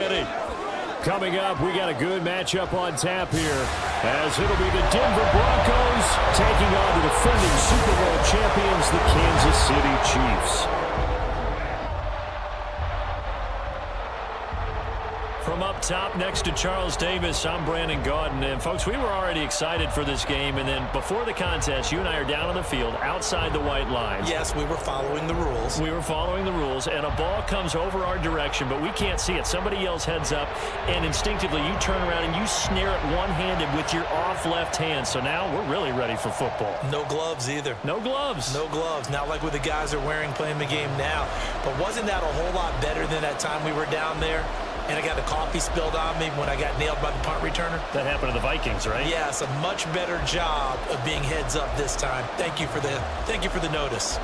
Coming up, we got a good matchup on tap here, as it'll be the Denver Broncos taking on the defending Super Bowl champions, the Kansas City Chiefs. From up top next to Charles Davis, I'm Brandon Gaudin. And, folks, we were already excited for this game. And then before the contest, you and I are down on the field outside the white lines. Yes, we were following the rules. We were following the rules, and a ball comes over our direction, but we can't see it. Somebody yells heads up, and instinctively you turn around and you snare it one-handed with your off left hand. So now we're really ready for football. No gloves either. No gloves. No gloves. Not like what the guys are wearing playing the game now. But wasn't that a whole lot better than that time we were down there? And I got the coffee spilled on me when I got nailed by the punt returner. That happened to the Vikings, right? Yes, a much better job of being heads up this time. Thank you for the notice.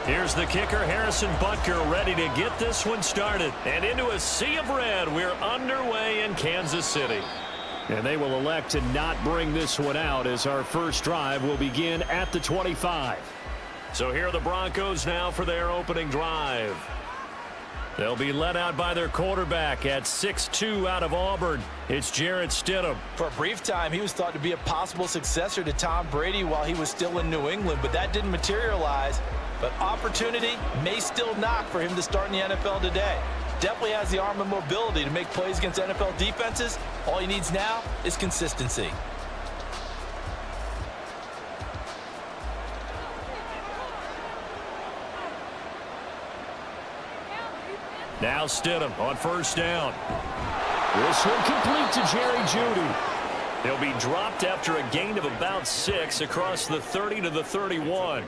Here's the kicker, Harrison Butker, ready to get this one started. And into a sea of red, we're underway in Kansas City. And they will elect to not bring this one out, as our first drive will begin at the 25. So here are the Broncos now for their opening drive. They'll be led out by their quarterback at 6'2" out of Auburn. It's Jarrett Stidham. For a brief time, he was thought to be a possible successor to Tom Brady while he was still in New England, but that didn't materialize. But opportunity may still knock for him to start in the NFL today. Definitely has the arm and mobility to make plays against NFL defenses. All he needs now is consistency. Now Stidham on first down. This one complete to Jerry Jeudy. He'll be dropped after a gain of about 6 across the 30 to the 31.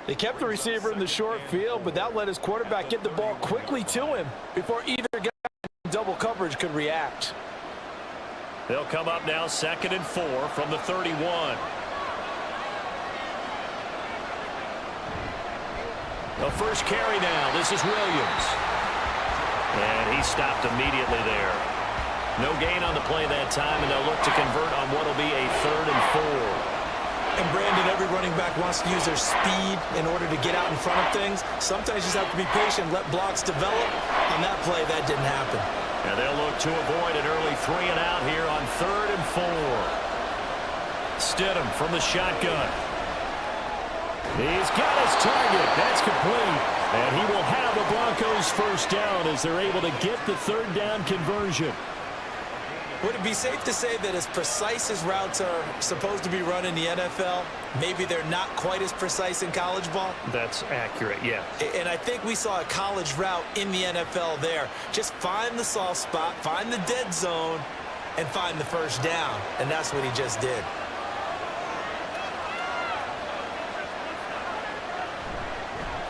They kept the receiver in the short field, but that let his quarterback get the ball quickly to him before either guy in double coverage could react. They'll come up now 2nd and 4 from the 31. The first carry now. This is Williams. And he stopped immediately there. No gain on the play that time, and they'll look to convert on what will be a 3rd and 4. And Brandon, every running back wants to use their speed in order to get out in front of things. Sometimes you just have to be patient, let blocks develop. On that play, that didn't happen. And they'll look to avoid an early 3 and out here on 3rd and 4. Stidham from the shotgun. He's got his target. That's complete. And he will have the Broncos first down as they're able to get the 3rd down conversion. Would it be safe to say that as precise as routes are supposed to be run in the NFL, maybe they're not quite as precise in college ball? That's accurate, yeah. And I think we saw a college route in the NFL there. Just find the soft spot, find the dead zone, and find the first down. And that's what he just did.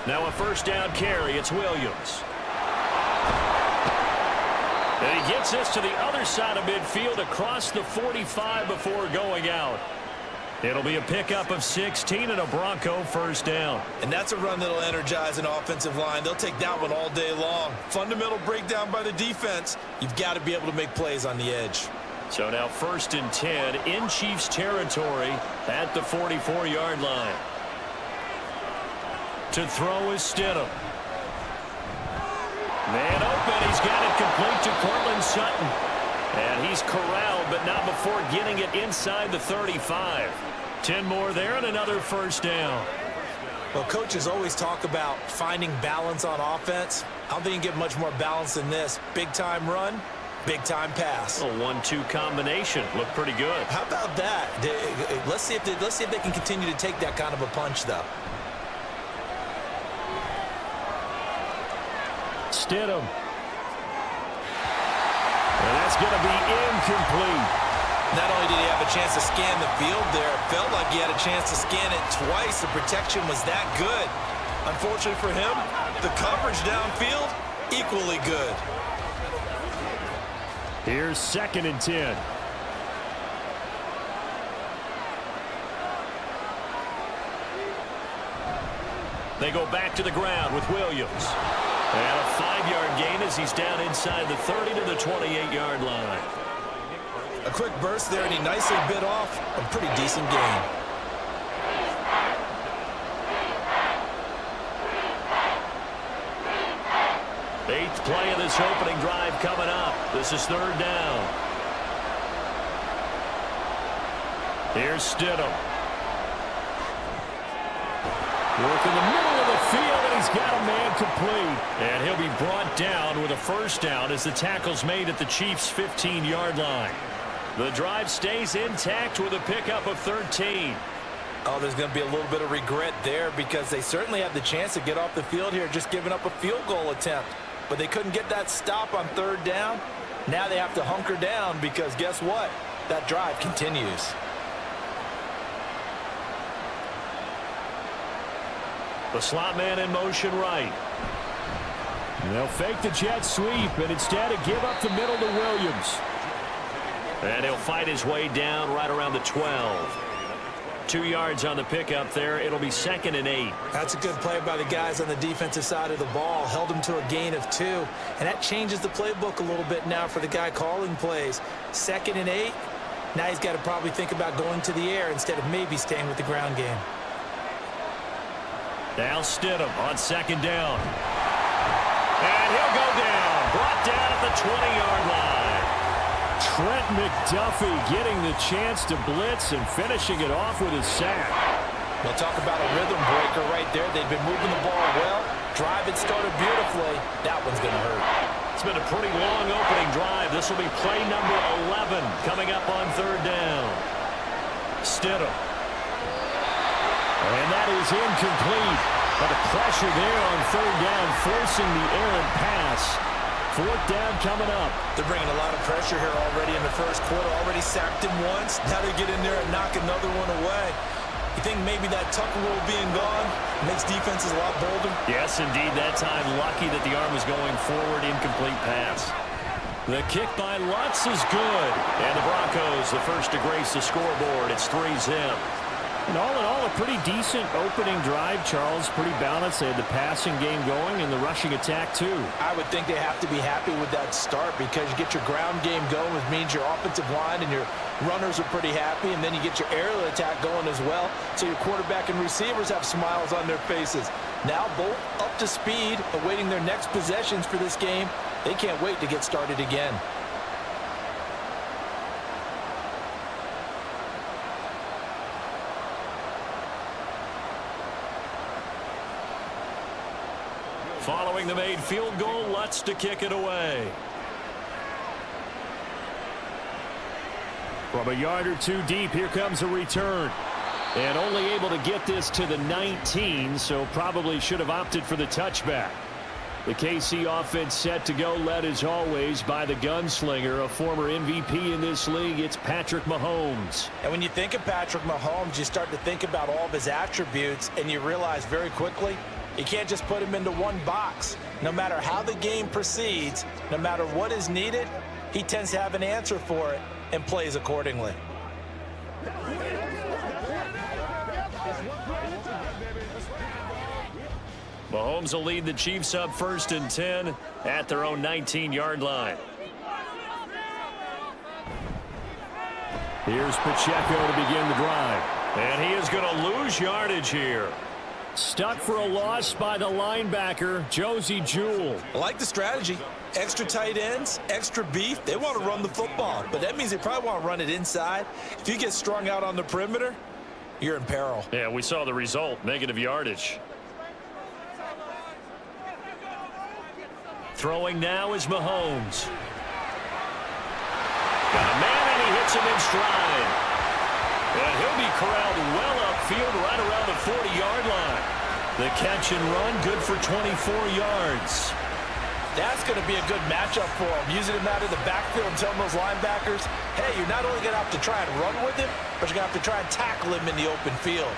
Now a first down carry. It's Williams. And he gets this to the other side of midfield across the 45 before going out. It'll be a pickup of 16 and a Bronco first down. And that's a run that'll energize an offensive line. They'll take that one all day long. Fundamental breakdown by the defense. You've got to be able to make plays on the edge. So now 1st and 10 in Chiefs territory at the 44-yard line. To throw is Stidham. Man open, he's got it complete to Cortland Sutton. And he's corralled, but not before getting it inside the 35. 10 more there and another first down. Well, coaches always talk about finding balance on offense. I don't think you can get much more balance than this. Big-time run, big-time pass. A 1-2 combination. Looked pretty good. How about that? Let's see if they can continue to take that kind of a punch, though. Stidham. And that's going to be incomplete. Not only did he have a chance to scan the field there, it felt like he had a chance to scan it twice. The protection was that good. Unfortunately for him, the coverage downfield, equally good. Here's 2nd and 10. They go back to the ground with Williams. And a 5-yard gain as he's down inside the 30 to the 28-yard line. A quick burst there, and he nicely bit off a pretty decent gain. Eighth play of this opening drive coming up. This is third down. Here's Stidham. Working the middle of the field, and he's got a man complete. And he'll be brought down with a first down as the tackle's made at the Chiefs' 15-yard line. The drive stays intact with a pickup of 13. Oh, there's going to be a little bit of regret there because they certainly had the chance to get off the field here, just giving up a field goal attempt. But they couldn't get that stop on third down. Now they have to hunker down because guess what? That drive continues. The slot man in motion right. They'll fake the jet sweep and instead give up the middle to Williams. And he'll fight his way down right around the 12. 2 yards on the pickup there. It'll be 2nd and 8. That's a good play by the guys on the defensive side of the ball. Held him to a gain of 2. And that changes the playbook a little bit now for the guy calling plays. 2nd and 8. Now he's got to probably think about going to the air instead of maybe staying with the ground game. Now Stidham on 2nd down. And he'll go down. Brought down at the 20-yard line. Trent McDuffie getting the chance to blitz and finishing it off with his sack. We'll talk about a rhythm breaker right there. They've been moving the ball well. Drive had started beautifully. That one's going to hurt. It's been a pretty long opening drive. This will be play number 11 coming up on third down. Stidham. And that is incomplete. But the pressure there on third down, forcing the errant pass. Fourth down coming up. They're bringing a lot of pressure here already in the first quarter. Already sacked him once. Now they get in there and knock another one away. You think maybe that Tucker rule being gone makes defenses a lot bolder? Yes, indeed. That time, lucky that the arm was going forward. Incomplete pass. The kick by Lutz is good. And the Broncos, the first to grace the scoreboard. It's 3-zip. And all in all, a pretty decent opening drive, Charles. Pretty balanced. They had the passing game going and the rushing attack, too. I would think they have to be happy with that start because you get your ground game going, which means your offensive line and your runners are pretty happy, and then you get your aerial attack going as well, so your quarterback and receivers have smiles on their faces. Now both up to speed, awaiting their next possessions for this game. They can't wait to get started again. Following the made field goal, Lutz to kick it away. From a yard or two deep, here comes a return. And only able to get this to the 19, so probably should have opted for the touchback. The KC offense set to go, led as always by the gunslinger, a former MVP in this league. It's Patrick Mahomes. And when you think of Patrick Mahomes, you start to think about all of his attributes, and you realize very quickly, you can't just put him into one box. No matter how the game proceeds, no matter what is needed, he tends to have an answer for it and plays accordingly. Mahomes will lead the Chiefs up 1st and 10 at their own 19-yard line. Here's Pacheco to begin the drive. And he is going to lose yardage here. Stuck for a loss by the linebacker, Josie Jewell. I like the strategy. Extra tight ends, extra beef. They want to run the football, but that means they probably want to run it inside. If you get strung out on the perimeter, you're in peril. Yeah, we saw the result, negative yardage. Throwing now is Mahomes. Got a man, and he hits him in stride. And he'll be corralled well upfield right around the 40-yard line. The catch and run, good for 24 yards. That's going to be a good matchup for him. Using him out of the backfield and telling those linebackers, hey, you're not only going to have to try and run with him, but you're going to have to try and tackle him in the open field.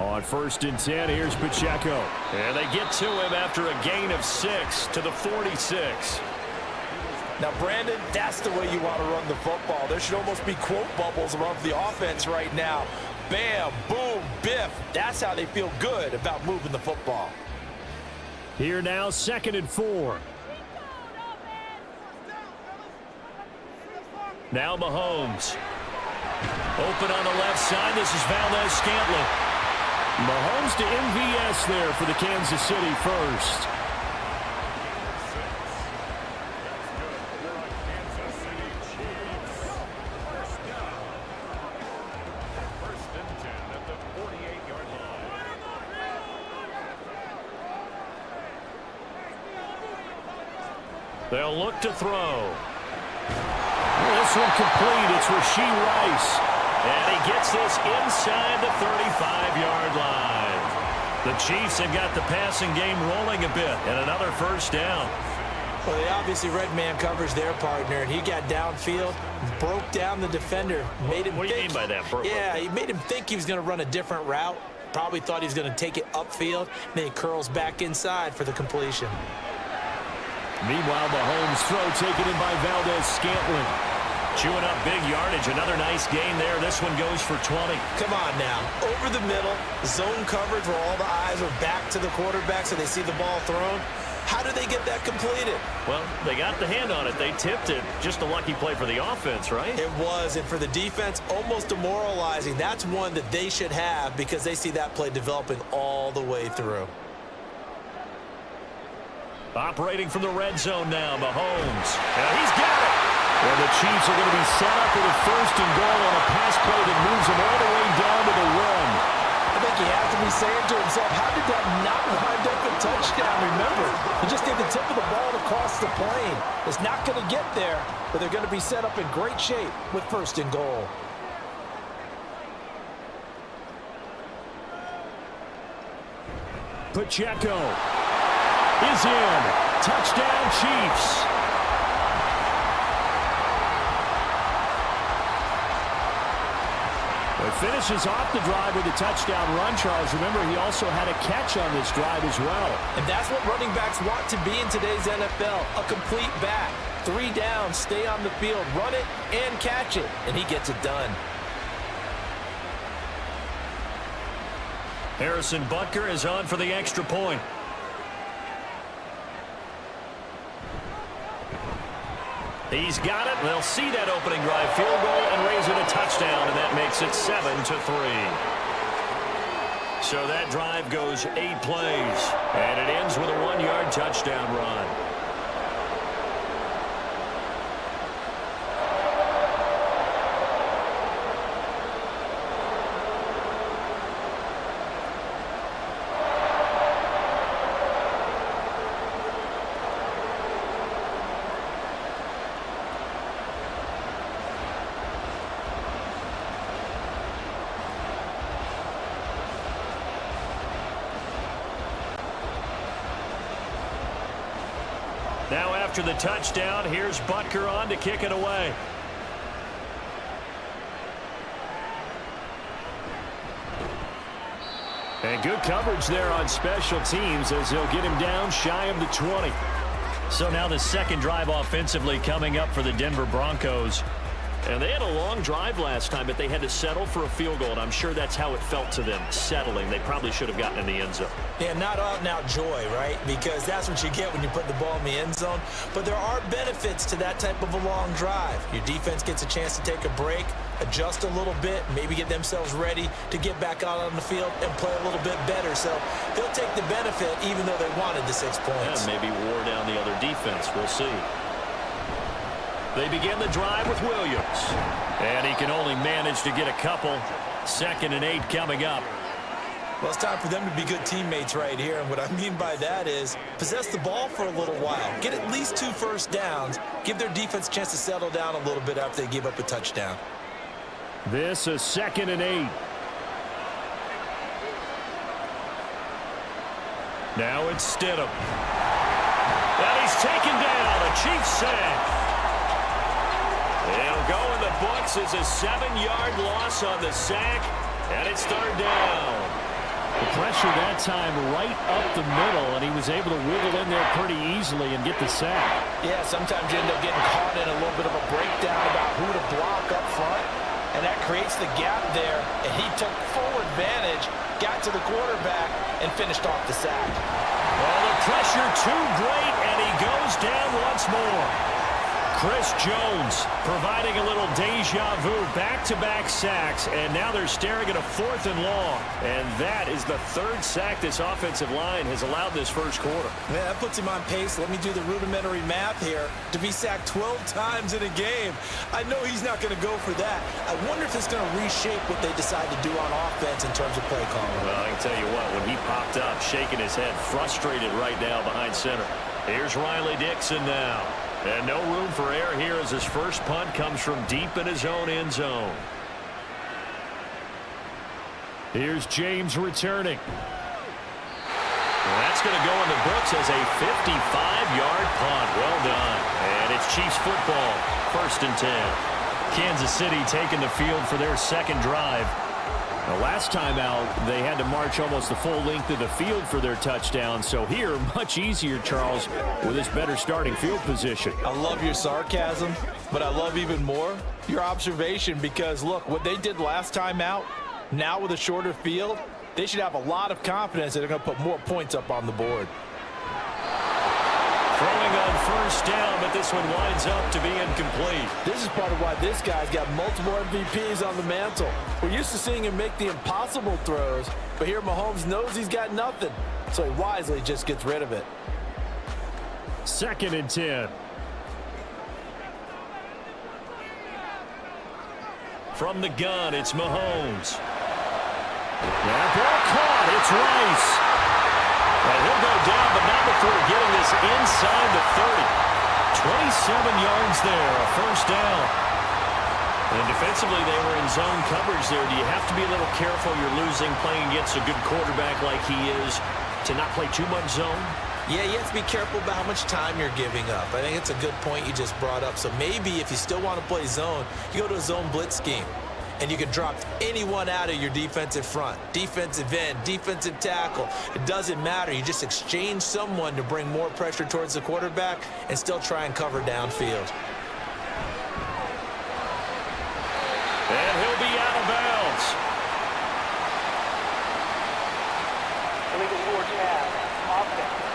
On 1st and 10, here's Pacheco. And they get to him after a gain of 6 to the 46. Now, Brandon, that's the way you want to run the football. There should almost be quote bubbles above the offense right now. Bam, boom, biff. That's how they feel good about moving the football. Here now, 2nd and 4. Now Mahomes. Open on the left side. This is Valdez-Scantling. Mahomes to MVS there for the Kansas City first. They'll look to throw. This one complete. It's Rashee Rice. And he gets this inside the 35-yard line. The Chiefs have got the passing game rolling a bit. And another first down. Well, they obviously read man coverage their partner, and he got downfield, broke down the defender. Made him what do you mean by that? Yeah, he made him think he was going to run a different route. Probably thought he was going to take it upfield. Then he curls back inside for the completion. Meanwhile, Mahomes' throw taken in by Valdez-Scantling. Chewing up big yardage. Another nice gain there. This one goes for 20. Come on now. Over the middle, zone coverage where all the eyes are back to the quarterback so they see the ball thrown. How did they get that completed? Well, they got the hand on it. They tipped it. Just a lucky play for the offense, right? It was, and for the defense, almost demoralizing. That's one that they should have because they see that play developing all the way through. Operating from the red zone now, Mahomes. And he's got it. Well, the Chiefs are going to be set up with a 1st and goal on a pass play that moves them all the way down to the 1. I think he has to be saying to himself, how did that not wind up a touchdown? Remember, he just did the tip of the ball across the plane. It's not going to get there, but they're going to be set up in great shape with 1st and goal. Pacheco is in. Touchdown, Chiefs. It finishes off the drive with a touchdown run, Charles. Remember, he also had a catch on this drive as well. And that's what running backs want to be in today's NFL, a complete back. 3 downs, stay on the field, run it, and catch it. And he gets it done. Harrison Butker is on for the extra point. He's got it. They'll see that opening drive field goal and raise it a touchdown, and that makes it 7-3. So that drive goes 8 plays, and it ends with a 1-yard touchdown run. Now after the touchdown, here's Butker on to kick it away. And good coverage there on special teams as they'll get him down shy of the 20. So now the second drive offensively coming up for the Denver Broncos. And they had a long drive last time, but they had to settle for a field goal, and I'm sure that's how it felt to them, settling. They probably should have gotten in the end zone. Yeah, not out-and-out joy, right? Because that's what you get when you put the ball in the end zone. But there are benefits to that type of a long drive. Your defense gets a chance to take a break, adjust a little bit, maybe get themselves ready to get back out on the field and play a little bit better. So they'll take the benefit even though they wanted the 6 points. Yeah, maybe wore down the other defense. We'll see. They begin the drive with Williams. And he can only manage to get a couple. 2nd and 8 coming up. Well, it's time for them to be good teammates right here. And what I mean by that is possess the ball for a little while. Get at least 2 first downs. Give their defense a chance to settle down a little bit after they give up a touchdown. This is 2nd and 8. Now it's Stidham. And he's taken down. A Chiefs sack. It'll go in the books as a 7-yard loss on the sack, and it's 3rd down. The pressure that time right up the middle, and he was able to wiggle in there pretty easily and get the sack. Yeah, sometimes you end up getting caught in a little bit of a breakdown about who to block up front, and that creates the gap there, and he took full advantage, got to the quarterback, and finished off the sack. Well, the pressure too great, and he goes down once more. Chris Jones providing a little deja vu, back-to-back sacks, and now they're staring at a 4th and long. And that is the 3rd sack this offensive line has allowed this first quarter. Man, that puts him on pace. Let me do the rudimentary math here. To be sacked 12 times in a game, I know he's not going to go for that. I wonder if it's going to reshape what they decide to do on offense in terms of play calling. Well, I can tell you what, when he popped up, shaking his head, frustrated right now behind center. Here's Riley Dixon now. And no room for error here as his first punt comes from deep in his own end zone. Here's James returning. Well, that's going to go in the books as a 55-yard punt. Well done. And it's Chiefs football, 1st and 10. Kansas City taking the field for their second drive. The last time out, they had to march almost the full length of the field for their touchdown. So here, much easier, Charles, with this better starting field position. I love your sarcasm, but I love even more your observation because, look, what they did last time out, now with a shorter field, they should have a lot of confidence that they're going to put more points up on the board. Throwing on 1st down, but this one winds up to be incomplete. This is part of why this guy's got multiple MVPs on the mantle. We're used to seeing him make the impossible throws, but here Mahomes knows he's got nothing, so he wisely just gets rid of it. 2nd and 10. From the gun, it's Mahomes. That ball caught. It's Rice. And he'll go down, but not before getting this inside the 30. 27 yards there, a 1st down. And defensively, they were in zone coverage there. Do you have to be a little careful? You're losing, playing against a good quarterback like he is, to not play too much zone? Yeah, you have to be careful about how much time you're giving up. I think it's a good point you just brought up. So maybe if you still want to play zone, you go to a zone blitz scheme. And you can drop anyone out of your defensive front, defensive end, defensive tackle. It doesn't matter. You just exchange someone to bring more pressure towards the quarterback and still try and cover downfield. And he'll be out of bounds. Illegal forward pass, offense.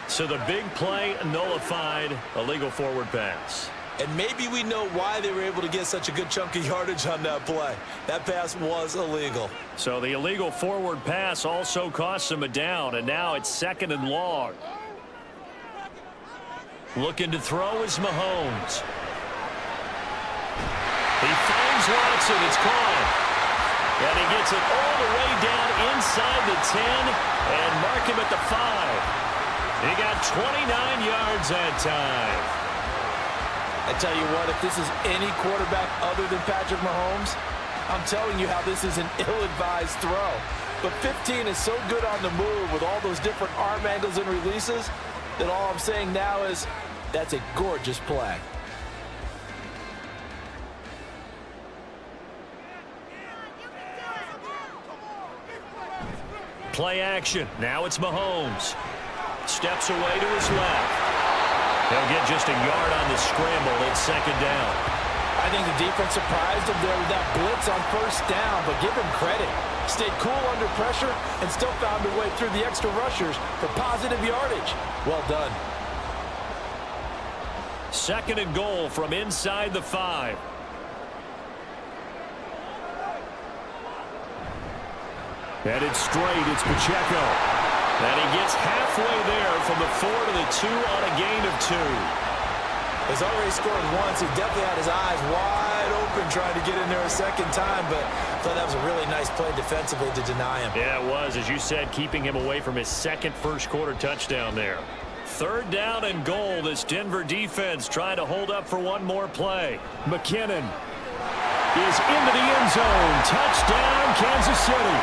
So the big play nullified, illegal forward pass. And maybe we know why they were able to get such a good chunk of yardage on that play. That pass was illegal. So the illegal forward pass also cost them a down, and now it's 2nd and long. Looking to throw is Mahomes. He finds Watson. It's caught. And he gets it all the way down inside the 10 and mark him at the 5. He got 29 yards that time. I tell you what, if this is any quarterback other than Patrick Mahomes, I'm telling you how this is an ill-advised throw. But 15 is so good on the move with all those different arm angles and releases that all I'm saying now is that's a gorgeous play. Play action. Now it's Mahomes. Steps away to his left. He'll get just a yard on the scramble. It's 2nd down. I think the defense surprised him there with that blitz on 1st down, but give him credit. Stayed cool under pressure and still found a way through the extra rushers for positive yardage. Well done. 2nd and goal from inside the 5. Headed straight, it's Pacheco. And he gets halfway there from the 4 to the 2 on a gain of 2. He's already scored once. He definitely had his eyes wide open trying to get in there a 2nd time, but I thought that was a really nice play defensively to deny him. Yeah, it was, as you said, keeping him away from his 2nd first-quarter touchdown there. 3rd down and goal. This Denver defense trying to hold up for one more play. McKinnon is into the end zone. Touchdown, Kansas City.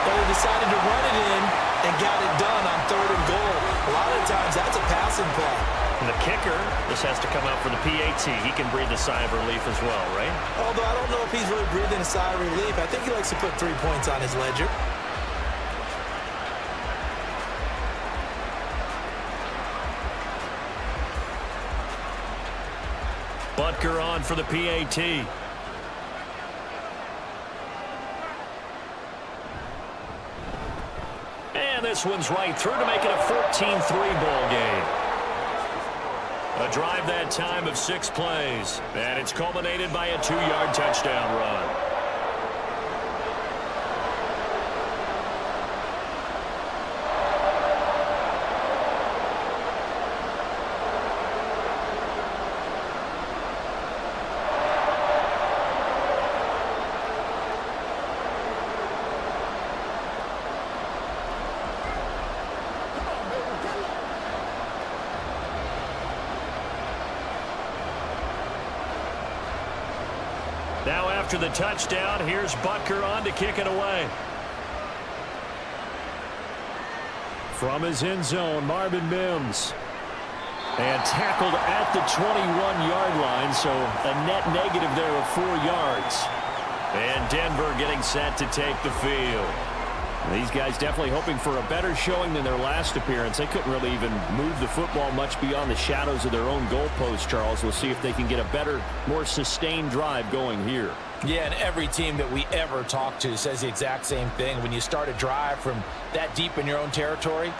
But he decided to run it in and got it done on 3rd and goal. A lot of times that's a passing play. And the kicker, this has to come out for the PAT. He can breathe a sigh of relief as well, right? Although I don't know if he's really breathing a sigh of relief. I think he likes to put 3 points on his ledger. Butker on for the PAT. And this one's right through to make it a 14-3 ball game. A drive that time of 6 plays. And it's culminated by a 2-yard touchdown run. Now after the touchdown, here's Butker on to kick it away. From his end zone, Marvin Mims. And tackled at the 21-yard line, so a net negative there of 4 yards. And Denver getting set to take the field. These guys definitely hoping for a better showing than their last appearance. They couldn't really even move the football much beyond the shadows of their own goalpost, Charles. We'll see if they can get a better, more sustained drive going here. Yeah, and every team that we ever talk to says the exact same thing. When you start a drive from that deep in your own territory,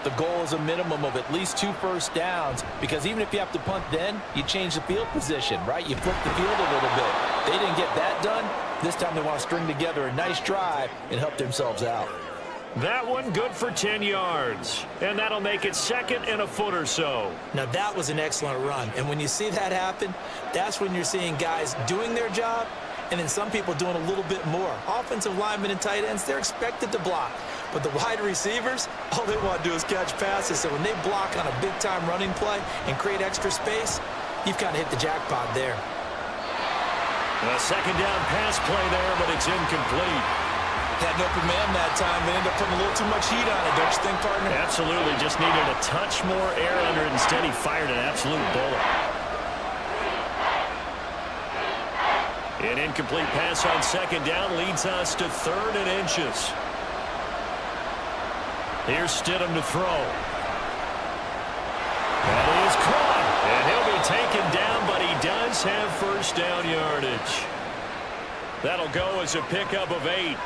the goal is a minimum of at least 2 first downs, because even if you have to punt then, you change the field position, right? You flip the field a little bit. They didn't get that done. This time they want to string together a nice drive and help themselves out. That one good for 10 yards. And that'll make it 2nd and a foot or so. Now that was an excellent run. And when you see that happen, that's when you're seeing guys doing their job and then some people doing a little bit more. Offensive linemen and tight ends, they're expected to block. But the wide receivers, all they want to do is catch passes. So when they block on a big-time running play and create extra space, you've kind of hit the jackpot there. A 2nd down pass play there, but it's incomplete. Had an open man that time. They ended up putting a little too much heat on it, don't you think, partner? Absolutely. Just needed a touch more air under it. Instead, he fired an absolute bullet. An incomplete pass on 2nd down leads us to 3rd and inches. Here's Stidham to throw. That is caught. And he'll be taken down, but he does have first down yardage. That'll go as a pickup of 8.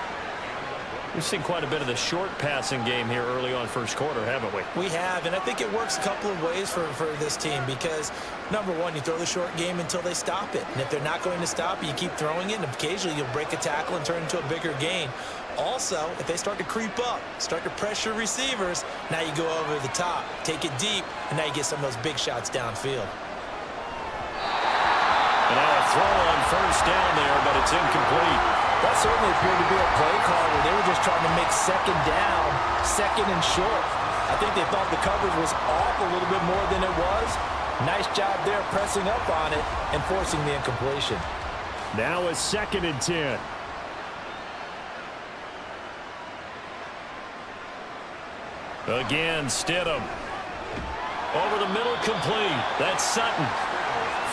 We've seen quite a bit of the short passing game here early on first quarter, haven't we? We have, and I think it works a couple of ways for this team because, number one, you throw the short game until they stop it. And if they're not going to stop it, you keep throwing it, and occasionally you'll break a tackle and turn into a bigger gain. Also, if they start to creep up, start to pressure receivers, now you go over the top, take it deep, and now you get some of those big shots downfield. And now a throw on first down there, but it's incomplete. That certainly appeared to be a play call where they were just trying to make 2nd down, 2nd and short. I think they thought the coverage was off a little bit more than it was. Nice job there pressing up on it and forcing the incompletion. Now a 2nd and 10. Again, Stidham. Over the middle, complete. That's Sutton.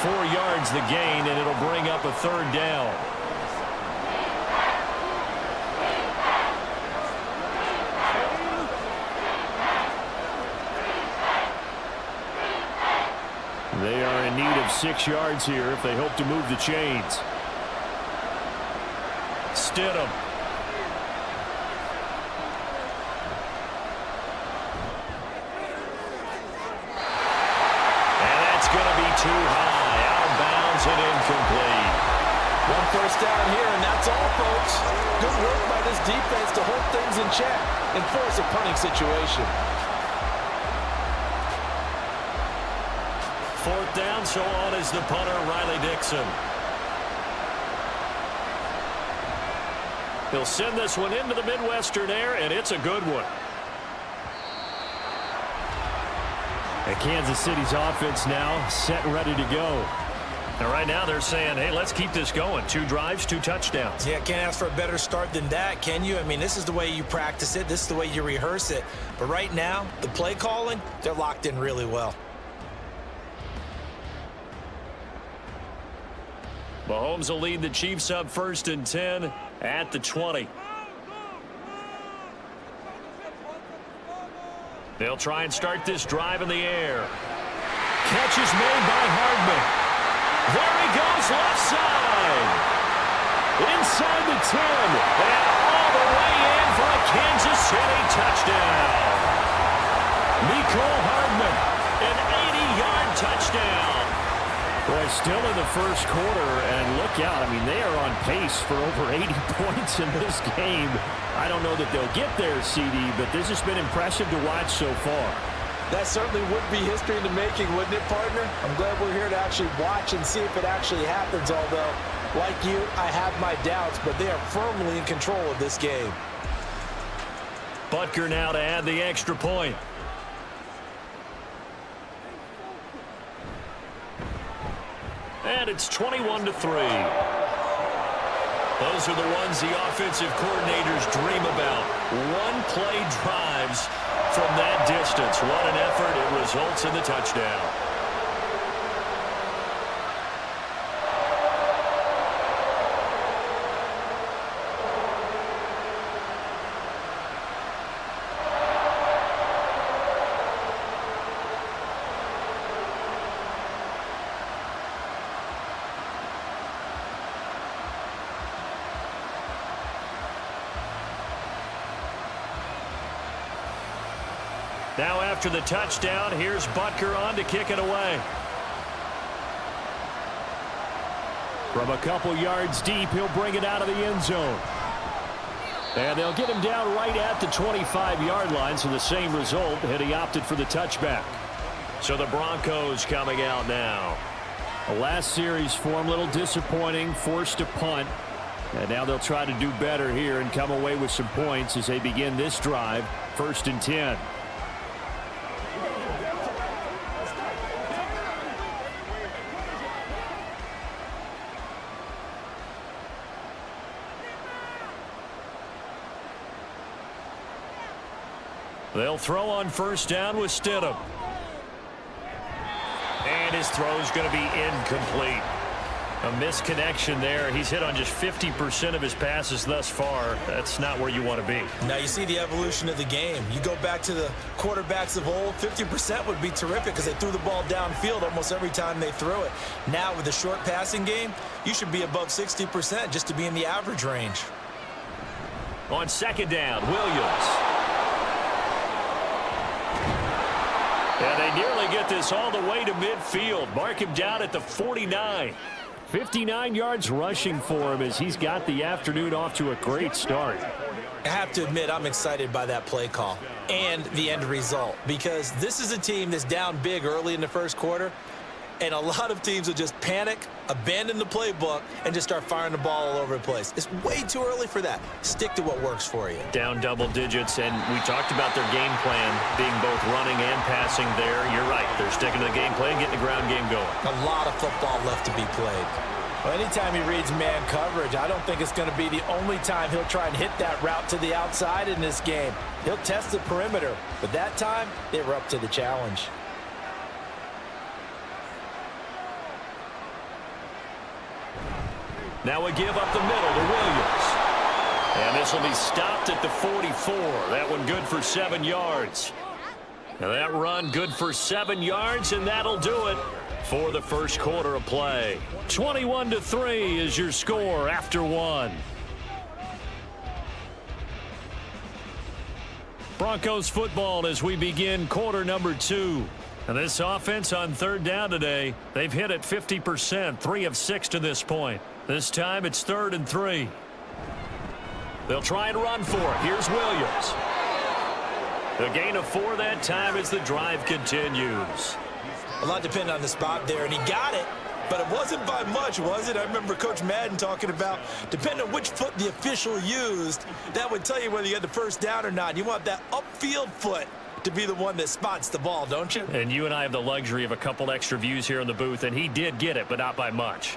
4 yards the gain, and it'll bring up a 3rd down. They are in need of 6 yards here if they hope to move the chains. Stidham. And that's going to be too high. Out of bounds and incomplete. 1 first down here, and that's all, folks. Good work by this defense to hold things in check and force a punting situation. 4th down, so on is the punter, Riley Dixon. He'll send this one into the Midwestern air, and it's a good one. And Kansas City's offense now set and ready to go. And right now they're saying, hey, let's keep this going. 2 drives, 2 touchdowns. Yeah, can't ask for a better start than that, can you? I mean, this is the way you practice it. This is the way you rehearse it. But right now, the play calling, they're locked in really well. Mahomes will lead the Chiefs up 1st and 10 at the 20. They'll try and start this drive in the air. Catch is made by Hardman. There he goes, left side. Inside the 10. And all the way in for a Kansas City touchdown. Mecole Hardman, an 80-yard touchdown. Boy, still in the first quarter, and look out. I mean, they are on pace for over 80 points in this game. I don't know that they'll get there, CD, but this has been impressive to watch so far. That certainly would be history in the making, wouldn't it, partner? I'm glad we're here to actually watch and see if it actually happens, although, like you, I have my doubts, but they are firmly in control of this game. Butker now to add the extra point. And it's 21-3. Those are the ones the offensive coordinators dream about. One-play drives from that distance. What an effort. It results in the touchdown. Now after the touchdown, here's Butker on to kick it away. From a couple yards deep, he'll bring it out of the end zone. And they'll get him down right at the 25-yard line, so the same result had he opted for the touchback. So the Broncos coming out now. The last series for him, a little disappointing, forced to punt. And now they'll try to do better here and come away with some points as they begin this drive, 1st and 10. They'll throw on 1st down with Stidham. And his throw's going to be incomplete. A misconnection there. He's hit on just 50% of his passes thus far. That's not where you want to be. Now you see the evolution of the game. You go back to the quarterbacks of old, 50% would be terrific because they threw the ball downfield almost every time they threw it. Now with the short passing game, you should be above 60% just to be in the average range. On 2nd down, Williams. And they nearly get this all the way to midfield. Mark him down at the 49. 59 yards rushing for him as he's got the afternoon off to a great start. I have to admit, I'm excited by that play call and the end result because this is a team that's down big early in the first quarter, and a lot of teams will just panic, abandon the playbook, and just start firing the ball all over the place. It's way too early for that. Stick to what works for you. Down double digits, and we talked about their game plan being both running and passing there. You're right. They're sticking to the game plan, getting the ground game going. A lot of football left to be played. Well, anytime he reads man coverage, I don't think it's going to be the only time he'll try and hit that route to the outside in this game. He'll test the perimeter, but that time, they were up to the challenge. Now a give up the middle to Williams. And this will be stopped at the 44. That one good for 7 yards. Now that run good for 7 yards, and that'll do it for the first quarter of play. 21-3 is your score after 1. Broncos football as we begin quarter number 2. And this offense on 3rd down today, they've hit it 50%, 3 of 6 to this point. This time it's 3rd and 3. They'll try and run for it. Here's Williams. The gain of 4 that time as the drive continues. A lot depended on the spot there, and he got it, but it wasn't by much, was it? I remember Coach Madden talking about, depending on which foot the official used, that would tell you whether you had the first down or not. You want that upfield foot to be the one that spots the ball, don't you? And you and I have the luxury of a couple extra views here in the booth, and he did get it, but not by much.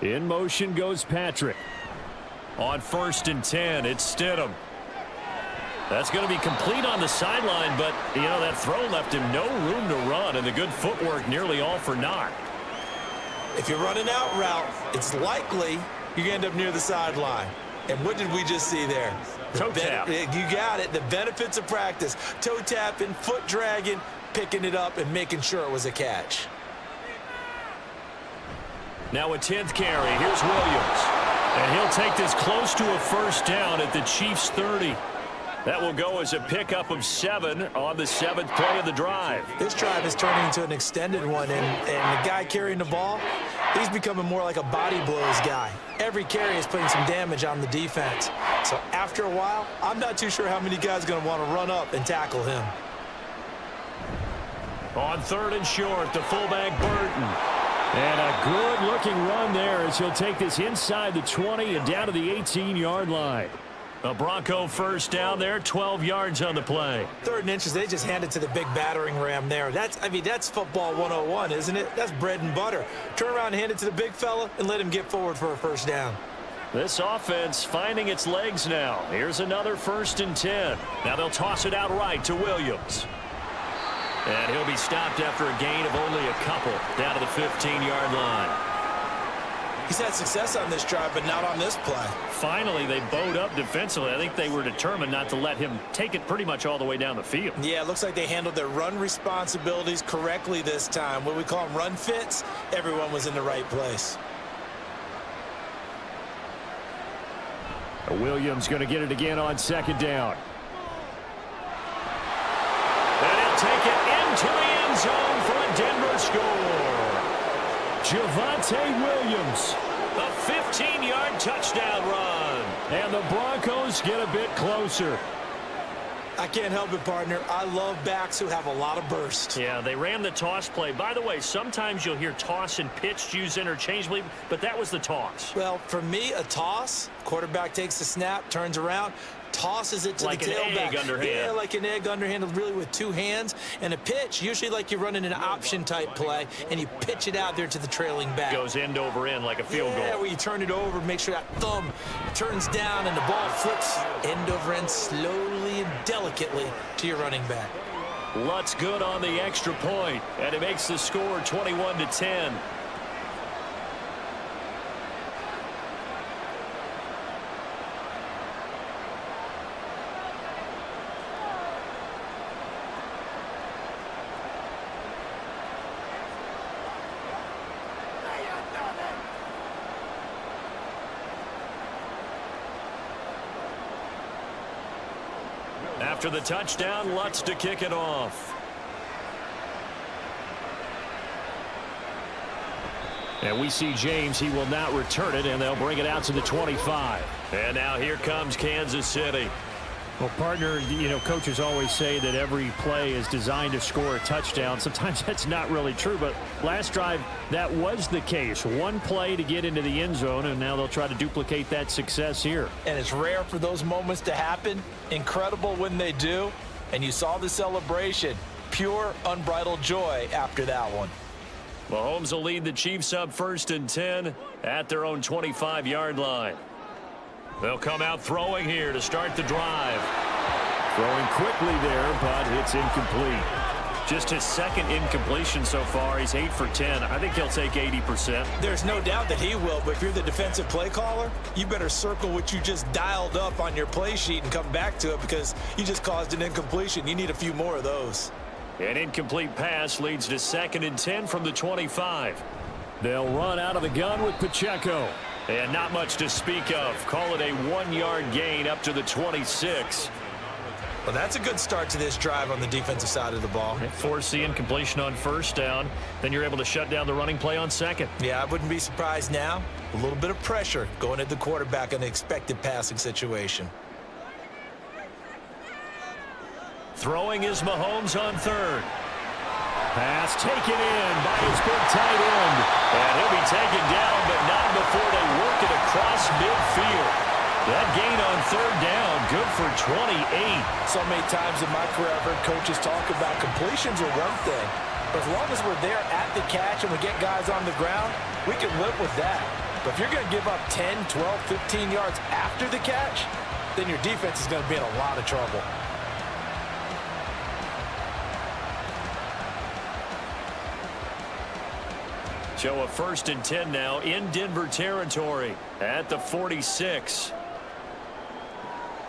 In motion goes Patrick. On 1st and 10, it's Stidham. That's going to be complete on the sideline, but, you know, that throw left him no room to run, and the good footwork nearly all for naught. If you're running out route, it's likely you're going to end up near the sideline. And what did we just see there? Toe tap. You got it. The benefits of practice. Toe tapping, foot dragging, picking it up, and making sure it was a catch. Now a 10th carry. Here's Williams. And he'll take this close to a first down at the Chiefs' 30. That will go as a pickup of 7 on the 7th play of the drive. This drive is turning into an extended one, and the guy carrying the ball, he's becoming more like a body blows guy. Every carry is putting some damage on the defense. So after a while, I'm not too sure how many guys are going to want to run up and tackle him. On 3rd and short, the fullback Burton. And a good-looking run there as he'll take this inside the 20 and down to the 18-yard line. A Bronco first down there, 12 yards on the play. 3rd and inches, they just hand it to the big battering ram there. That's football 101, isn't it? That's bread and butter. Turn around and hand it to the big fella and let him get forward for a first down. This offense finding its legs now. Here's another 1st and 10. Now they'll toss it out right to Williams. And he'll be stopped after a gain of only a couple down to the 15-yard line. He's had success on this drive, but not on this play. Finally, they bowed up defensively. I think they were determined not to let him take it pretty much all the way down the field. Yeah, it looks like they handled their run responsibilities correctly this time. What we call them run fits, everyone was in the right place. Williams going to get it again on 2nd down. And he'll take it into the end zone for a Denver score. Javonte Williams, a 15-yard touchdown run. And the Broncos get a bit closer. I can't help it, partner. I love backs who have a lot of burst. Yeah, they ran the toss play. By the way, sometimes you'll hear toss and pitch used interchangeably, but that was the toss. Well, for me, a toss, quarterback takes the snap, turns around, tosses it to like the tailback. Like an egg underhand. Yeah, like an egg underhand, really with 2 hands. And a pitch, usually like you're running an option-type play, and you pitch it out there to the trailing back. Goes end over end like a field goal. Yeah, where you turn it over, make sure that thumb turns down, and the ball flips end over end slowly and delicately to your running back. Lutz good on the extra point, and it makes the score 21-10. After the touchdown, Lutz to kick it off. And we see James. He will not return it, and they'll bring it out to the 25. And now here comes Kansas City. Well, partner, you know, coaches always say that every play is designed to score a touchdown. Sometimes that's not really true, but last drive, that was the case. One play to get into the end zone, and now they'll try to duplicate that success here. And it's rare for those moments to happen. Incredible when they do. And you saw the celebration. Pure, unbridled joy after that one. Mahomes will lead the Chiefs up 1st and 10 at their own 25-yard line. They'll come out throwing here to start the drive. Throwing quickly there, but it's incomplete. Just his 2nd incompletion so far. He's 8 for 10. I think he'll take 80%. There's no doubt that he will, but if you're the defensive play caller, you better circle what you just dialed up on your play sheet and come back to it because you just caused an incompletion. You need a few more of those. An incomplete pass leads to 2nd and 10 from the 25. They'll run out of the gun with Pacheco. And not much to speak of. Call it a 1-yard gain up to the 26. Well, that's a good start to this drive on the defensive side of the ball. Force the incompletion on 1st down. Then you're able to shut down the running play on 2nd. Yeah, I wouldn't be surprised now. A little bit of pressure going at the quarterback in an expected passing situation. Throwing is Mahomes on 3rd. Pass taken in by his big tight end. And he'll be taken down, but not before they work it across midfield. That gain on 3rd down, good for 28. So many times in my career I've heard coaches talk about completions are one thing. But as long as we're there at the catch and we get guys on the ground, we can live with that. But if you're going to give up 10, 12, 15 yards after the catch, then your defense is going to be in a lot of trouble. So a 1st and 10 now in Denver territory at the 46.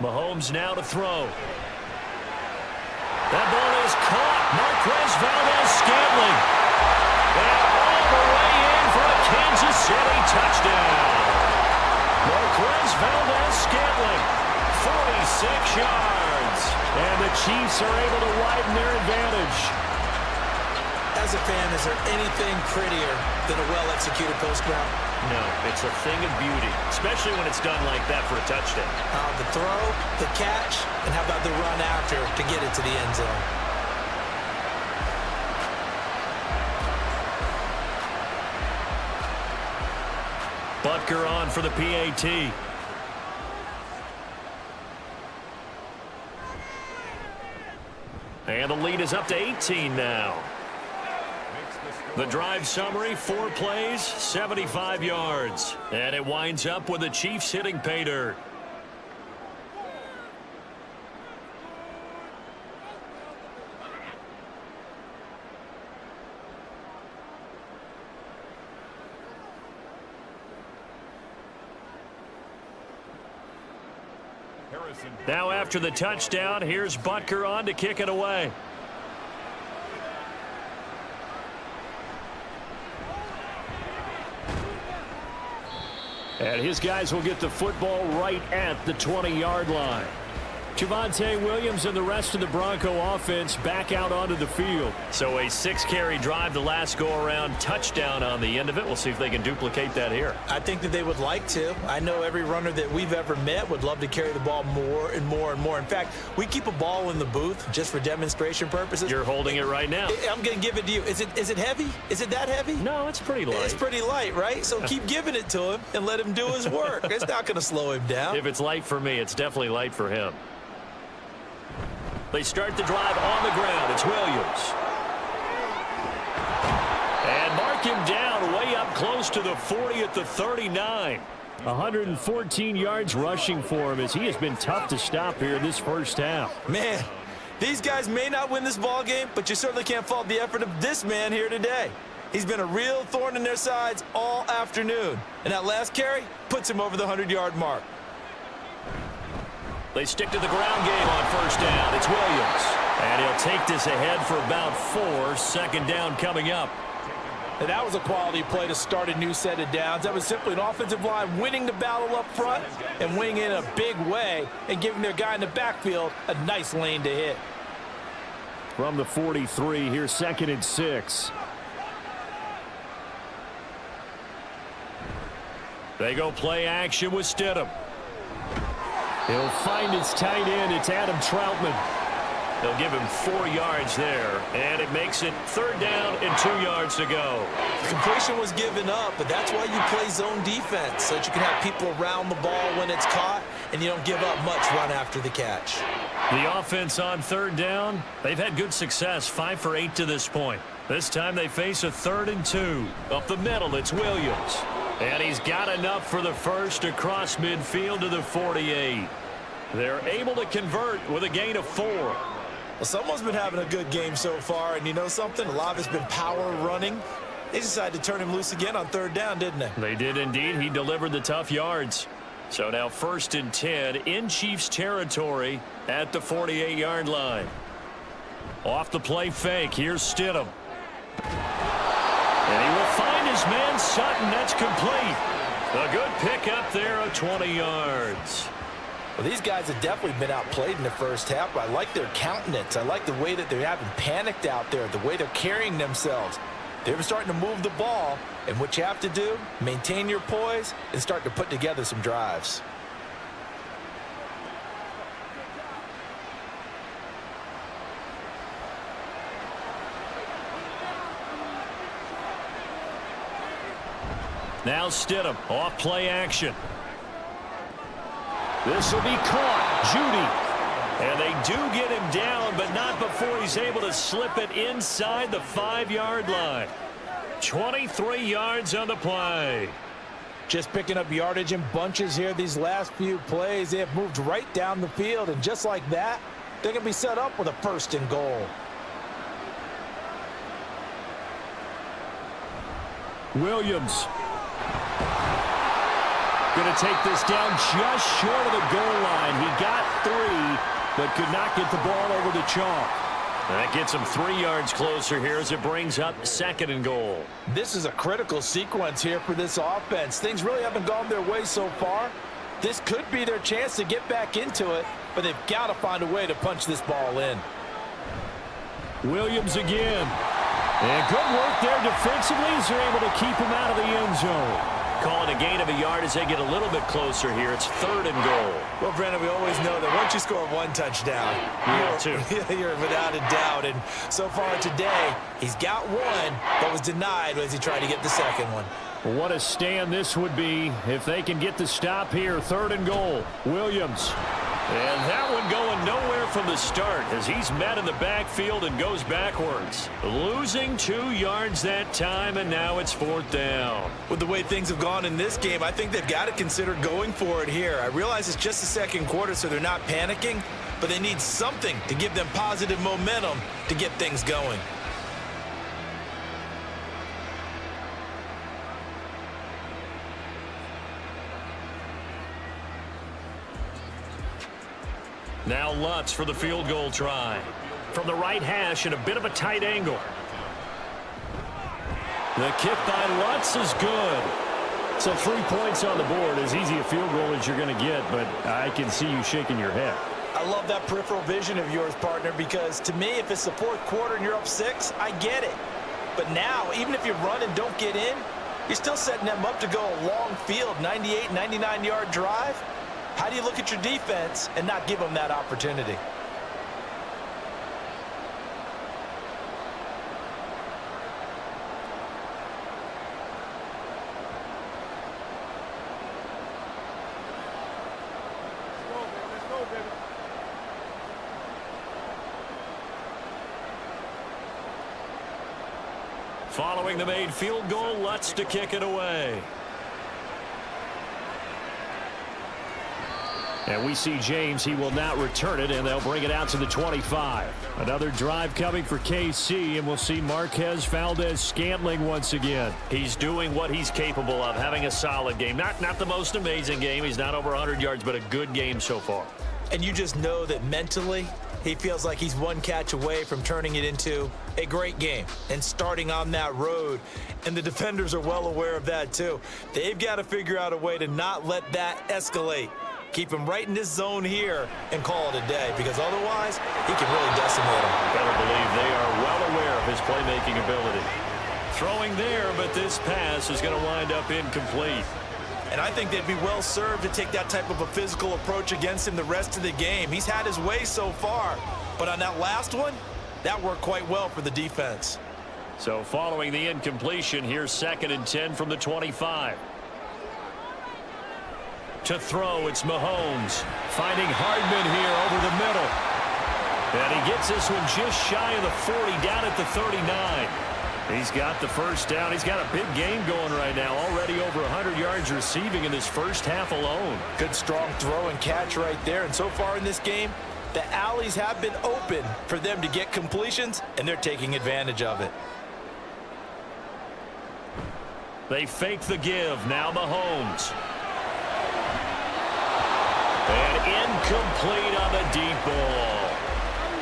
Mahomes now to throw. That ball is caught. Marquez Valdes-Scantling. And all the way in for a Kansas City touchdown. Marquez Valdes-Scantling, 46 yards. And the Chiefs are able to widen their advantage. As a fan, is there anything prettier than a well-executed post route? No, it's a thing of beauty, especially when it's done like that for a touchdown. The throw, the catch, and how about the run after to get it to the end zone? Butker on for the PAT. And the lead is up to 18 now. The drive summary, 4 plays, 75 yards. And it winds up with the Chiefs hitting pay dirt. Now after the touchdown, here's Butker on to kick it away. And his guys will get the football right at the 20-yard line. Javonte Williams and the rest of the Bronco offense back out onto the field. So a 6-carry drive the last go-around, touchdown on the end of it. We'll see if they can duplicate that here. I think that they would like to. I know every runner that we've ever met would love to carry the ball more and more and more. In fact, we keep a ball in the booth just for demonstration purposes. You're holding it right now. I'm going to give it to you. Is it heavy? Is it that heavy? No, it's pretty light. It's pretty light, right? So keep giving it to him and let him do his work. It's not going to slow him down. If it's light for me, it's definitely light for him. They start the drive on the ground. It's Williams. And mark him down way up close to the 40 at the 39. 114 yards rushing for him as he has been tough to stop here in this first half. Man, these guys may not win this ball game, but you certainly can't fault the effort of this man here today. He's been a real thorn in their sides all afternoon. And that last carry puts him over the 100-yard mark. They stick to the ground game on first down. It's Williams. And he'll take this ahead for about 4. 2nd down coming up. And that was a quality play to start a new set of downs. That was simply an offensive line winning the battle up front and winning in a big way and giving their guy in the backfield a nice lane to hit. From the 43, here's 2nd and 6. They go play action with Stidham. He'll find his tight end. It's Adam Troutman. They'll give him 4 yards there, and it makes it 3rd down and 2 yards to go. The completion was given up, but that's why you play zone defense, so that you can have people around the ball when it's caught, and you don't give up much run after the catch. The offense on 3rd down, they've had good success, 5 for 8 to this point. This time they face a 3rd and 2. Up the middle, it's Williams. And he's got enough for the first across midfield to the 48. They're able to convert with a gain of 4. Well, someone's been having a good game so far, and you know something? A lot of it's been power running. They decided to turn him loose again on 3rd down, didn't they? They did indeed. He delivered the tough yards. So now 1st and 10 in Chiefs territory at the 48-yard line. Off the play fake. Here's Stidham. And he will find his man Sutton. That's complete. A good pickup there of 20 yards. Well, these guys have definitely been outplayed in the first half, but I like their countenance. I like the way that they're having panicked out there, the way they're carrying themselves. They're starting to move the ball, and what you have to do, maintain your poise and start to put together some drives. Now Stidham, off play action. This will be caught. Judy. And they do get him down, but not before he's able to slip it inside the 5-yard line. 23 yards on the play. Just picking up yardage in bunches here these last few plays. They have moved right down the field, and just like that, they're going to be set up with a 1st and goal. Williams. Going to take this down just short of the goal line. He got 3, but could not get the ball over the chalk. That gets him 3 yards closer here as it brings up 2nd and goal. This is a critical sequence here for this offense. Things really haven't gone their way so far. This could be their chance to get back into it, but they've got to find a way to punch this ball in. Williams again. And good work there defensively as they're able to keep him out of the end zone. Calling a gain of a yard as they get a little bit closer here. It's 3rd and goal. Well, Brandon, we always know that once you score 1 touchdown, you're without a doubt. And so far today, he's got 1, but was denied as he tried to get the 2nd one. What a stand this would be if they can get the stop here. 3rd and goal. Williams. And that one going nowhere from the start as he's met in the backfield and goes backwards. Losing 2 yards that time, and now it's 4th down. With the way things have gone in this game, I think they've got to consider going for it here. I realize it's just the 2nd quarter, so they're not panicking, but they need something to give them positive momentum to get things going. Now Lutz for the field goal try. From the right hash in a bit of a tight angle. The kick by Lutz is good. So 3 points on the board. As easy a field goal as you're going to get, but I can see you shaking your head. I love that peripheral vision of yours, partner, because to me, if it's the 4th quarter and you're up 6, I get it. But now, even if you run and don't get in, you're still setting them up to go a long field, 98, 99-yard drive. How do you look at your defense and not give them that opportunity? Following the made field goal, Lutz to kick it away. And we see James. He will not return it, and they'll bring it out to the 25. Another drive coming for KC, and we'll see Marquez Valdez-Scantling once again. He's doing what he's capable of, having a solid game. Not the most amazing game. He's not over 100 yards, but a good game so far. And you just know that mentally, he feels like he's 1 catch away from turning it into a great game and starting on that road. And the defenders are well aware of that, too. They've got to figure out a way to not let that escalate. Keep him right in this zone here and call it a day, because otherwise he can really decimate him. Better believe they are well aware of his playmaking ability. Throwing there, but this pass is going to wind up incomplete. And I think they'd be well served to take that type of a physical approach against him the rest of the game. He's had his way so far, but on that last one, that worked quite well for the defense. So following the incompletion, here's 2nd and 10 from the 25. To throw, it's Mahomes. Finding Hardman here over the middle. And he gets this one just shy of the 40, down at the 39. He's got the first down. He's got a big game going right now. Already over 100 yards receiving in this first half alone. Good strong throw and catch right there. And so far in this game, the alleys have been open for them to get completions, and they're taking advantage of it. They fake the give. Now Mahomes. And incomplete on the deep ball.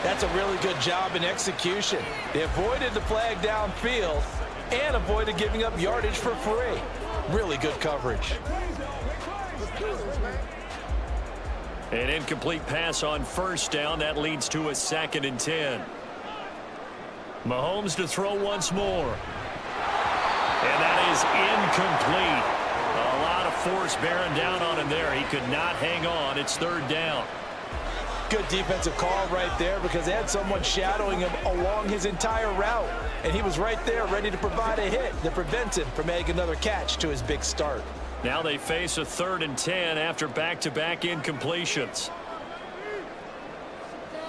That's a really good job in execution. They avoided the flag downfield and avoided giving up yardage for free. Really good coverage. An incomplete pass on first down. That leads to a 2nd and 10. Mahomes to throw once more. And that is incomplete. A lot of force bearing down on him there. He could not hang on. It's 3rd down. Good defensive call right there, because they had someone shadowing him along his entire route. And he was right there ready to provide a hit that prevents him from making another catch to his big start. Now they face a 3rd and 10 after back-to-back incompletions.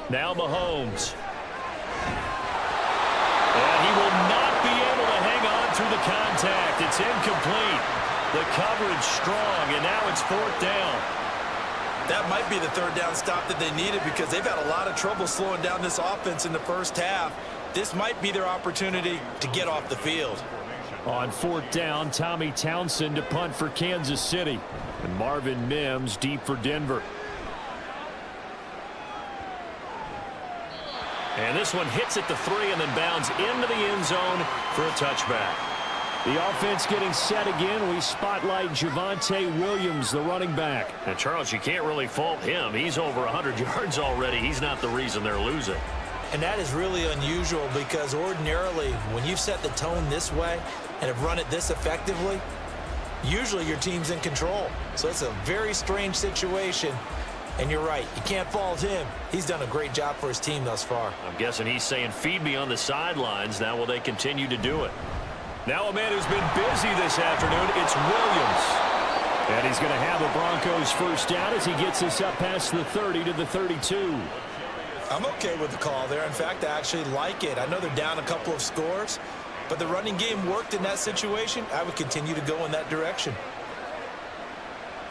Now Mahomes. And he will not be able to hang on through the contact. It's incomplete. The coverage strong, and now it's 4th down. That might be the 3rd down stop that they needed, because they've had a lot of trouble slowing down this offense in the first half. This might be their opportunity to get off the field. On fourth down, Tommy Townsend to punt for Kansas City. And Marvin Mims deep for Denver. And this one hits at the 3 and then bounds into the end zone for a touchback. The offense getting set again. We spotlight Javonte Williams, the running back. And Charles, you can't really fault him. He's over 100 yards already. He's not the reason they're losing. And that is really unusual because ordinarily when you've set the tone this way and have run it this effectively, usually your team's in control. So it's a very strange situation. And you're right, you can't fault him. He's done a great job for his team thus far. I'm guessing he's saying, feed me on the sidelines. Now will they continue to do it? Now a man who's been busy this afternoon, it's Williams. And he's going to have a Broncos first down as he gets us up past the 30 to the 32. I'm okay with the call there. In fact, I actually like it. I know they're down a couple of scores, but the running game worked in that situation. I would continue to go in that direction.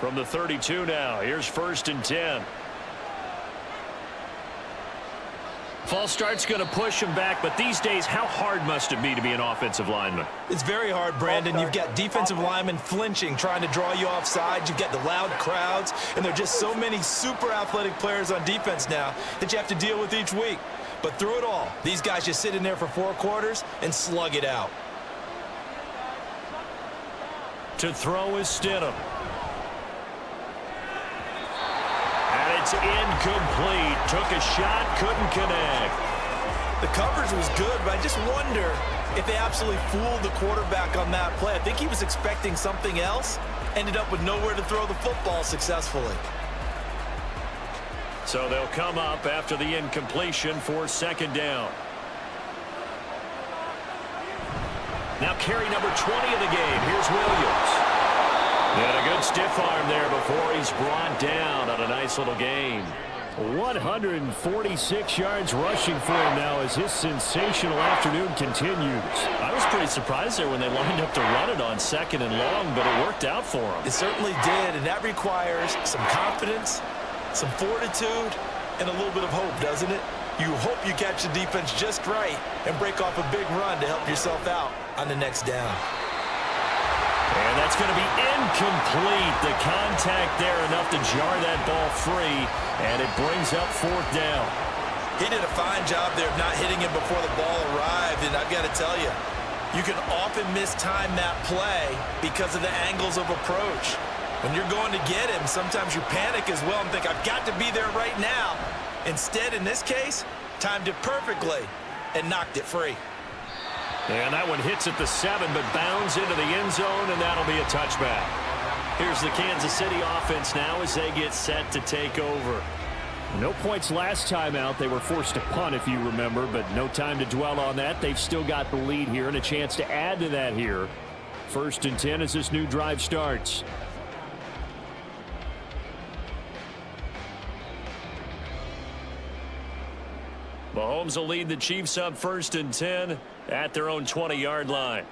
From the 32 now, here's 1st and 10. False start's going to push him back, but these days, how hard must it be to be an offensive lineman? It's very hard, Brandon. You've got defensive linemen flinching, trying to draw you off sides. You've got the loud crowds, and there are just so many super athletic players on defense now that you have to deal with each week. But through it all, these guys just sit in there for 4 quarters and slug it out. To throw is Stidham. It's incomplete. Took a shot, couldn't connect. The coverage was good, but I just wonder if they absolutely fooled the quarterback on that play. I think he was expecting something else. Ended up with nowhere to throw the football successfully. So they'll come up after the incompletion for 2nd down. Now carry number 20 of the game. Here's Williams. And a good stiff arm there before he's brought down on a nice little gain. 146 yards rushing for him now as his sensational afternoon continues. I was pretty surprised there when they lined up to run it on 2nd and long, but it worked out for him. It certainly did, and that requires some confidence, some fortitude, and a little bit of hope, doesn't it? You hope you catch the defense just right and break off a big run to help yourself out on the next down. And that's going to be incomplete. The contact there enough to jar that ball free, and it brings up 4th down. He did a fine job there of not hitting him before the ball arrived, and I've got to tell you, you can often mistime that play because of the angles of approach. When you're going to get him, sometimes you panic as well and think, I've got to be there right now. Instead, in this case, timed it perfectly and knocked it free. And that one hits at the 7, but bounds into the end zone, and that'll be a touchback. Here's the Kansas City offense now as they get set to take over. No points last time out. They were forced to punt, if you remember, but no time to dwell on that. They've still got the lead here and a chance to add to that here. 1st and 10 as this new drive starts. Mahomes will lead the Chiefs up 1st and 10 at their own 20-yard line.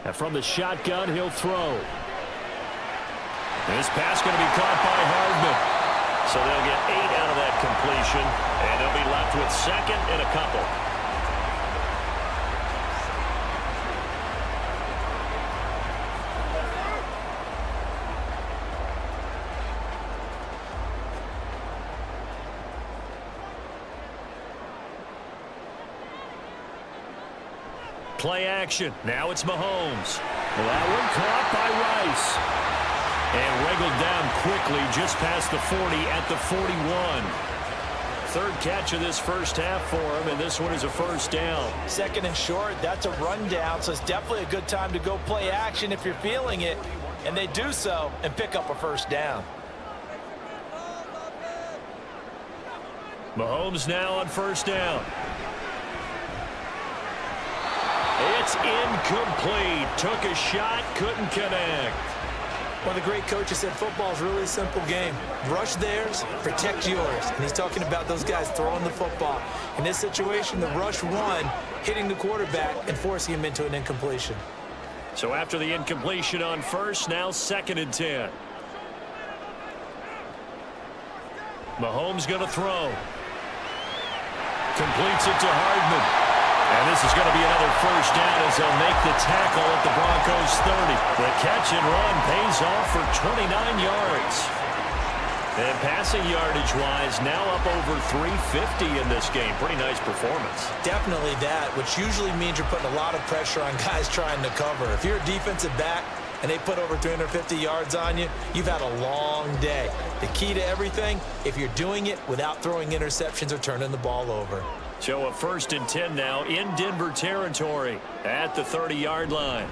And from the shotgun, he'll throw. This pass going to be caught by Hardman. So they'll get 8 out of that completion, and they'll be left with 2nd and a couple. Play action. Now it's Mahomes. That one caught by Rice. And wriggled down quickly just past the 40 at the 41. 3rd catch of this first half for him, and this one is a 1st down. 2nd and short, that's a rundown, so it's definitely a good time to go play action if you're feeling it. And they do so and pick up a 1st down. Mahomes now on 1st down. It's incomplete. Took a shot, couldn't connect. One of the great coaches said football is really a simple game. Rush theirs, protect yours. And he's talking about those guys throwing the football. In this situation, the rush won, hitting the quarterback and forcing him into an incompletion. So after the incompletion on 1st, now 2nd and 10. Mahomes going to throw. Completes it to Hardman. And this is going to be another first down as they'll make the tackle at the Broncos 30. The catch and run pays off for 29 yards. And passing yardage-wise, now up over 350 in this game. Pretty nice performance. Definitely that, which usually means you're putting a lot of pressure on guys trying to cover. If you're a defensive back and they put over 350 yards on you, you've had a long day. The key to everything, if you're doing it without throwing interceptions or turning the ball over. So a 1st and 10 now in Denver territory at the 30-yard line.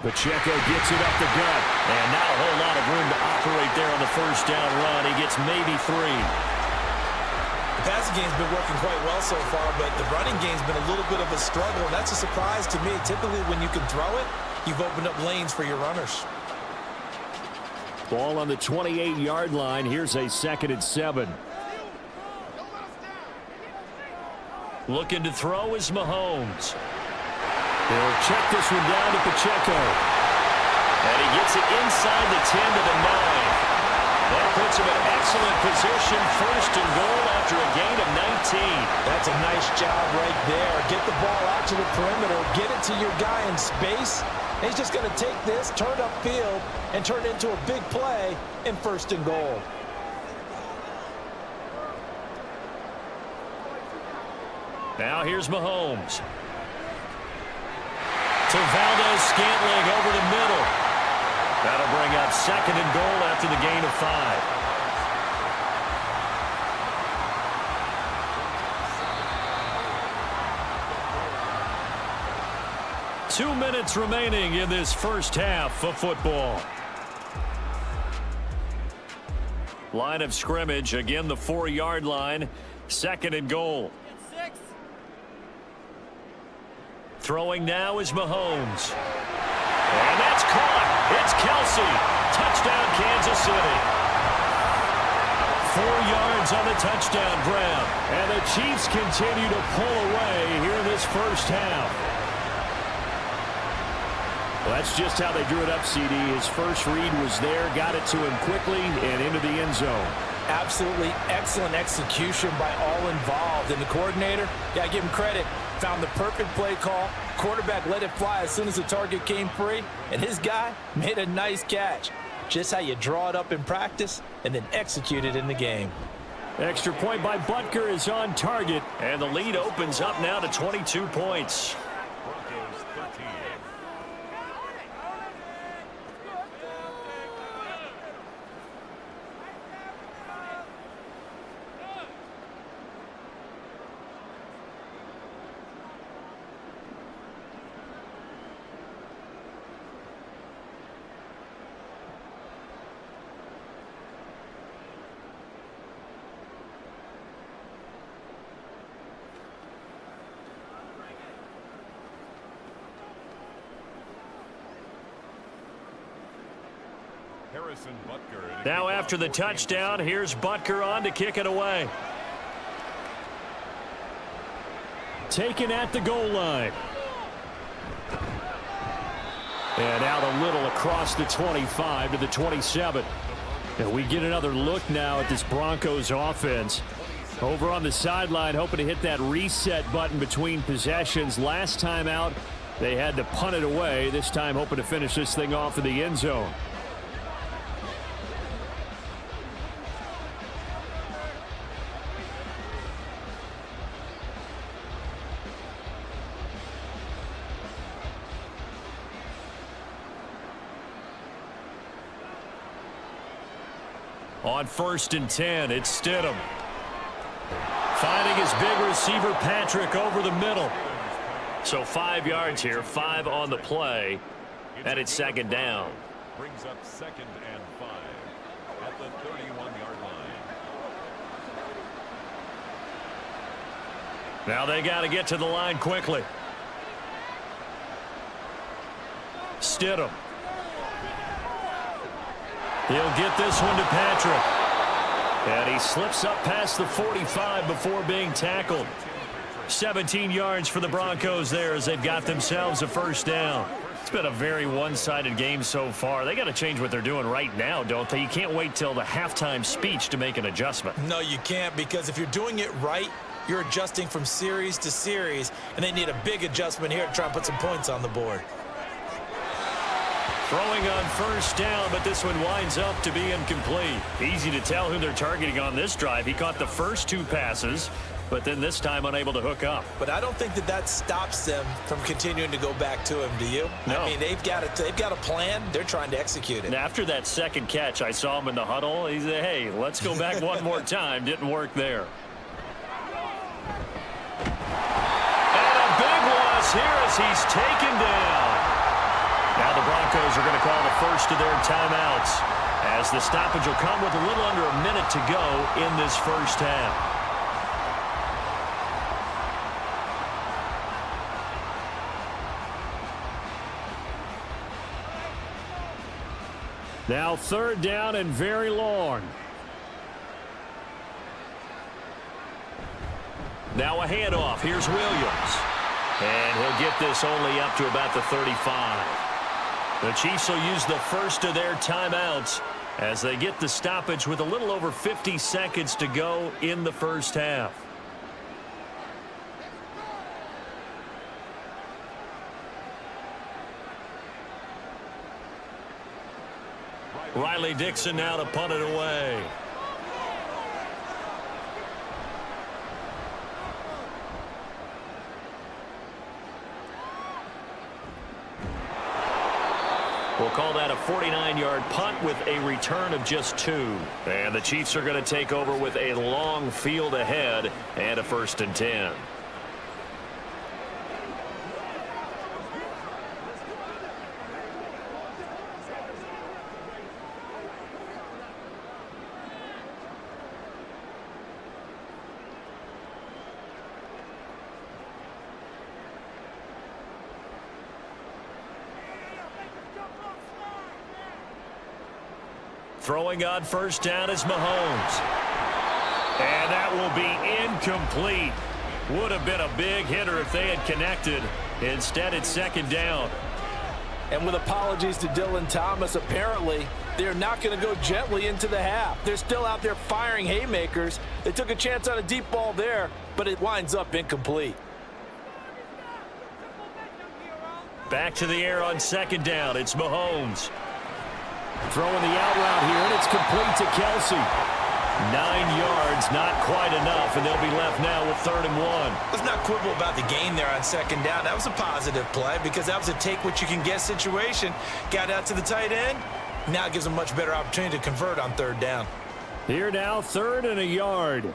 Pacheco gets it up the gut, and not a whole lot of room to operate there on the first down run. He gets maybe 3. The passing game's been working quite well so far, but the running game's been a little bit of a struggle, and that's a surprise to me. Typically, when you can throw it, you've opened up lanes for your runners. Ball on the 28-yard line. Here's a 2nd and 7. Looking to throw is Mahomes. They'll check this one down to Pacheco. And he gets it inside the 10 to the 9. That puts him in excellent position. 1st and goal after a gain of 19. That's a nice job right there. Get the ball out to the perimeter. Get it to your guy in space. And he's just going to take this, turn upfield, and turn it into a big play in 1st and goal. Now here's Mahomes. To Valdez-Scantling over the middle. That'll bring up 2nd and goal after the gain of 5. 2 minutes remaining in this first half of football. Line of scrimmage, again the 4-yard line. 2nd and goal. Throwing now is Mahomes. And that's caught. It's Kelsey. Touchdown, Kansas City. 4 yards on the touchdown grab. And the Chiefs continue to pull away here in this first half. Well, that's just how they drew it up, CD. His first read was there, got it to him quickly, and into the end zone. Absolutely excellent execution by all involved. And the coordinator, got to give him credit, found the perfect play call. Quarterback let it fly as soon as the target came free. And his guy made a nice catch. Just how you draw it up in practice and then execute it in the game. Extra point by Butker is on target. And the lead opens up now to 22 points. Broncos 13. Now after the touchdown, here's Butker on to kick it away. Taken at the goal line. And out a little across the 25 to the 27. And we get another look now at this Broncos offense. Over on the sideline, hoping to hit that reset button between possessions. Last time out, they had to punt it away. This time hoping to finish this thing off in the end zone. On 1st and 10, it's Stidham. Finding his big receiver, Patrick, over the middle. So 5 yards here, 5 on the play, and it's 2nd down. Brings up 2nd and 5 at the 31-yard line. Now they got to get to the line quickly. Stidham. He'll get this one to Patrick. And he slips up past the 45 before being tackled. 17 yards for the Broncos there as they've got themselves a first down. It's been a very one-sided game so far. They got to change what they're doing right now, don't they? You can't wait till the halftime speech to make an adjustment. No, you can't, because if you're doing it right, you're adjusting from series to series, and they need a big adjustment here to try and put some points on the board. Throwing on first down, but this one winds up to be incomplete. Easy to tell who they're targeting on this drive. He caught the first 2 passes, but then this time unable to hook up. But I don't think that stops them from continuing to go back to him, do you? No. I mean, they've got a plan. They're trying to execute it. And after that second catch, I saw him in the huddle. He said, hey, let's go back one more time. Didn't work there. And a big loss here as he's taken down. Now the Broncos are going to call the first of their timeouts, as the stoppage will come with a little under a minute to go in this first half. Now 3rd down and very long. Now a handoff. Here's Williams. And he'll get this only up to about the 35. The Chiefs will use the first of their timeouts as they get the stoppage with a little over 50 seconds to go in the first half. Riley Dixon now to punt it away. We'll call that a 49-yard punt with a return of just 2. And the Chiefs are going to take over with a long field ahead and a 1st and 10. Throwing on first down is Mahomes. And that will be incomplete. Would have been a big hitter if they had connected. Instead, it's 2nd down. And with apologies to Dylan Thomas, apparently they're not going to go gently into the half. They're still out there firing haymakers. They took a chance on a deep ball there, but it winds up incomplete. Back to the air on 2nd down. It's Mahomes. Throwing the out route here, and it's complete to Kelsey. 9 yards, not quite enough, and they'll be left now with 3rd and 1. Let's not quibble about the gain there on 2nd down. That was a positive play because that was a take-what-you-can-get situation. Got out to the tight end. Now it gives them a much better opportunity to convert on 3rd down. Here now, 3rd and a yard.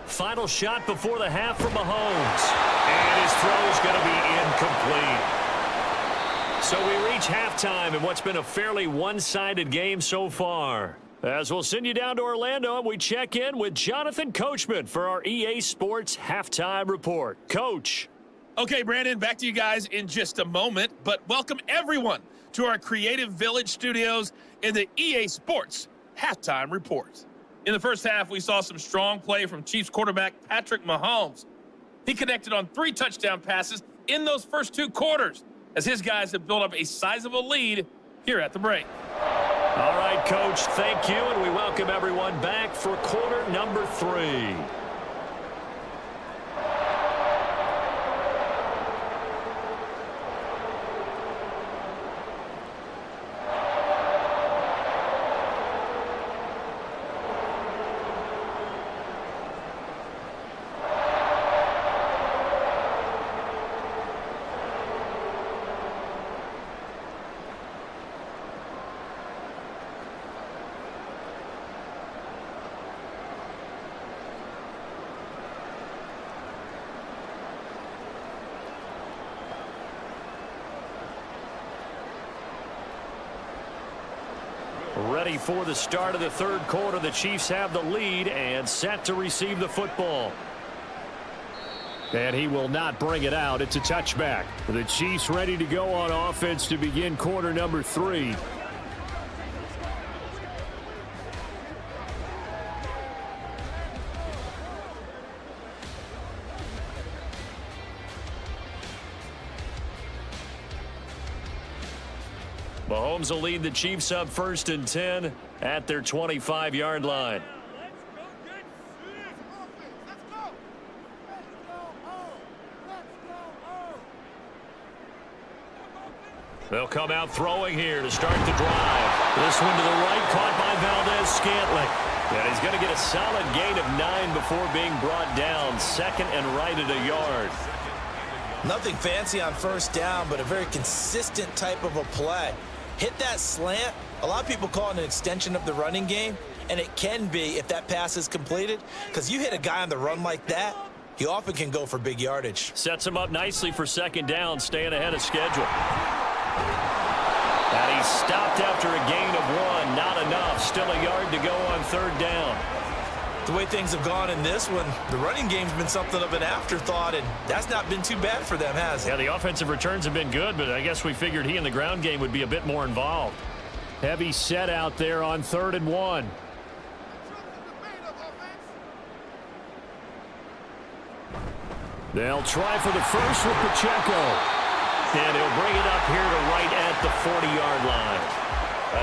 Final shot before the half for Mahomes. And his throw's going to be incomplete. So we reach halftime in what's been a fairly one-sided game so far. As we'll send you down to Orlando, and we check in with Jonathan Coachman for our EA Sports Halftime Report. Coach. Okay, Brandon, back to you guys in just a moment, but welcome everyone to our Creative Village studios in the EA Sports Halftime Report. In the first half, we saw some strong play from Chiefs quarterback Patrick Mahomes. He connected on 3 touchdown passes in those first 2 quarters, as his guys have built up a sizable lead here at the break. All right, Coach, thank you, and we welcome everyone back for quarter number 3. Ready for the start of the 3rd quarter. The Chiefs have the lead and set to receive the football. And he will not bring it out. It's a touchback. The Chiefs ready to go on offense to begin quarter number 3. Mahomes will lead the Chiefs up 1st and 10 at their 25-yard line. They'll come out throwing here to start the drive. This one to the right, caught by Valdez-Scantling. And he's going to get a solid gain of 9 before being brought down. 2nd and right at a yard. Nothing fancy on 1st down, but a very consistent type of a play. Hit that slant. A lot of people call it an extension of the running game, and it can be if that pass is completed, because you hit a guy on the run like that, he often can go for big yardage. Sets him up nicely for 2nd down, staying ahead of schedule. And he stopped after a gain of 1. Not enough. Still a yard to go on 3rd down. The way things have gone in this one, the running game's been something of an afterthought, and that's not been too bad for them, has it? Yeah, the offensive returns have been good, but I guess we figured he in the ground game would be a bit more involved. Heavy set out there on 3rd and 1. They'll try for the first with Pacheco. And he'll bring it up here to right at the 40-yard line.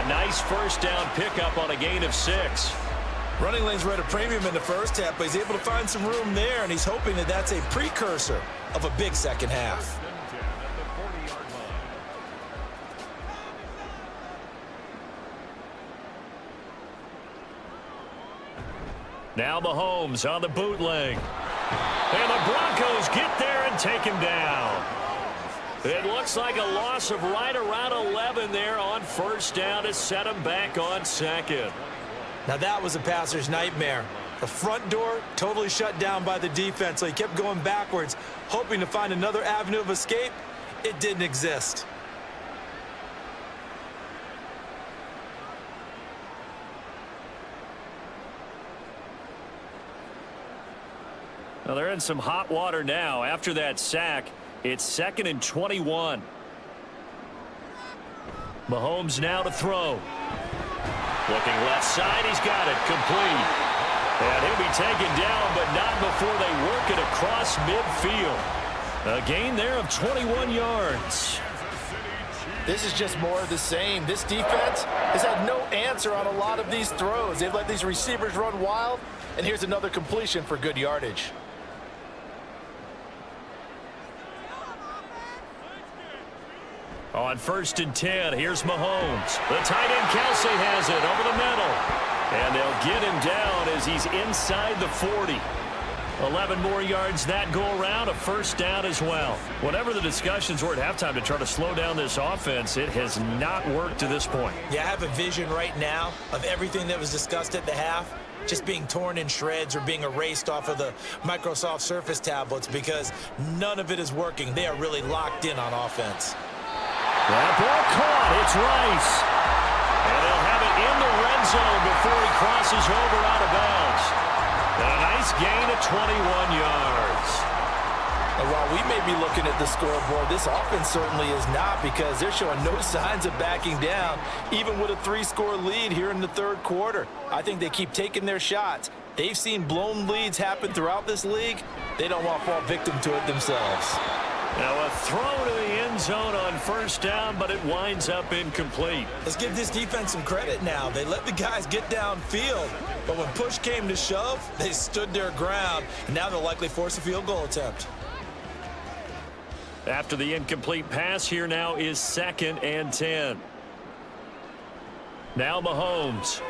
A nice 1st down pickup on a gain of 6. Running lanes were at a premium in the 1st half, but he's able to find some room there, and he's hoping that that's a precursor of a big 2nd half. Now Mahomes on the bootleg. And the Broncos get there and take him down. It looks like a loss of right around 11 there on 1st down to set him back on 2nd. Now that was a passer's nightmare. The front door totally shut down by the defense, so he kept going backwards, hoping to find another avenue of escape. It didn't exist. Well, they're in some hot water now. After that sack, it's 2nd and 21. Mahomes now to throw. Looking left side, he's got it, complete. And he'll be taken down, but not before they work it across midfield. A gain there of 21 yards. This is just more of the same. This defense has had no answer on a lot of these throws. They've let these receivers run wild, and here's another completion for good yardage. On 1st and 10, here's Mahomes. The tight end Kelsey has it over the middle. And they'll get him down as he's inside the 40. 11 more yards that go around, a 1st down as well. Whatever the discussions were at halftime to try to slow down this offense, it has not worked to this point. Yeah, I have a vision right now of everything that was discussed at the half just being torn in shreds or being erased off of the Microsoft Surface tablets because none of it is working. They are really locked in on offense. That ball caught. It's Rice. And they'll have it in the red zone before he crosses over out of bounds. And a nice gain of 21 yards. And while we may be looking at the scoreboard, this offense certainly is not, because they're showing no signs of backing down, even with a 3-score lead here in the 3rd quarter. I think they keep taking their shots. They've seen blown leads happen throughout this league. They don't want to fall victim to it themselves. Now a throw to the end zone on 1st down, but it winds up incomplete. Let's give this defense some credit now. They let the guys get downfield, but when push came to shove, they stood their ground, and now they'll likely force a field goal attempt. After the incomplete pass, here now is 2nd and 10. Now Mahomes.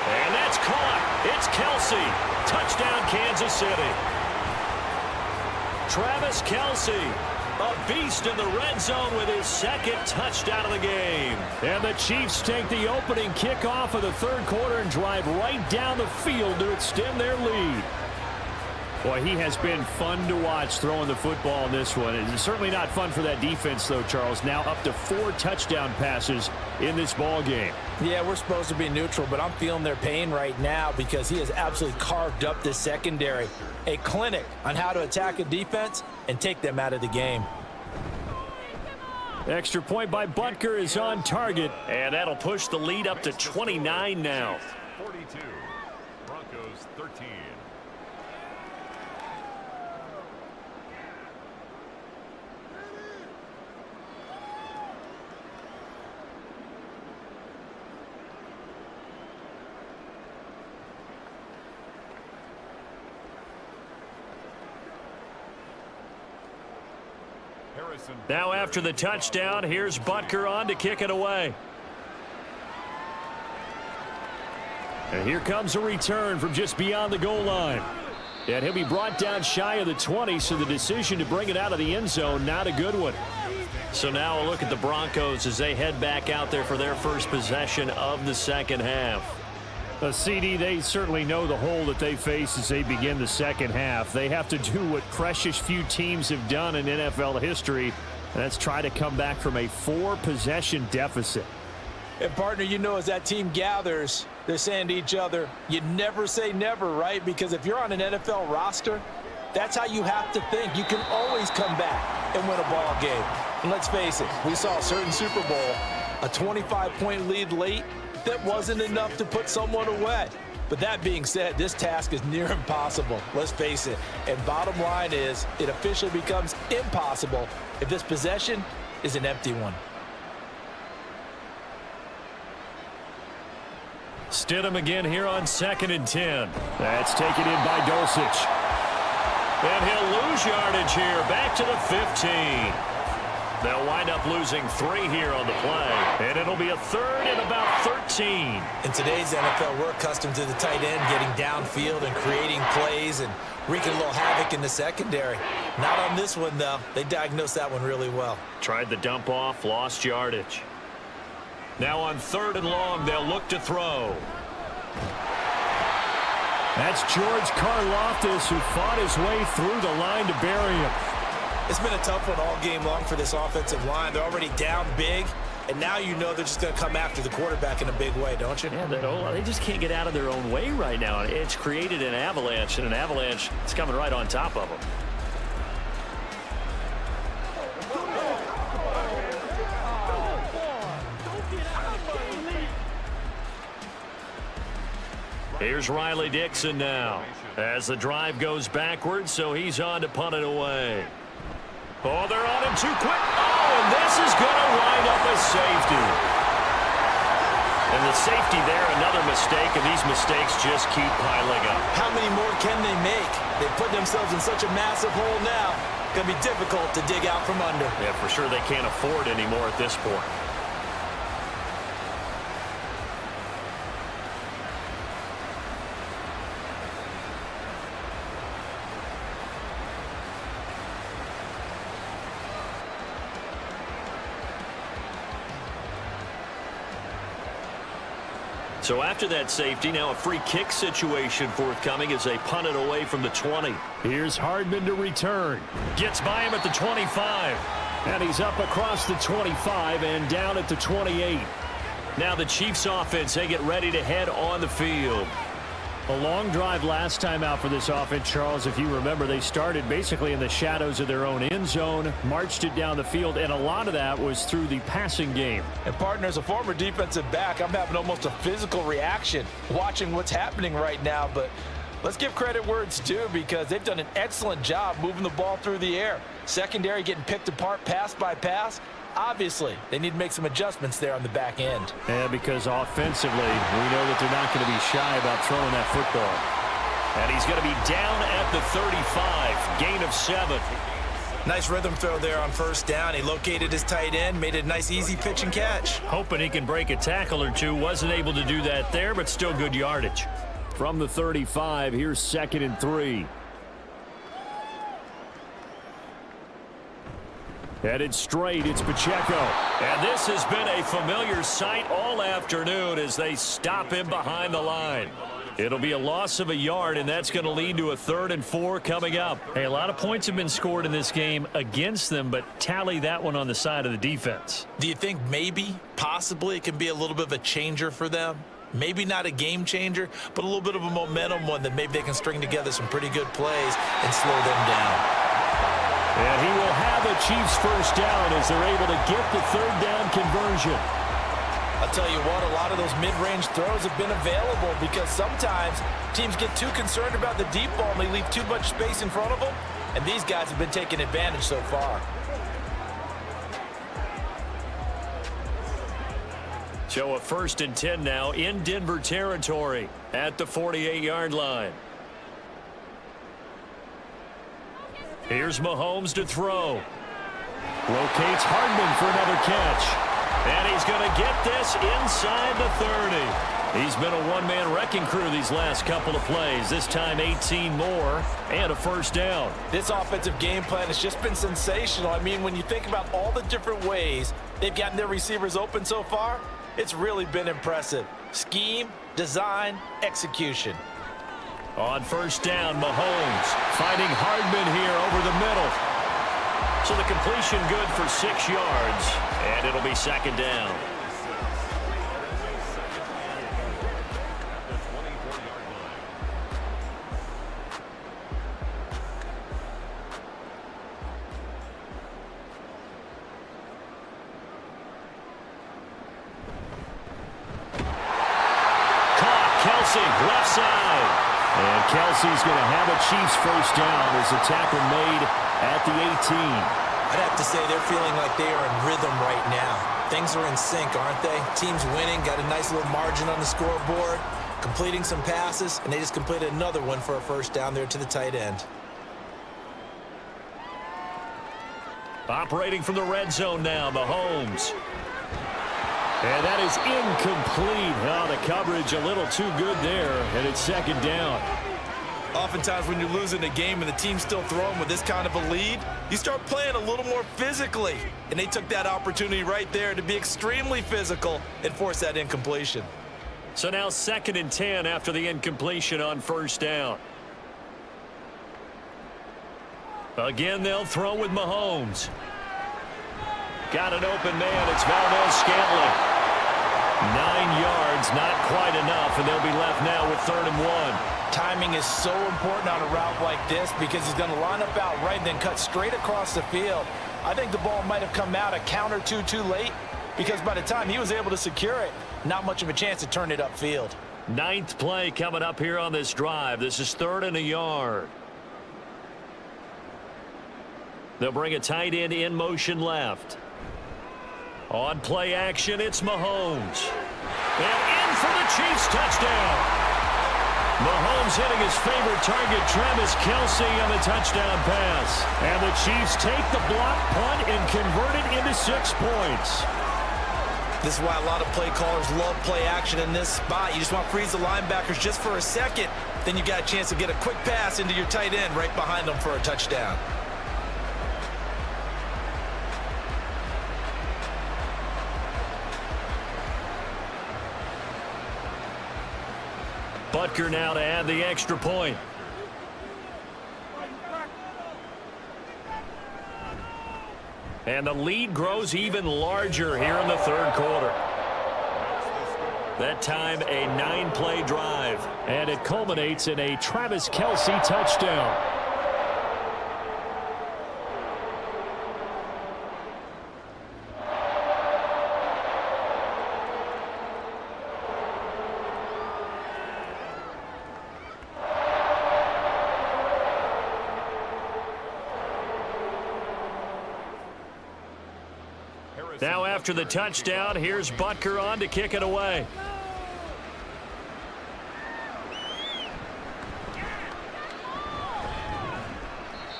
And that's caught. It's Kelsey. Touchdown, Kansas City. Travis Kelsey, a beast in the red zone with his 2nd touchdown of the game. And the Chiefs take the opening kickoff of the 3rd quarter and drive right down the field to extend their lead. Boy, he has been fun to watch throwing the football in this one. It's certainly not fun for that defense, though, Charles. Now up to 4 touchdown passes in this ball game. Yeah, we're supposed to be neutral, but I'm feeling their pain right now because he has absolutely carved up this secondary. A clinic on how to attack a defense and take them out of the game. Extra point by Butker is on target, and that'll push the lead up to 29 now. 42, Broncos 13. Now after the touchdown, here's Butker on to kick it away. And here comes a return from just beyond the goal line. And he'll be brought down shy of the 20, so the decision to bring it out of the end zone, not a good one. So now a look at the Broncos as they head back out there for their first possession of the second half. CD, they certainly know the hole that they face as they begin the second half. They have to do what precious few teams have done in NFL history, and that's try to come back from a 4-possession deficit. And, partner, you know, as that team gathers, they're saying to each other, you never say never, right? Because if you're on an NFL roster, that's how you have to think. You can always come back and win a ball game. And let's face it, we saw a certain Super Bowl, a 25-point lead late, that wasn't enough to put someone away. But that being said, this task is near impossible. Let's face it. And bottom line is, it officially becomes impossible if this possession is an empty one. Stidham again here on 2nd and 10. That's taken in by Dulcich. And he'll lose yardage here, back to the 15. They'll wind up losing 3 here on the play. And it'll be a 3rd and about 13. In today's NFL, we're accustomed to the tight end getting downfield and creating plays and wreaking a little havoc in the secondary. Not on this one, though. They diagnosed that one really well. Tried the dump off, lost yardage. Now on 3rd and long, they'll look to throw. That's George Karlaftis, who fought his way through the line to bury him. It's been a tough one all game long for this offensive line. They're already down big, and now you know they're just going to come after the quarterback in a big way, don't you? Yeah, they just can't get out of their own way right now. It's created an avalanche, and an avalanche is coming right on top of them. Here's Riley Dixon now as the drive goes backwards, so he's on to punt it away. Oh, they're on him too quick. Oh, and this is going to wind up a safety. And the safety there, another mistake, and these mistakes just keep piling up. How many more can they make? They put themselves in such a massive hole now. Going to be difficult to dig out from under. Yeah, for sure they can't afford anymore at this point. So after that safety, now a free kick situation forthcoming as they punt it away from the 20. Here's Hardman to return. Gets by him at the 25. And he's up across the 25 and down at the 28. Now the Chiefs offense, they get ready to head on the field. A long drive last time out for this offense, Charles. If you remember, they started basically in the shadows of their own end zone, marched it down the field, and a lot of that was through the passing game. And, partner, as a former defensive back, I'm having almost a physical reaction watching what's happening right now. But let's give credit where it's due, because they've done an excellent job moving the ball through the air. Secondary getting picked apart pass by pass. Obviously, they need to make some adjustments there on the back end. Yeah, because offensively, we know that they're not going to be shy about throwing that football. And he's going to be down at the 35, gain of 7. Nice rhythm throw there on 1st down. He located his tight end, made it a nice, easy pitch and catch. Hoping he can break a tackle or two. Wasn't able to do that there, but still good yardage. From the 35, here's 2nd and 3. Headed straight, it's Pacheco. And this has been a familiar sight all afternoon as they stop him behind the line. It'll be a loss of a yard, and that's going to lead to a 3rd and 4 coming up. Hey, a lot of points have been scored in this game against them, but tally that one on the side of the defense. Do you think maybe, possibly, it can be a little bit of a changer for them? Maybe not a game changer, but a little bit of a momentum one that maybe they can string together some pretty good plays and slow them down. And he will have a Chiefs 1st down as they're able to get the 3rd down conversion. I'll tell you what, a lot of those mid-range throws have been available because sometimes teams get too concerned about the deep ball and they leave too much space in front of them, and these guys have been taking advantage so far. So a 1st and 10 now in Denver territory at the 48-yard line. Here's Mahomes to throw. Locates Hardman for another catch. And he's going to get this inside the 30. He's been a one-man wrecking crew these last couple of plays. This time 18 more and a first down. This offensive game plan has just been sensational. I mean, when you think about all the different ways they've gotten their receivers open so far, it's really been impressive. Scheme, design, execution. On first down, Mahomes finding Hardman here over the middle. So the completion good for 6 yards, and it'll be second down. Left side. And Kelsey's going to have a Chiefs first down as the tackle made at the 18. I'd have to say they're feeling like they are in rhythm right now. Things are in sync, aren't they? Team's winning, got a nice little margin on the scoreboard, completing some passes, and they just completed another one for a first down there to the tight end. Operating from the red zone now, Mahomes. And that is incomplete. Oh, the coverage a little too good there, and it's second down. Oftentimes when you're losing a game and the team's still throwing with this kind of a lead, you start playing a little more physically. And they took that opportunity right there to be extremely physical and force that incompletion. So now 2nd and 10 after the incompletion on first down. Again, they'll throw with Mahomes. Got an open man. It's Valdez-Scantling. 9 yards, not quite enough, and they'll be left now with 3rd and 1. Timing is so important on a route like this because he's going to line up out right and then cut straight across the field. I think the ball might have come out a count or two too late because by the time he was able to secure it, not much of a chance to turn it upfield. 9th play coming up here on this drive. This is 3rd and a yard. They'll bring a tight end in motion left. On play action, it's Mahomes. And in for the Chiefs touchdown. Mahomes hitting his favorite target, Travis Kelce, on the touchdown pass. And the Chiefs take the block punt and convert it into 6 points. This is why a lot of play callers love play action in this spot. You just want to freeze the linebackers just for a second. Then you got a chance to get a quick pass into your tight end right behind them for a touchdown. Butker now to add the extra point. And the lead grows even larger here in the 3rd quarter. That time a 9-play drive. And it culminates in a Travis Kelce touchdown. Now after the touchdown, here's Butker on to kick it away.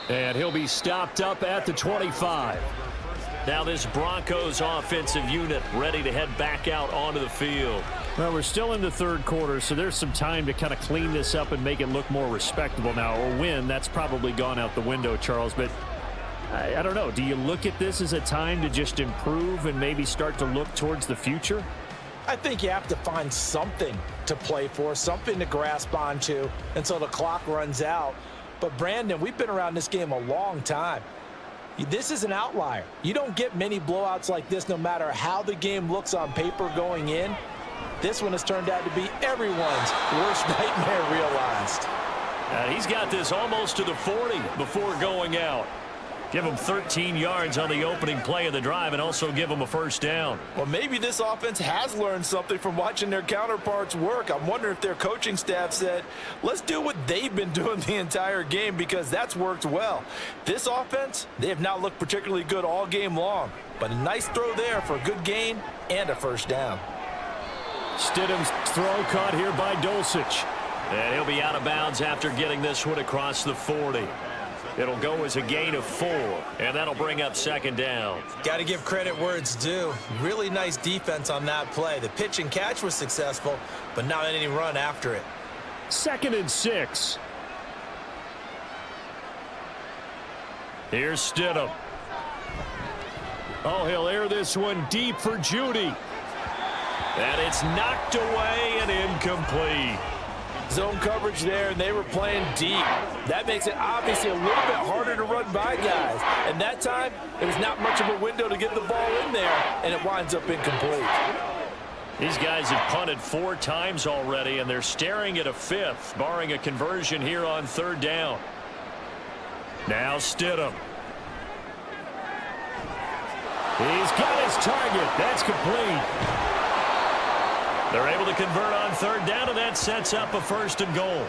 And he'll be stopped up at the 25. Now this Broncos offensive unit ready to head back out onto the field. Well, we're still in the 3rd quarter, so there's some time to kind of clean this up and make it look more respectable. Now, a win, that's probably gone out the window, Charles, but I don't know. Do you look at this as a time to just improve and maybe start to look towards the future? I think you have to find something to play for, something to grasp onto until the clock runs out. But, Brandon, we've been around this game a long time. This is an outlier. You don't get many blowouts like this no matter how the game looks on paper going in. This one has turned out to be everyone's worst nightmare realized. He's got this almost to the 40 before going out. Give him 13 yards on the opening play of the drive and also give him a first down. Well, maybe this offense has learned something from watching their counterparts work. I'm wondering if their coaching staff said, let's do what they've been doing the entire game because that's worked well. This offense, they have not looked particularly good all game long, but a nice throw there for a good gain and a first down. Stidham's throw caught here by Dulcich. And he'll be out of bounds after getting this one across the 40. It'll go as a gain of 4, and that'll bring up second down. Got to give credit where it's due. Really nice defense on that play. The pitch and catch was successful, but not any run after it. 2nd and 6. Here's Stidham. Oh, he'll air this one deep for Judy. And it's knocked away and incomplete. Zone coverage there, and they were playing deep. That makes it obviously a little bit harder to run by guys. And that time, there was not much of a window to get the ball in there, and it winds up incomplete. These guys have punted 4 times already, and they're staring at a 5th, barring a conversion here on 3rd down. Now Stidham. He's got his target. That's complete. They're able to convert on 3rd down, and that sets up a 1st and goal.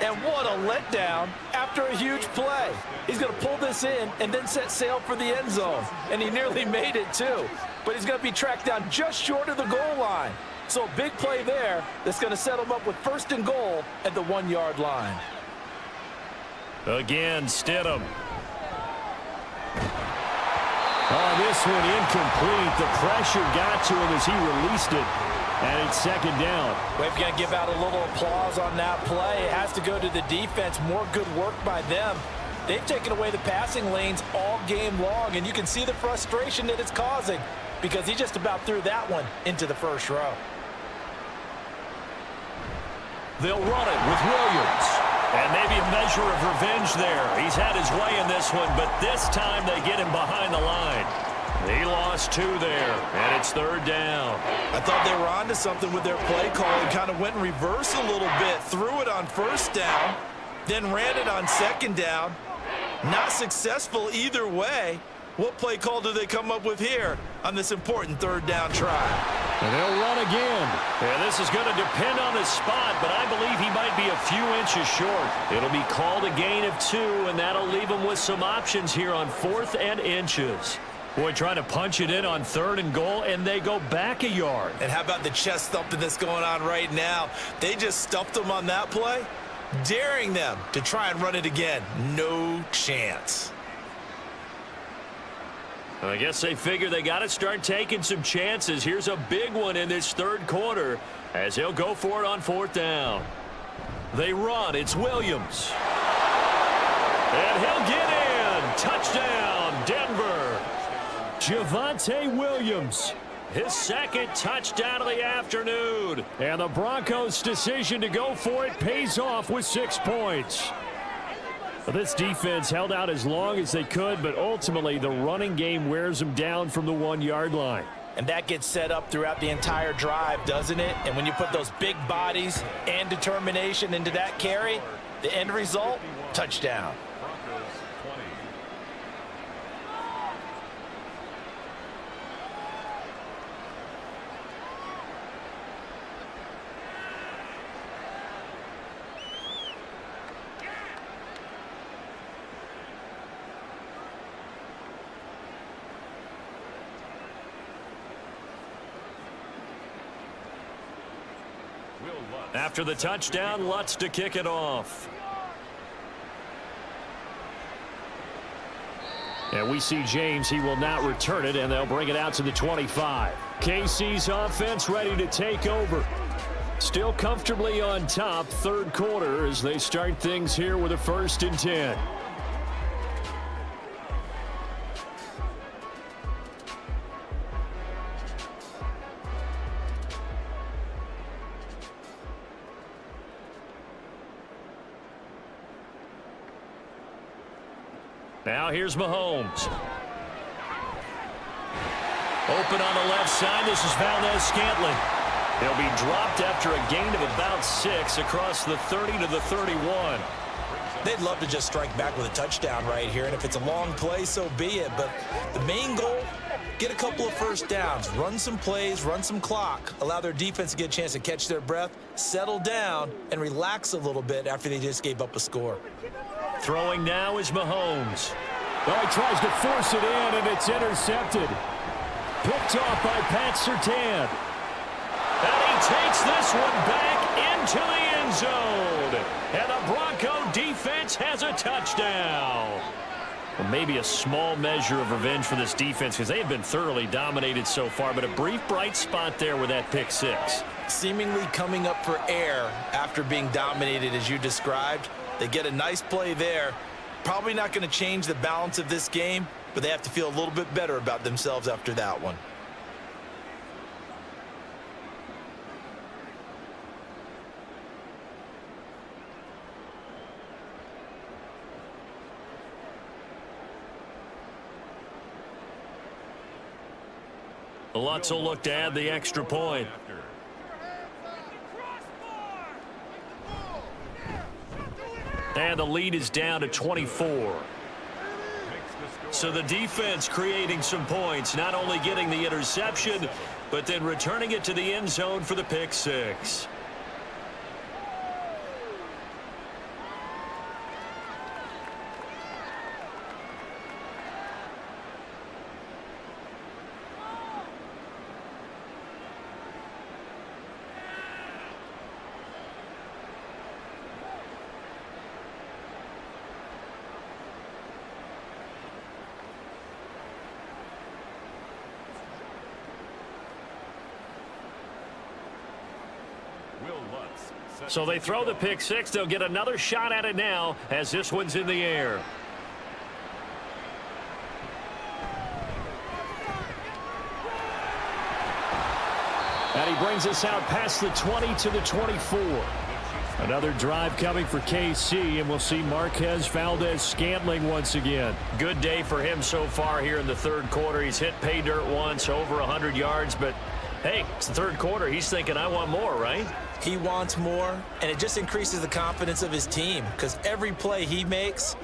And what a letdown after a huge play. He's going to pull this in and then set sail for the end zone. And he nearly made it, too. But he's going to be tracked down just short of the goal line. So a big play there that's going to set him up with 1st and goal at the 1-yard line. Again, Stidham. Oh, this one incomplete. The pressure got to him as he released it. And it's 2nd down. We've got to give out a little applause on that play. It has to go to the defense. More good work by them. They've taken away the passing lanes all game long, and you can see the frustration that it's causing because he just about threw that one into the 1st row. They'll run it with Williams. And maybe a measure of revenge there. He's had his way in this one, but this time they get him behind the line. He lost 2 there, and it's 3rd down. I thought they were onto something with their play call and kind of went in reverse a little bit. Threw it on 1st down, then ran it on 2nd down. Not successful either way. What play call do they come up with here on this important 3rd down try? And they'll run again. And this is going to depend on the spot, but I believe he might be a few inches short. It'll be called a gain of 2, and that'll leave him with some options here on 4th and inches. Boy, trying to punch it in on 3rd and goal, and they go back a yard. And how about the chest thumping that's going on right now? They just stuffed them on that play, daring them to try and run it again. No chance. I guess they figure they got to start taking some chances. Here's a big one in this 3rd quarter as he'll go for it on 4th down. They run. It's Williams. And he'll get in. Touchdown, Denver. Javonte Williams. His 2nd touchdown of the afternoon. And the Broncos' decision to go for it pays off with 6 points. Well, this defense held out as long as they could, but ultimately the running game wears them down from the 1-yard line. And that gets set up throughout the entire drive, doesn't it? And when you put those big bodies and determination into that carry, the end result, touchdown. After the touchdown, Lutz to kick it off. And we see James. He will not return it, and they'll bring it out to the 25. KC's offense ready to take over. Still comfortably on top, 3rd quarter as they start things here with a 1st and 10. Now here's Mahomes. Open on the left side. This is Valdez-Scantling. He'll be dropped after a gain of about 6 across the 30 to the 31. They'd love to just strike back with a touchdown right here, and if it's a long play, so be it. But the main goal, get a couple of 1st downs, run some plays, run some clock, allow their defense to get a chance to catch their breath, settle down, and relax a little bit after they just gave up a score. Throwing now is Mahomes. Oh, he tries to force it in, and it's intercepted. Picked off by Pat Surtain. And he takes this one back into the end zone. fielded. And the Bronco defense has a touchdown. Well, maybe a small measure of revenge for this defense because they have been thoroughly dominated so far, but a brief bright spot there with that pick six. Seemingly coming up for air after being dominated as you described. They get a nice play there. Probably not going to change the balance of this game, but they have to feel a little bit better about themselves after that one. Lutz will look to add the extra point. And the lead is down to 24. So the defense creating some points, not only getting the interception, but then returning it to the end zone for the pick six. So they throw the pick six. They'll get another shot at it now as this one's in the air. And he brings us out past the 20 to the 24. Another drive coming for KC, and we'll see Marquez Valdez-Scantling once again. Good day for him so far here in the third quarter. He's hit pay dirt once, over 100 yards, but hey, it's the third quarter. He's thinking, I want more, right? He wants more, and it just increases the confidence of his team because every play he makes,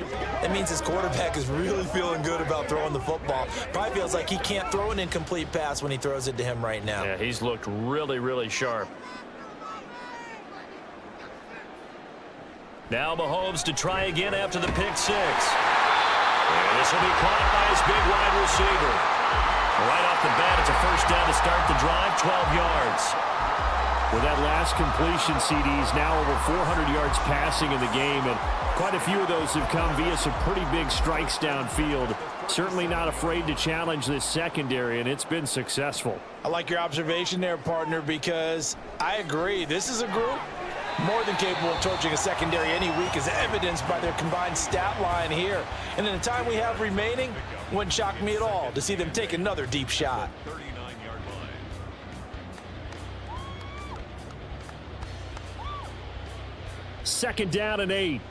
that means his quarterback is really feeling good about throwing the football. Probably feels like he can't throw an incomplete pass when he throws it to him right now. Yeah, he's looked really, really sharp. Now Mahomes to try again after the pick six. And this will be caught by his big wide receiver. Right off the bat, it's a first down to start the drive, 12 yards. With that last completion, CD's now over 400 yards passing in the game, and quite a few of those have come via some pretty big strikes downfield. Certainly not afraid to challenge this secondary, and it's been successful. I like your observation there, partner, because I agree. This is a group more than capable of torching a secondary any week, as evidenced by their combined stat line here. And in the time we have remaining, wouldn't shock me at all to see them take another deep shot. Second down and 8.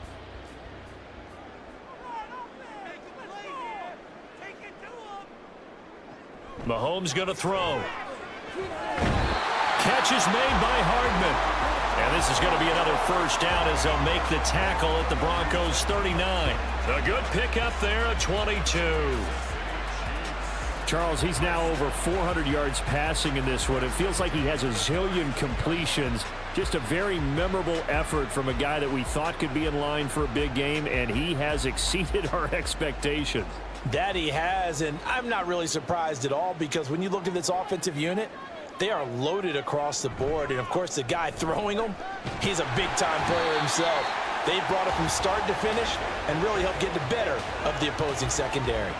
Mahomes going to throw. Catch is made by Hardman. And this is going to be another first down as they'll make the tackle at the Broncos 39. A good pickup there at 22. Charles, he's now over 400 yards passing in this one. It feels like he has a zillion completions. Just a very memorable effort from a guy that we thought could be in line for a big game, and he has exceeded our expectations. That he has, and I'm not really surprised at all because when you look at this offensive unit, they are loaded across the board. And, of course, the guy throwing them, he's a big-time player himself. They brought it from start to finish and really helped get the better of the opposing secondary.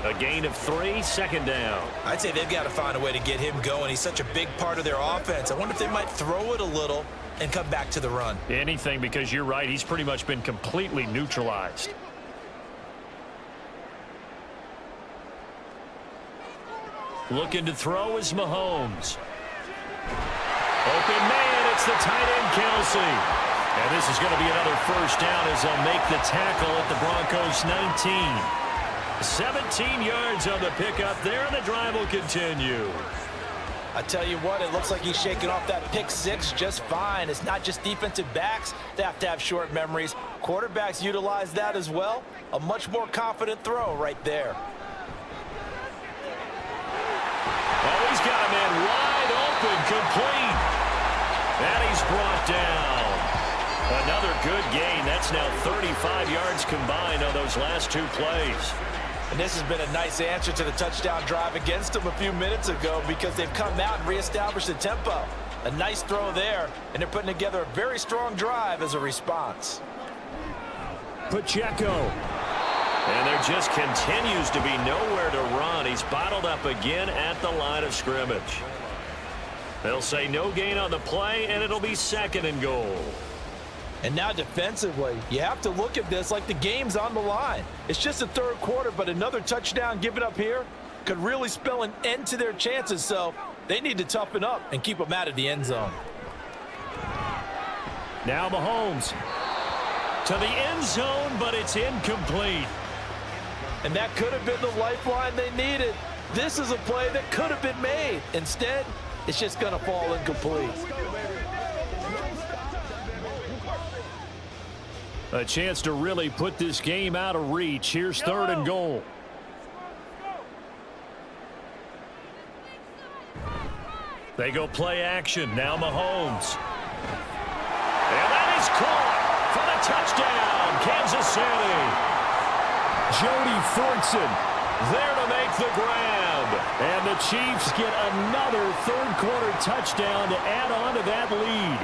A gain of 3, second down. I'd say they've got to find a way to get him going. He's such a big part of their offense. I wonder if they might throw it a little and come back to the run. Anything, because you're right. He's pretty much been completely neutralized. Looking to throw is Mahomes. Open man, it's the tight end, Kelsey. And this is going to be another first down as they'll make the tackle at the Broncos 19. 17 yards on the pickup there, and the drive will continue. I tell you what, it looks like he's shaking off that pick six just fine. It's not just defensive backs that have to have short memories. Quarterbacks utilize that as well. A much more confident throw right there. Oh, he's got a man wide open, complete. And he's brought down. Another good gain. That's now 35 yards combined on those last two plays. And this has been a nice answer to the touchdown drive against them a few minutes ago because they've come out and reestablished the tempo. A nice throw there, and they're putting together a very strong drive as a response. Pacheco. And there just continues to be nowhere to run. He's bottled up again at the line of scrimmage. They'll say no gain on the play, and it'll be 2nd and goal. And now defensively, you have to look at this like the game's on the line. It's just the 3rd quarter, but another touchdown given up here could really spell an end to their chances, so they need to toughen up and keep them out of the end zone. Now Mahomes To the end zone, but it's incomplete. And that could have been the lifeline they needed. This is a play that could have been made. Instead, it's just going to fall incomplete. A chance to really put this game out of reach. Here's 3rd and goal. They go play action. Now Mahomes. And that is caught for the touchdown, Kansas City. Jody Fortson There to make the grab. And the Chiefs get another 3rd quarter touchdown to add on to that lead.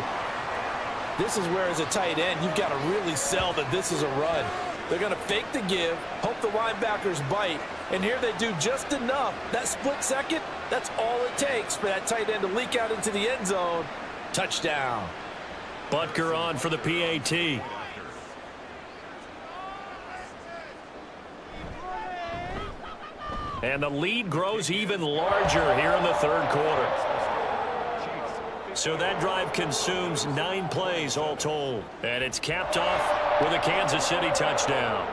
This is where, as a tight end, you've got to really sell that this is a run. They're going to fake the give, hope the linebackers bite, and here they do just enough. That split second, that's all it takes for that tight end to leak out into the end zone. Touchdown. Butker on for the PAT. And the lead grows even larger here in the 3rd quarter. So that drive consumes 9 plays all told. And it's capped off with a Kansas City touchdown.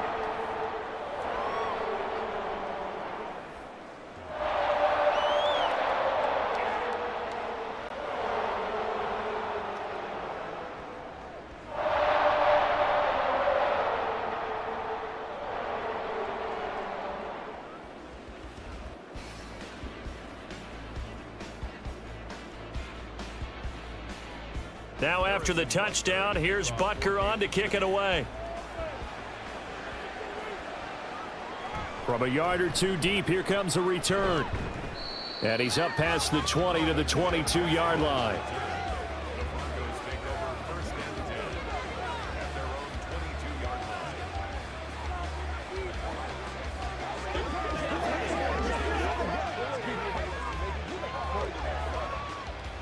Now after the touchdown, here's Butker on to kick it away. From a yard or 2 deep, here comes a return. And he's up past the 20 to the 22-yard line.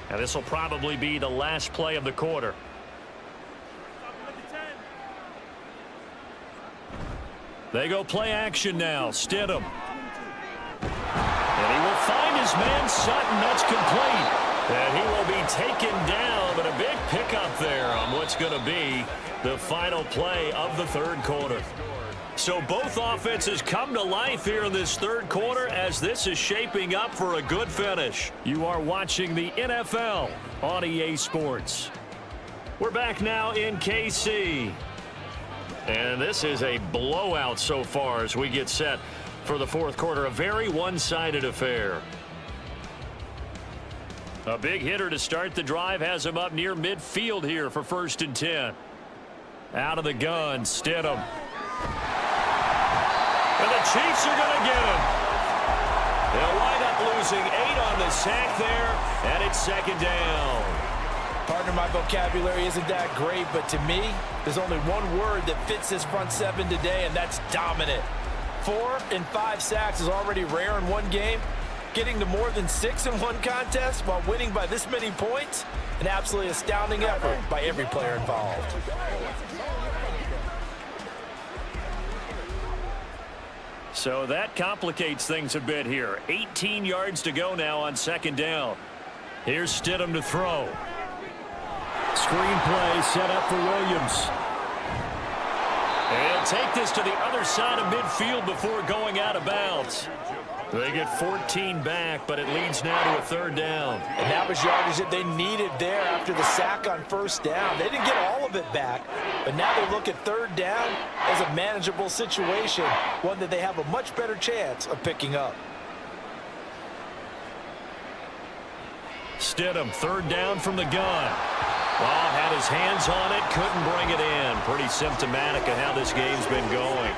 And this will probably be the last play of the quarter. They go play action now. Stidham. And he will find his man Sutton. That's complete. And he will be taken down, but a big pickup there on what's going to be the final play of the 3rd quarter. So both offenses come to life here in this 3rd quarter as this is shaping up for a good finish. You are watching the NFL on EA Sports. We're back now in KC. And this is a blowout so far as we get set for the 4th quarter. A very one-sided affair. A big hitter to start the drive has him up near midfield here for 1st and 10. Out of the gun, Stidham. And the Chiefs are going to get him. They'll wind up losing 8 on the sack there, and it's 2nd down. Partner, my vocabulary isn't that great, but to me, there's only one word that fits this front 7 today, and that's dominant. 4 and 5 sacks is already rare in one game. Getting to more than 6 in one contest while winning by this many points, an absolutely astounding effort by every player involved. So that complicates things a bit here. 18 yards to go now on 2nd down. Here's Stidham to throw. Screen play set up for Williams. And he'll take this to the other side of midfield before going out of bounds. They get 14 back, but it leads now to a 3rd down. And that was yardage that they needed there after the sack on 1st down. They didn't get all of it back, but now they look at 3rd down as a manageable situation, one that they have a much better chance of picking up. Stidham, 3rd down from the gun. Well, had his hands on it, couldn't bring it in. Pretty symptomatic of how this game's been going.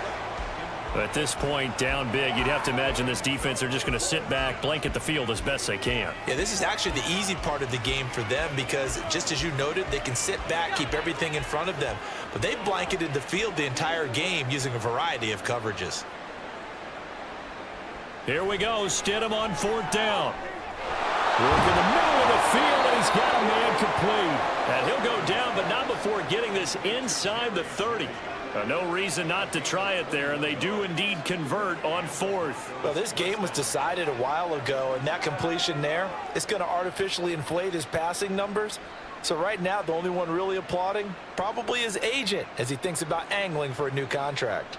At this point, down big, you'd have to imagine this defense are just going to sit back, blanket the field as best they can. Yeah, this is actually the easy part of the game for them because, just as you noted, they can sit back, keep everything in front of them. But they've blanketed the field the entire game using a variety of coverages. Here we go. Stidham on 4th down. Work in the middle of the field, and he's got a man complete. And he'll go down, but not before getting this inside the 30. No reason not to try it there, and they do indeed convert on 4th. Well, this game was decided a while ago, and that completion there is going to artificially inflate his passing numbers. So right now, the only one really applauding probably his agent as he thinks about angling for a new contract.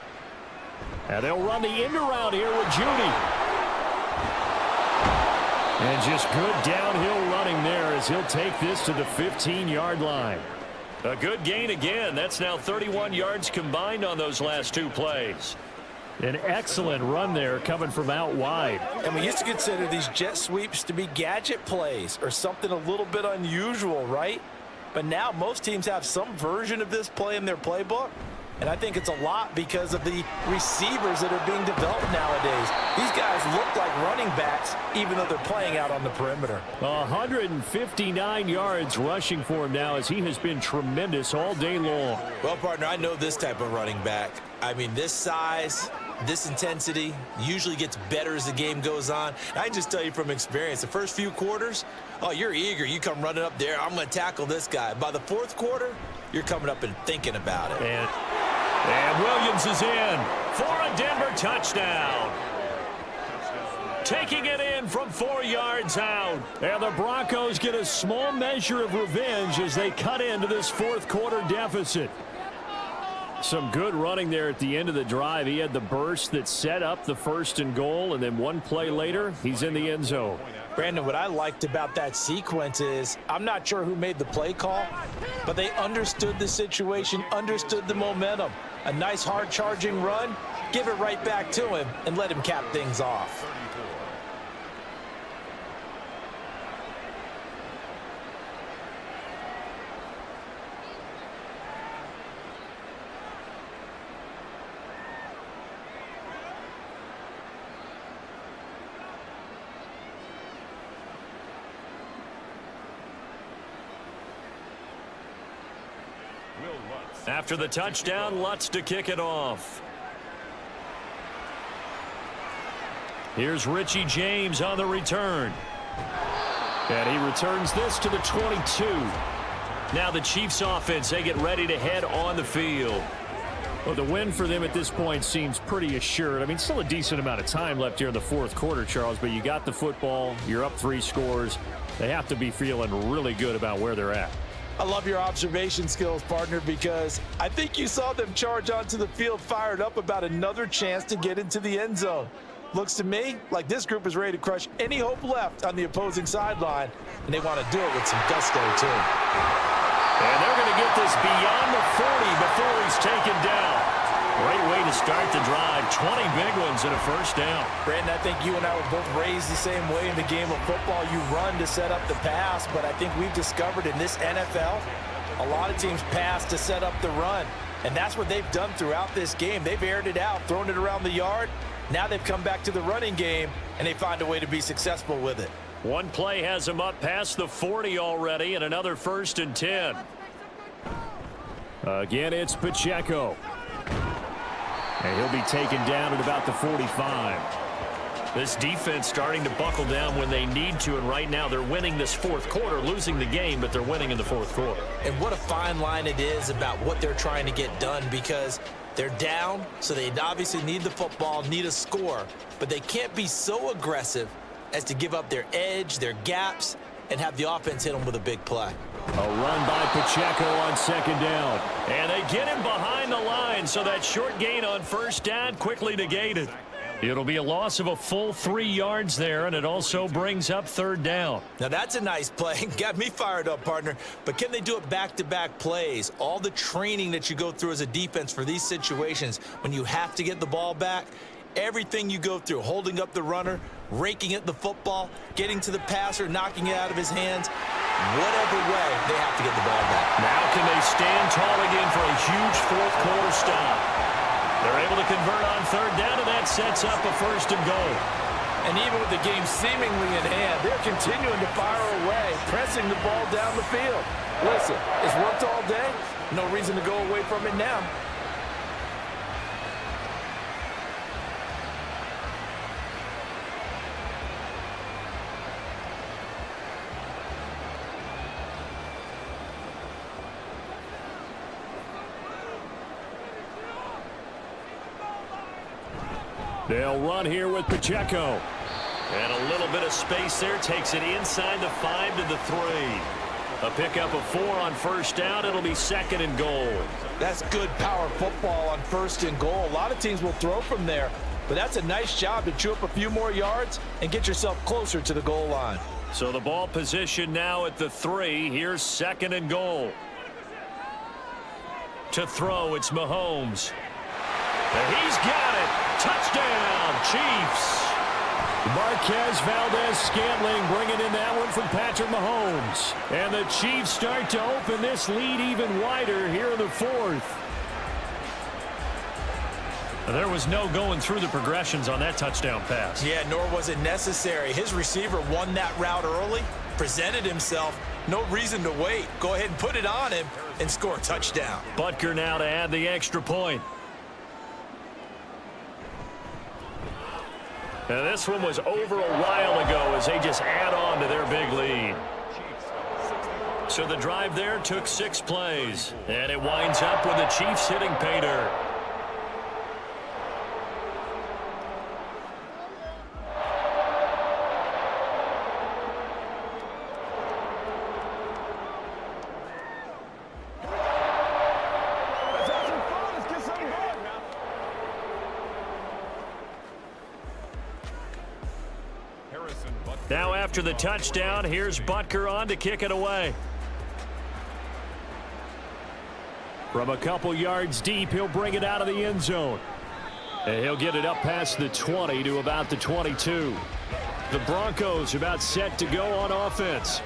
And they'll run the end around here with Judy. And just good downhill running there as he'll take this to the 15-yard line. A good gain again. That's now 31 yards combined on those last 2 plays. An excellent run there coming from out wide. And we used to consider these jet sweeps to be gadget plays or something a little bit unusual, right? But now most teams have some version of this play in their playbook. And I think it's a lot because of the receivers that are being developed nowadays. These guys look like running backs, even though they're playing out on the perimeter. 159 yards rushing for him now as he has been tremendous all day long. Well, partner, I know this type of running back. I mean, this size, this intensity usually gets better as the game goes on. I can just tell you from experience, the first few quarters, oh, you're eager. You come running up there, I'm going to tackle this guy. By the 4th quarter, you're coming up and thinking about it. And Williams is in for a Denver touchdown. Taking it in from 4 yards out. And the Broncos get a small measure of revenge as they cut into this 4th quarter deficit. Some good running there at the end of the drive. He had the burst that set up the 1st and goal, and then 1 play later, he's in the end zone. Brandon, what I liked about that sequence is I'm not sure who made the play call, but they understood the situation, understood the momentum. A nice hard-charging run, give it right back to him, and let him cap things off. After the touchdown, Lutz to kick it off. Here's Richie James on the return. And he returns this to the 22. Now the Chiefs offense, they get ready to head on the field. Well, the win for them at this point seems pretty assured. I mean, still a decent amount of time left here in the 4th quarter, Charles, but you got the football, you're up 3 scores. They have to be feeling really good about where they're at. I love your observation skills, partner, because I think you saw them charge onto the field fired up about another chance to get into the end zone. Looks to me like this group is ready to crush any hope left on the opposing sideline, and they want to do it with some gusto, too. And they're going to get this beyond the 40 before he's taken down. Great way to start the drive. 20 big ones and a 1st down. Brandon, I think you and I were both raised the same way in the game of football. You run to set up the pass, but I think we've discovered in this NFL, a lot of teams pass to set up the run. And that's what they've done throughout this game. They've aired it out, thrown it around the yard. Now they've come back to the running game, and they find a way to be successful with it. 1 play has him up past the 40 already, and another 1st and 10. Again, it's Pacheco. And he'll be taken down at about the 45. This defense starting to buckle down when they need to, and right now they're winning this 4th quarter, losing the game, but they're winning in the 4th quarter. And what a fine line it is about what they're trying to get done, because they're down, so they obviously need the football, need a score, but they can't be so aggressive as to give up their edge, their gaps, and have the offense hit them with a big play. A run by Pacheco on 2nd down. And they get him behind the line, so that short gain on 1st down quickly negated. It'll be a loss of a full 3 yards there, and it also brings up 3rd down. Now that's a nice play. Got me fired up, partner. But can they do it back-to-back plays? All the training that you go through as a defense for these situations, when you have to get the ball back, everything you go through, holding up the runner, raking at the football, getting to the passer, knocking it out of his hands, whatever way, they have to get the ball back. Now can they stand tall again for a huge 4th quarter stop? They're able to convert on third down, and that sets up a 1st and goal. And even with the game seemingly in hand, they're continuing to fire away, pressing the ball down the field. Listen, it's worked all day. No reason to go away from it now. They'll run here with Pacheco. And a little bit of space there. Takes it inside the 5 to the 3. A pickup of 4 on 1st down. It'll be 2nd and goal. That's good power football on 1st and goal. A lot of teams will throw from there, but that's a nice job to chew up a few more yards and get yourself closer to the goal line. So the ball position now at the 3. Here's 2nd and goal. To throw, it's Mahomes. And he's got it. Touchdown, Chiefs. Marquez Valdez-Scantling bringing in that one from Patrick Mahomes. And the Chiefs start to open this lead even wider here in the 4th. There was no going through the progressions on that touchdown pass. Yeah, nor was it necessary. His receiver won that route early, presented himself. No reason to wait. Go ahead and put it on him and score a touchdown. Butker now to add the extra point. Now this one was over a while ago as they just add on to their big lead. So the drive there took 6 plays. And it winds up with the Chiefs hitting pay dirt. Now after the touchdown, here's Butker on to kick it away. From a couple yards deep, he'll bring it out of the end zone. And he'll get it up past the 20 to about the 22. The Broncos about set to go on offense.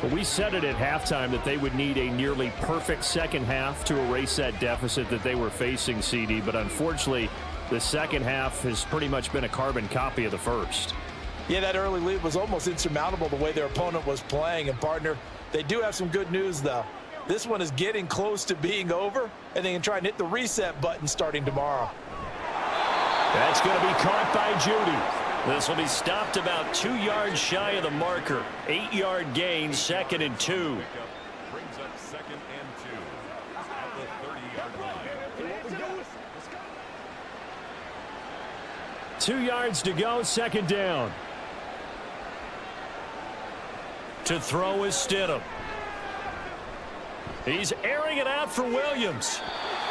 But we said it at halftime that they would need a nearly perfect second half to erase that deficit that they were facing, CD. But unfortunately, the second half has pretty much been a carbon copy of the first. Yeah, that early lead was almost insurmountable the way their opponent was playing. And, partner, they do have some good news, though. This one is getting close to being over, and they can try and hit the reset button starting tomorrow. That's going to be caught by Judy. This will be stopped about 2 yards shy of the marker. 8-yard gain, 2nd and 2. Brings up 2nd and 2 at the 30-yard line. 2 yards to go, 2nd down. To throw is Stidham. He's airing it out for Williams.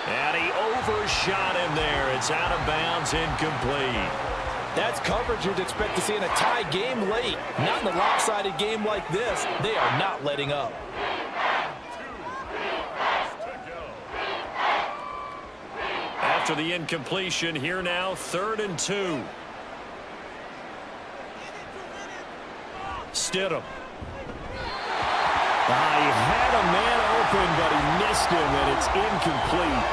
And he overshot him there. It's out of bounds, incomplete. That's coverage you'd expect to see in a tie game late. Not in a lopsided game like this. They are not letting up. After the incompletion, here now, 3rd and 2. Stidham. He had a man open, but he missed him, and it's incomplete.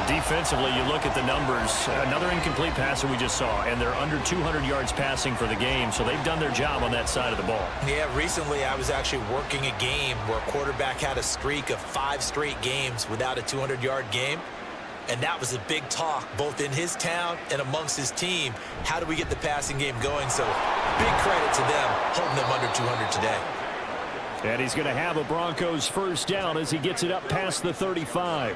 Defensively, you look at the numbers. Another incomplete pass that we just saw, and they're under 200 yards passing for the game, so they've done their job on that side of the ball. Yeah, recently I was actually working a game where a quarterback had a streak of 5 straight games without a 200-yard game. And that was a big talk, both in his town and amongst his team. How do we get the passing game going? So big credit to them, holding them under 200 today. And he's going to have a Broncos 1st down as he gets it up past the 35.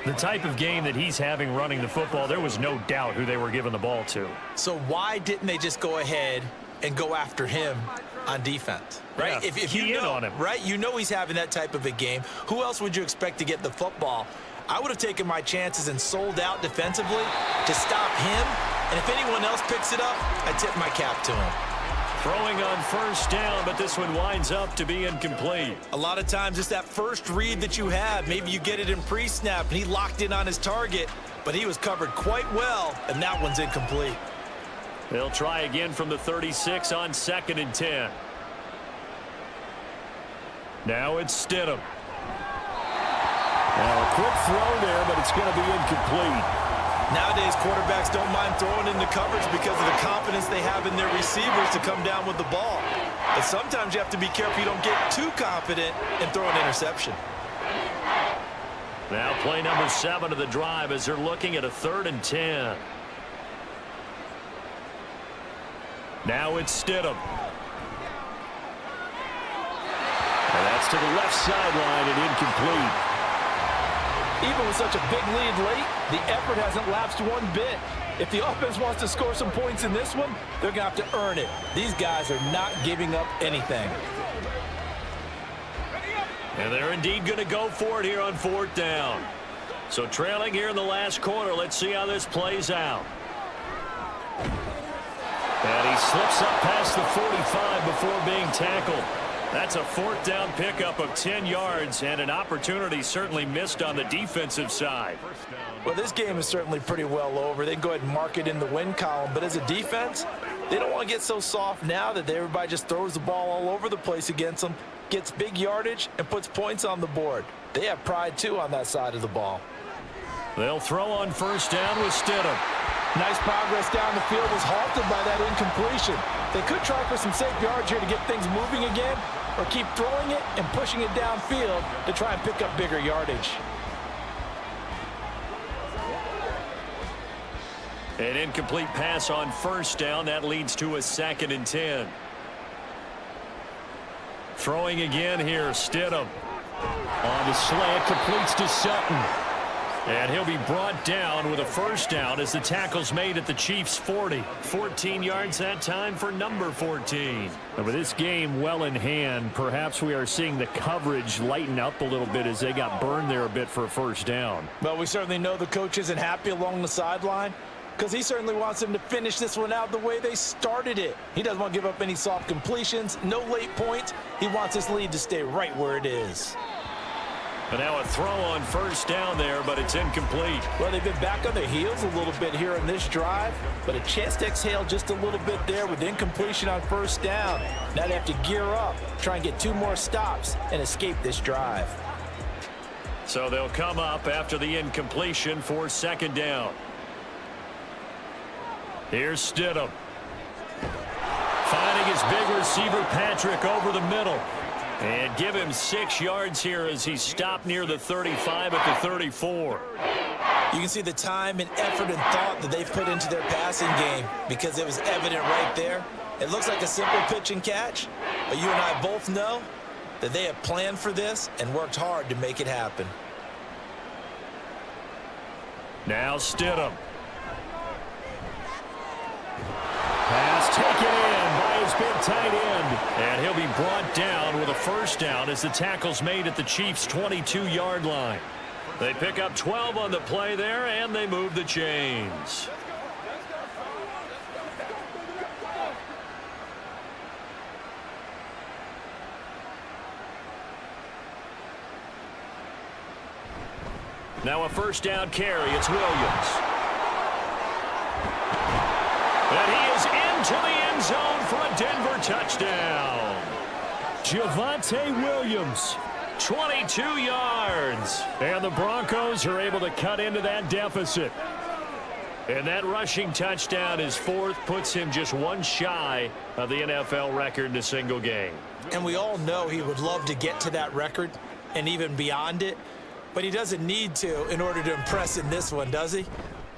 The type of game that he's having running the football, there was no doubt who they were giving the ball to. So why didn't they just go ahead and go after him on defense? Right? Yeah, if you know, on him. right? You know he's having that type of a game. Who else would you expect to get the football? I would have taken my chances and sold out defensively to stop him. And if anyone else picks it up, I tip my cap to him. Throwing on 1st down, but this one winds up to be incomplete. A lot of times it's that first read that you have. Maybe you get it in pre-snap, and he locked in on his target, but he was covered quite well, and that one's incomplete. They'll try again from the 36 on 2nd and 10. Now it's Stidham. Now a quick throw there, but it's going to be incomplete. Nowadays, quarterbacks don't mind throwing into coverage because of the confidence they have in their receivers to come down with the ball. But sometimes you have to be careful you don't get too confident and throw an interception. Now play number 7 of the drive as they're looking at a 3rd and 10. Now it's Stidham. And that's to the left sideline and incomplete. Even with such a big lead late, the effort hasn't lapsed one bit. If the offense wants to score some points in this one, they're going to have to earn it. These guys are not giving up anything. And they're indeed going to go for it here on 4th down. So trailing here in the last quarter. Let's see how this plays out. And he slips up past the 45 before being tackled. That's a 4th down pickup of 10 yards and an opportunity certainly missed on the defensive side. Well, this game is certainly pretty well over. They can go ahead and mark it in the win column. But as a defense, they don't want to get so soft now that everybody just throws the ball all over the place against them, gets big yardage, and puts points on the board. They have pride, too, on that side of the ball. They'll throw on 1st down with Stidham. Nice progress down the field was halted by that incompletion. They could try for some safe yards here to get things moving again, or keep throwing it and pushing it downfield to try and pick up bigger yardage. An incomplete pass on 1st down. That leads to a 2nd and 10. Throwing again here, Stidham. On the slant, completes to Sutton. And he'll be brought down with a 1st down as the tackle's made at the Chiefs' 40. 14 yards that time for number 14. And with this game well in hand, perhaps we are seeing the coverage lighten up a little bit as they got burned there a bit for a 1st down. Well, we certainly know the coach isn't happy along the sideline because he certainly wants them to finish this one out the way they started it. He doesn't want to give up any soft completions, no late points. He wants his lead to stay right where it is. And now a throw on 1st down there, but it's incomplete. Well, they've been back on their heels a little bit here in this drive, but a chance to exhale just a little bit there with incompletion on 1st down. Now they have to gear up, try and get 2 more stops and escape this drive. So they'll come up after the incompletion for 2nd down. Here's Stidham. Finding his big receiver Patrick over the middle. And give him 6 yards here as he stopped near the 35 at the 34. You can see the time and effort and thought that they've put into their passing game because it was evident right there. It looks like a simple pitch and catch, but you and I both know that they have planned for this and worked hard to make it happen. Now Stidham. Pass taken in by his big tight end. And he'll be brought down with a 1st down as the tackle's made at the Chiefs' 22-yard line. They pick up 12 on the play there, and they move the chains. Now a 1st down carry. It's Williams. And he is into the end zone for a Denver touchdown. Javonte Williams. 22 yards. And the Broncos are able to cut into that deficit. And that rushing touchdown is 4th, puts him just 1 shy of the NFL record in a single game. And we all know he would love to get to that record and even beyond it, but he doesn't need to in order to impress in this one, does he?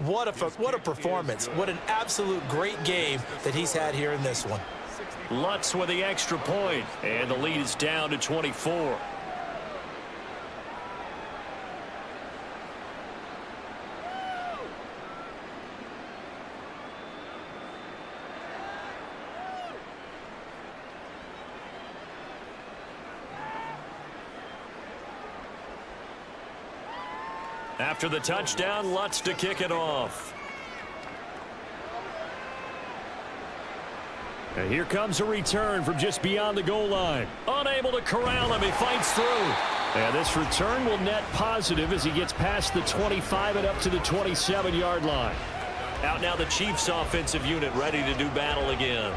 What a performance. What an absolute great game that he's had here in this one. Lutz with the extra point, and the lead is down to 24. After the touchdown, Lutz to kick it off. And here comes a return from just beyond the goal line. Unable to corral him, he fights through. And this return will net positive as he gets past the 25 and up to the 27-yard line. Out now the Chiefs offensive unit ready to do battle again.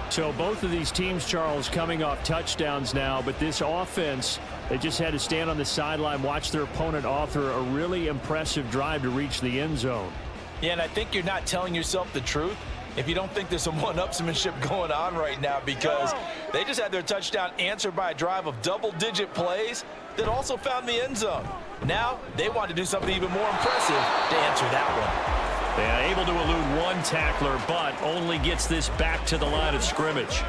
So both of these teams, Charles, coming off touchdowns now, but this offense, they just had to stand on the sideline, watch their opponent author a really impressive drive to reach the end zone. Yeah, and I think you're not telling yourself the truth if you don't think there's some one-upsmanship going on right now, because they just had their touchdown answered by a drive of double-digit plays that also found the end zone. Now they want to do something even more impressive to answer that one. Yeah, able to elude one tackler, but only gets this back to the line of scrimmage.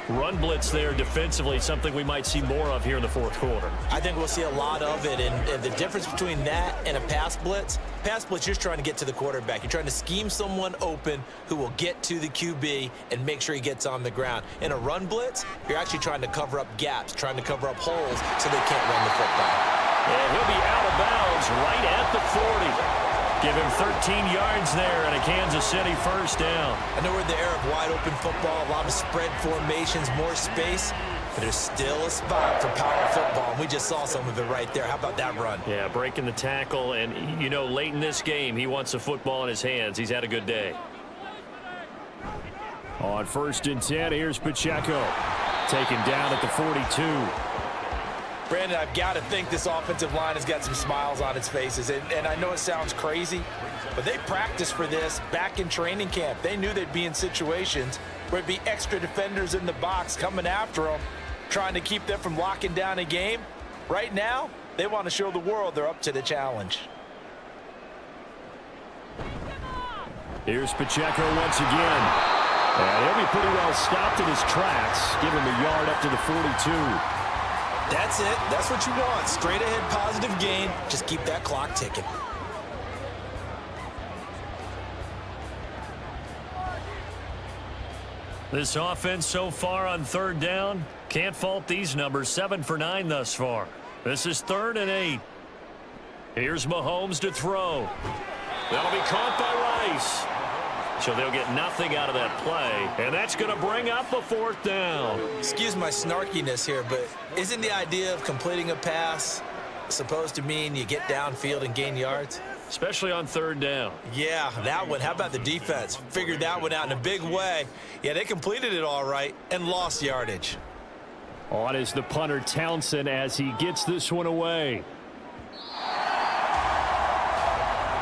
Run blitz there defensively, something we might see more of here in the fourth quarter. I think we'll see a lot of it, and the difference between that and a pass blitz, you're just trying to get to the quarterback. You're trying to scheme someone open who will get to the QB and make sure he gets on the ground. In a run blitz, you're actually trying to cover up gaps, trying to cover up holes so they can't run the football. And he'll be out of bounds right at the 40. Give him 13 yards there and a Kansas City first down. I know we're in the era of wide-open football, a lot of spread formations, more space, but there's still a spot for power football, and we just saw some of it right there. How about that run? Yeah, breaking the tackle, and, you know, late in this game, he wants the football in his hands. He's had a good day. On 1st and 10, here's Pacheco. Taken down at the 42. Brandon, I've got to think this offensive line has got some smiles on its faces. And I know it sounds crazy, but they practiced for this back in training camp. They knew they'd be in situations where it'd be extra defenders in the box coming after them, trying to keep them from locking down a game. Right now, they want to show the world they're up to the challenge. Here's Pacheco once again. And he'll be pretty well stopped in his tracks. Give him a yard up to the 42. That's it. That's what you want. Straight ahead positive gain. Just keep that clock ticking. This offense so far on 3rd down, can't fault these numbers. 7 for 9 thus far. This is 3rd and 8. Here's Mahomes to throw. That'll be caught by Rice. So they'll get nothing out of that play, and that's going to bring up a 4th down. Excuse my snarkiness here, but isn't the idea of completing a pass supposed to mean you get downfield and gain yards? Especially on 3rd down. Yeah, that one. How about the defense? Figured that one out in a big way. Yeah, they completed it all right and lost yardage. On is the punter Townsend as he gets this one away.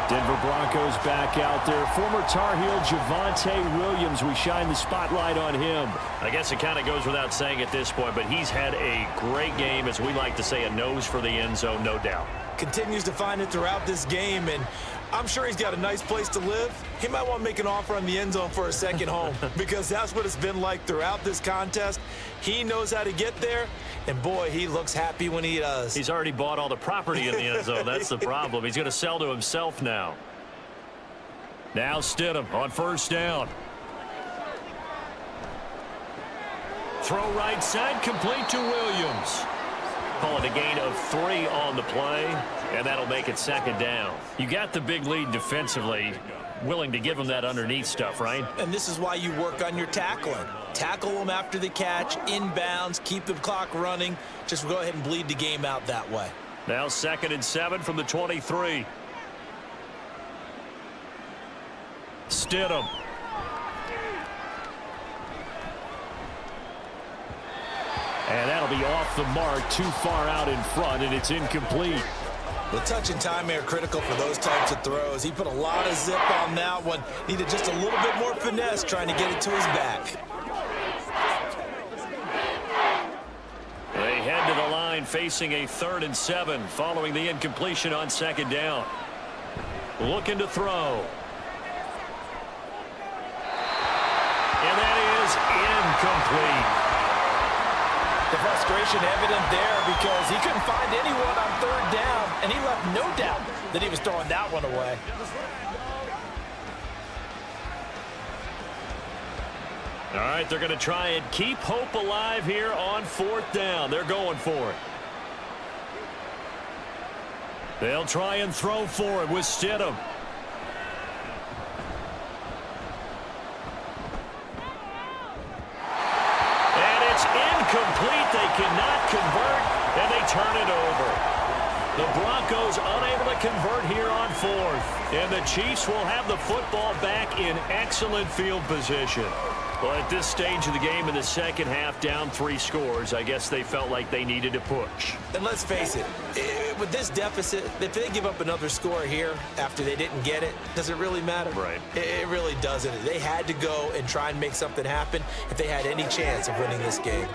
Denver Broncos back out there. Former Tar Heel Javonte Williams. We shine the spotlight on him. I guess it kind of goes without saying at this point, but he's had a great game, as we like to say, a nose for the end zone, no doubt. Continues to find it throughout this game, and I'm sure he's got a nice place to live. He might want to make an offer on the end zone for a second home because that's what it's been like throughout this contest. He knows how to get there, and boy, he looks happy when he does. He's already bought all the property in the end zone. That's the problem. He's going to sell to himself now. Now Stidham on 1st down. Throw right side, complete to Williams. Call it a gain of 3 on the play, and that'll make it 2nd down. You got the big lead defensively, willing to give them that underneath stuff, right? And this is why you work on your tackling. Tackle them after the catch, inbounds, keep the clock running. Just go ahead and bleed the game out that way. Now 2nd and 7 from the 23. Stidham. And that'll be off the mark, too far out in front, and it's incomplete. The touch and time are critical for those types of throws. He put a lot of zip on that one. Needed just a little bit more finesse trying to get it to his back. They head to the line facing a 3rd and 7 following the incompletion on 2nd down. Looking to throw. And that is incomplete. The frustration evident there because he couldn't find anyone on 3rd down, and he left no doubt that he was throwing that one away. All right, they're going to try and keep hope alive here on 4th down. They're going for it. They'll try and throw for it with Stidham. Incomplete. They cannot convert, and they turn it over. The Broncos unable to convert here on 4th, and the Chiefs will have the football back in excellent field position. Well, at this stage of the game in the second half, down 3 scores, I guess they felt like they needed to push. And let's face it, with this deficit, if they give up another score here after they didn't get it, does it really matter? Right. It really doesn't. They had to go and try and make something happen if they had any chance of winning this game.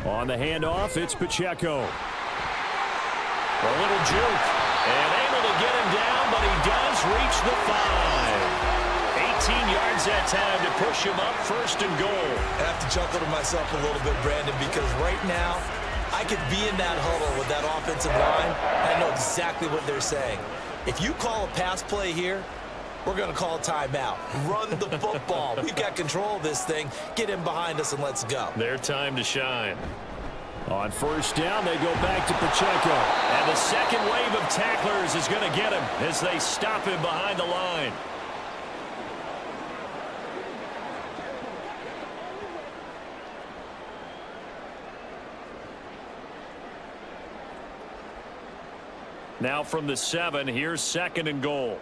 On the handoff, it's Pacheco. A little juke. And able to get him down, but he does reach the 5. 18 yards that time to push him up, 1st and goal. I have to chuckle to myself a little bit, Brandon, because right now I could be in that huddle with that offensive line. I know exactly what they're saying. If you call a pass play here, we're going to call a timeout. Run the football. We've got control of this thing. Get him behind us and let's go. Their time to shine. On 1st down, they go back to Pacheco. And the second wave of tacklers is going to get him as they stop him behind the line. Now from the 7, here's 2nd and goal.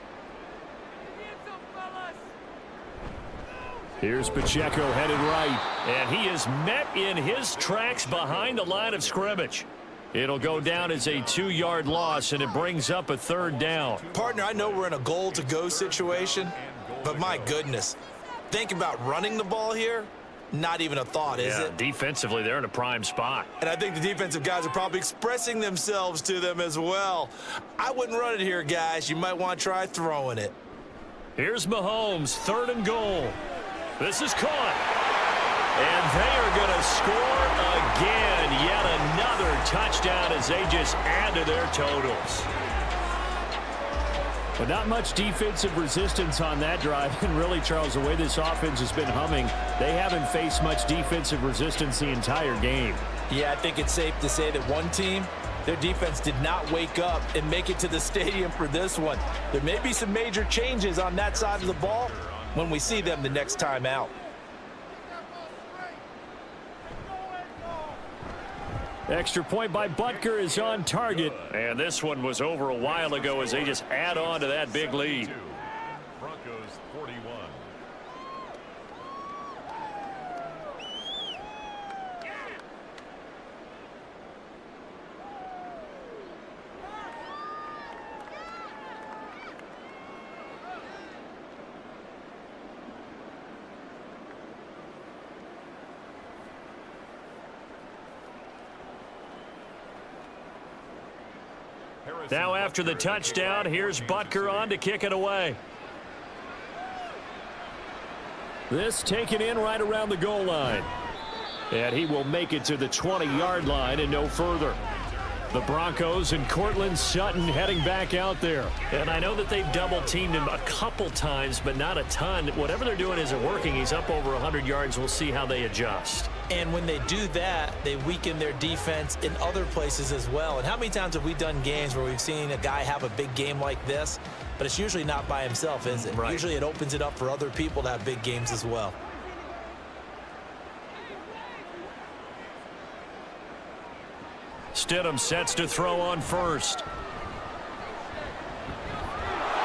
Here's Pacheco headed right. And he is met in his tracks behind the line of scrimmage. It'll go down as a 2-yard loss, and it brings up a 3rd down. Partner, I know we're in a goal-to-go situation, but my goodness, think about running the ball here. Not even a thought, is it? Defensively, they're in a prime spot. And I think the defensive guys are probably expressing themselves to them as well. I wouldn't run it here, guys. You might want to try throwing it. Here's Mahomes, 3rd and goal. This is caught. And they are going to score again. Yet another touchdown as they just add to their totals. But not much defensive resistance on that drive. And really, Charles, the way this offense has been humming, they haven't faced much defensive resistance the entire game. Yeah, I think it's safe to say that one team, their defense did not wake up and make it to the stadium for this one. There may be some major changes on that side of the ball when we see them the next time out. Extra point by Butker is on target. And this one was over a while ago as they just add on to that big lead. Broncos 41. Now after the touchdown, here's Butker on to kick it away. This taken in right around the goal line. And he will make it to the 20-yard line and no further. The Broncos and Cortland Sutton heading back out there. And I know that they've double-teamed him a couple times, but not a ton. Whatever they're doing isn't working. He's up over 100 yards. We'll see how they adjust. And when they do that, they weaken their defense in other places as well. And how many times have we done games where we've seen a guy have a big game like this, but it's usually not by himself, is it? Right. Usually it opens it up for other people to have big games as well. Stidham sets to throw on 1st.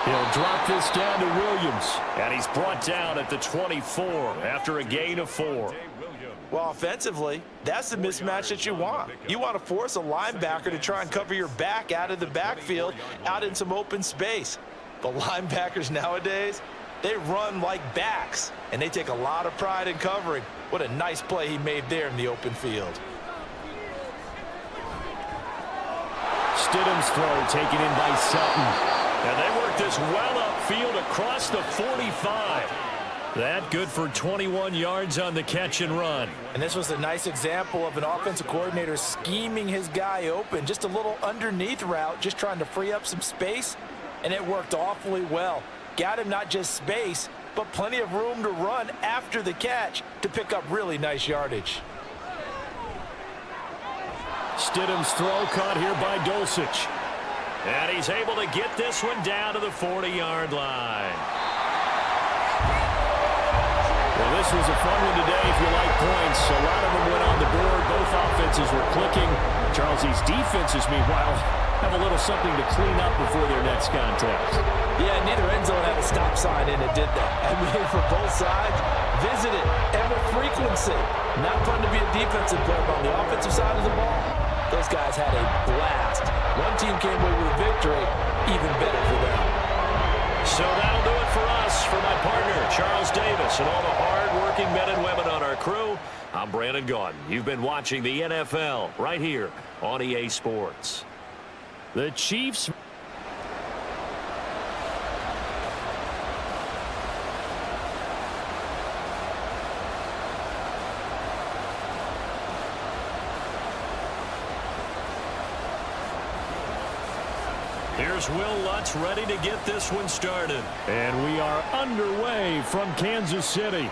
He'll drop this down to Williams. And he's brought down at the 24 after a gain of 4. Well, offensively, that's the mismatch that you want. You want to force a linebacker to try and cover your back out of the backfield, out in some open space. The linebackers nowadays, they run like backs, and they take a lot of pride in covering. What a nice play he made there in the open field. Stidham's throw taken in by Sutton. And they work this well upfield across the 45. That good for 21 yards on the catch and run. And this was a nice example of an offensive coordinator scheming his guy open. Just a little underneath route, just trying to free up some space. And it worked awfully well. Got him not just space, but plenty of room to run after the catch to pick up really nice yardage. Stidham's throw caught here by Dulcich. And he's able to get this one down to the 40-yard line. Well, this was a fun one today if you like points. A lot of them went on the board. Both offenses offenses were clicking. Charlesie's defenses, meanwhile, have a little something to clean up before their next contest. Yeah, neither end zone had a stop sign in it, did they? I mean, for both sides, visited and with frequency. Not fun to be a defensive player, but on the offensive side of the ball, those guys had a blast. One team came away with a victory, even better for them. So that'll do it for us. For my partner, Charles Davis, and all the hard-working men and women on our crew, I'm Brandon Gaudin. You've been watching the NFL right here on EA Sports. The Chiefs. Here's Will Lutz ready to get this one started. And we are underway from Kansas City.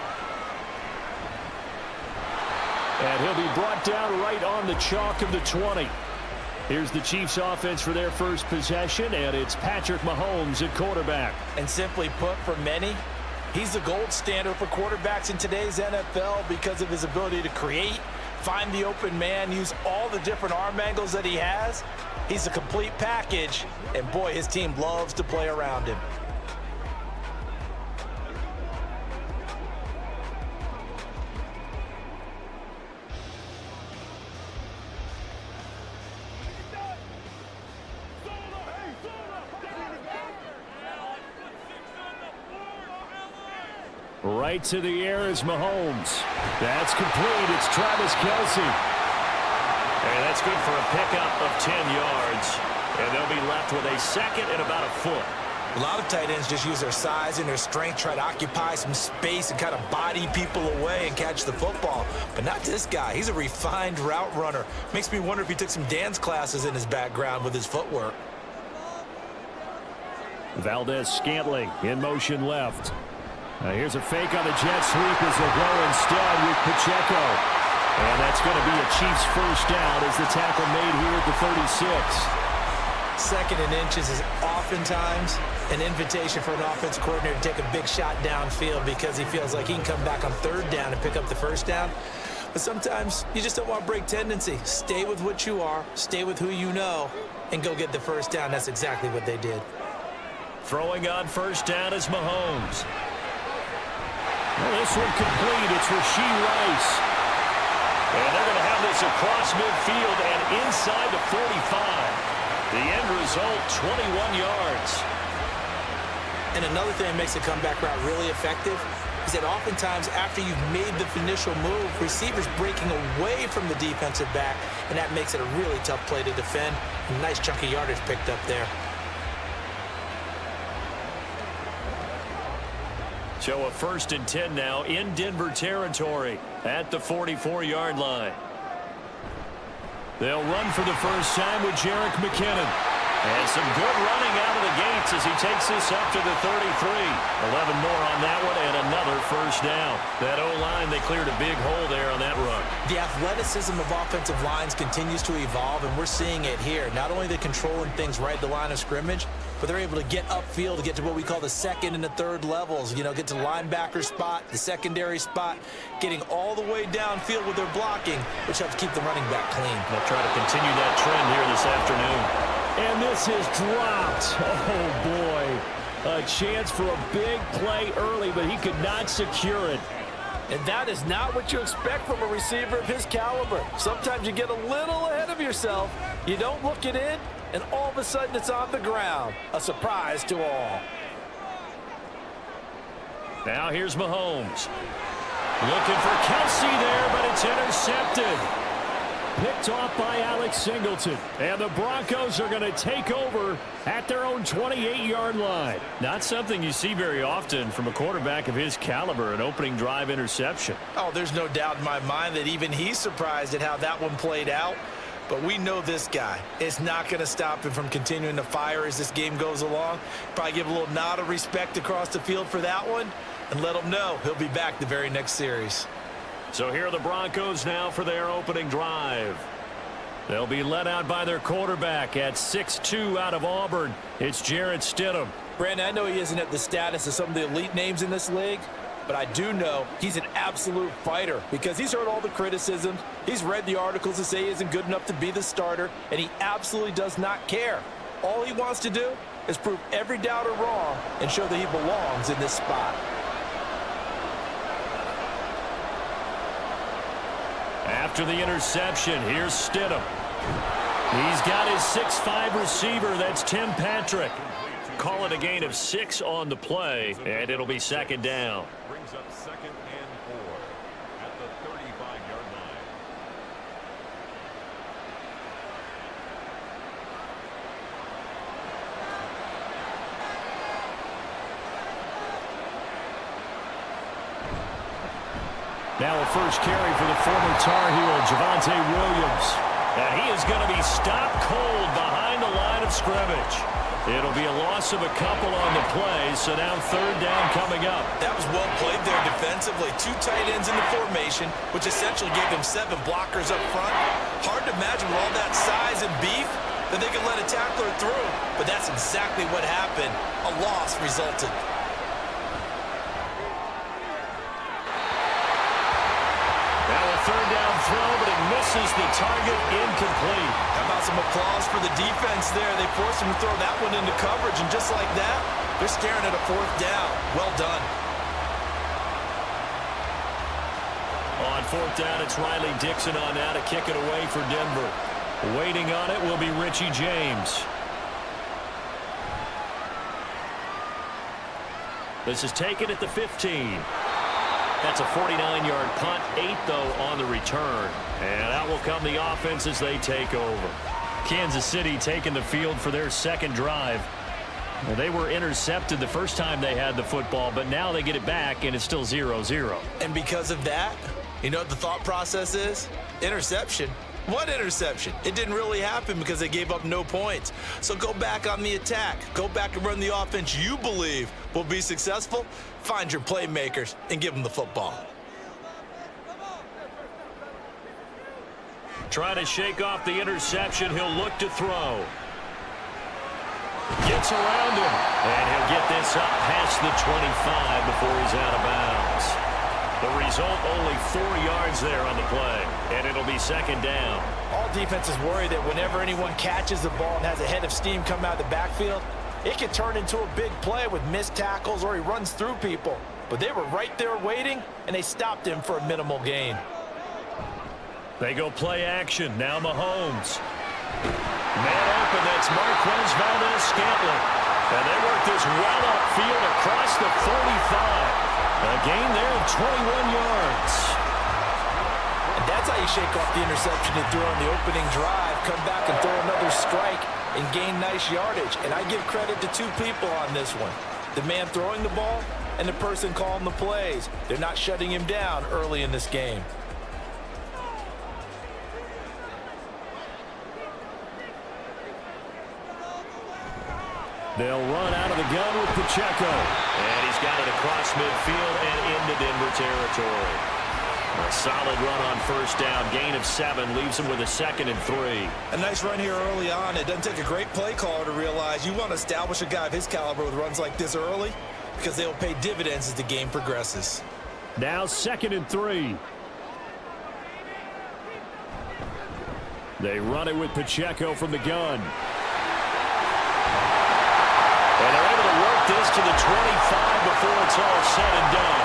And he'll be brought down right on the chalk of the 20. Here's the Chiefs offense for their first possession, and it's Patrick Mahomes at quarterback. And simply put, for many, he's the gold standard for quarterbacks in today's NFL because of his ability to create, find the open man, use all the different arm angles that he has. He's a complete package, and boy, his team loves to play around him. Right to the air is Mahomes. That's complete. It's Travis Kelce. And that's good for a pickup of 10 yards. And they'll be left with a second and about a foot. A lot of tight ends just use their size and their strength, try to occupy some space and kind of body people away and catch the football. But not this guy. He's a refined route runner. Makes me wonder if he took some dance classes in his background with his footwork. Valdez-Scantling in motion left. Here's a fake on the jet sweep as they go instead with Pacheco. And that's going to be a Chiefs first down as the tackle made here at the 36. Second and inches is oftentimes an invitation for an offense coordinator to take a big shot downfield because he feels like he can come back on third down and pick up the first down. But sometimes you just don't want to break tendency. Stay with what you are, stay with who you know, and go get the first down. That's exactly what they did. Throwing on first down is Mahomes. Well, this one complete. It's Rashee Rice. And they're going to have this across midfield and inside the 45. The end result, 21 yards. And another thing that makes the comeback route really effective is that oftentimes after you've made the initial move, receivers breaking away from the defensive back, and that makes it a really tough play to defend. A nice chunk of yardage picked up there. So a 1st and 10 now in Denver territory at the 44-yard line. They'll run for the first time with Jerick McKinnon. And some good running out of the gates as he takes this up to the 33. 11 more on that one and another first down. That O-line, they cleared a big hole there on that run. The athleticism of offensive lines continues to evolve, and we're seeing it here. Not only are they controlling things right at the line of scrimmage, but they're able to get upfield to get to what we call the second and the third levels. You know, get to the linebacker spot, the secondary spot, getting all the way downfield with their blocking, which helps keep the running back clean. They'll try to continue that trend here this afternoon. And this is dropped. Oh, boy. A chance for a big play early, but he could not secure it. And that is not what you expect from a receiver of his caliber. Sometimes you get a little ahead of yourself. You don't look it in, and all of a sudden it's on the ground. A surprise to all. Now here's Mahomes. Looking for Kelce there, but it's intercepted. Picked off by Alex Singleton. And the Broncos are going to take over at their own 28-yard line. Not something you see very often from a quarterback of his caliber, an opening drive interception. Oh, there's no doubt in my mind that even he's surprised at how that one played out. But we know this guy is not going to stop him from continuing to fire as this game goes along. Probably give a little nod of respect across the field for that one and let him know he'll be back the very next series. So here are the Broncos now for their opening drive. They'll be led out by their quarterback at 6'2" out of Auburn. It's Jarrett Stidham. Brandon, I know he isn't at the status of some of the elite names in this league, but I do know he's an absolute fighter because he's heard all the criticisms. He's read the articles that say he isn't good enough to be the starter, and he absolutely does not care. All he wants to do is prove every doubter wrong and show that he belongs in this spot. After the interception, here's Stidham. He's got his 6'5" receiver. That's Tim Patrick. Call it a gain of 6 on the play, and it'll be second down. Brings up 2nd and 4 at the 35-yard line. Now a first carry for the former Tar Heel, Javonte Williams. And he is going to be stopped cold behind the line of scrimmage. It'll be a loss of a couple on the play, so now third down coming up. That was well played there defensively. 2 tight ends in the formation, which essentially gave them 7 blockers up front. Hard to imagine with all that size and beef that they could let a tackler through. But that's exactly what happened. A loss resulted. Now a third down throw, but it misses the target, incomplete. How about some applause for the defense there? They forced him to throw that one into coverage, and just like that, they're staring at a 4th down. Well done. On 4th down, it's Riley Dixon on now to kick it away for Denver. Waiting on it will be Richie James. This is taken at the 15. That's a 49-yard punt, 8 though on the return. And out will come the offense as they take over. Kansas City taking the field for their second drive. Well, they were intercepted the first time they had the football, but now they get it back and it's still 0-0. And because of that, you know what the thought process is? Interception. What interception? It didn't really happen because they gave up no points. So go back on the attack. Go back and run the offense you believe will be successful. Find your playmakers and give them the football. Trying to shake off the interception. He'll look to throw. Gets around him. And he'll get this up past the 25 before he's out of bounds. The result, only 4 yards there on the play. And it'll be second down. All defenses worry that whenever anyone catches the ball and has a head of steam come out of the backfield, it can turn into a big play with missed tackles or he runs through people. But they were right there waiting, and they stopped him for a minimal gain. They go play action. Now Mahomes. Man open, that's Marquez Valdez-Scantling. And they work this well upfield across the 45. A gain there of 21 yards. And that's how you shake off the interception they threw on the opening drive, come back and throw another strike and gain nice yardage. And I give credit to 2 people on this one. The man throwing the ball and the person calling the plays. They're not shutting him down early in this game. They'll run out of the gun with Pacheco. And he's got it across midfield and into Denver territory. A solid run on first down. Gain of 7 leaves him with a 2nd and 3. A nice run here early on. It doesn't take a great play caller to realize you want to establish a guy of his caliber with runs like this early because they'll pay dividends as the game progresses. Now 2nd and 3. They run it with Pacheco from the gun. And they're able to work this to the 25 before it's all said and done.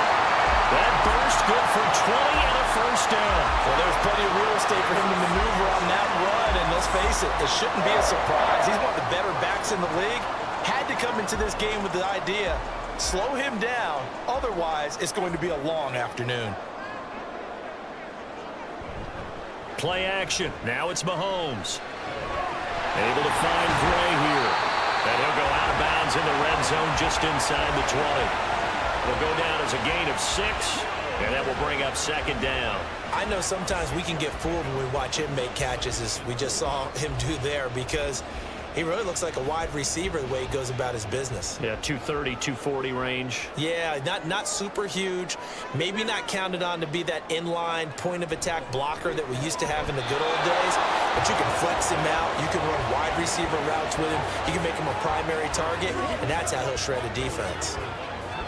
That burst good for 20 and a first down. Well, there's plenty of real estate for him to maneuver on that run, and let's face it, it shouldn't be a surprise. He's one of the better backs in the league. Had to come into this game with the idea, slow him down, otherwise it's going to be a long afternoon. Play action. Now it's Mahomes. Able to find Gray here. And he'll go out of bounds in the red zone just inside the 20. It'll go down as a gain of 6, and that will bring up second down. I know sometimes we can get fooled when we watch him make catches, as we just saw him do there, because he really looks like a wide receiver the way he goes about his business. Yeah, 230, 240 range. Yeah, not super huge. Maybe not counted on to be that inline point-of-attack blocker that we used to have in the good old days. But you can flex him out. You can run wide receiver routes with him. You can make him a primary target, and that's how he'll shred a defense.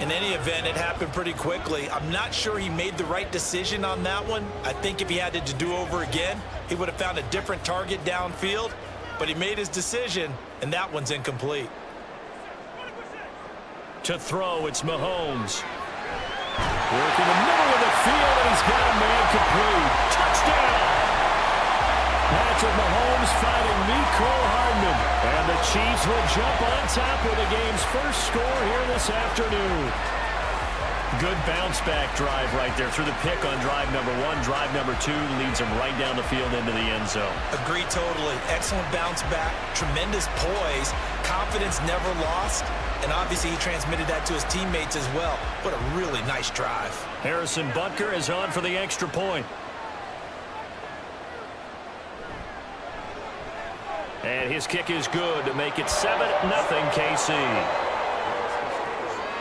In any event, it happened pretty quickly. I'm not sure he made the right decision on that one. I think if he had it to do over again, he would have found a different target downfield. But he made his decision, and that one's incomplete. To throw, it's Mahomes. Working the middle of the field, and he's got a man complete. Touchdown! Patrick Mahomes fighting Mecole Hardman. And the Chiefs will jump on top with the game's first score here this afternoon. Good bounce-back drive right there through the pick on drive number 1. Drive number 2 leads him right down the field into the end zone. Agree totally. Excellent bounce back, tremendous poise, confidence never lost, and obviously he transmitted that to his teammates as well. What a really nice drive. Harrison Butker is on for the extra point. And his kick is good to make it 7-0 KC.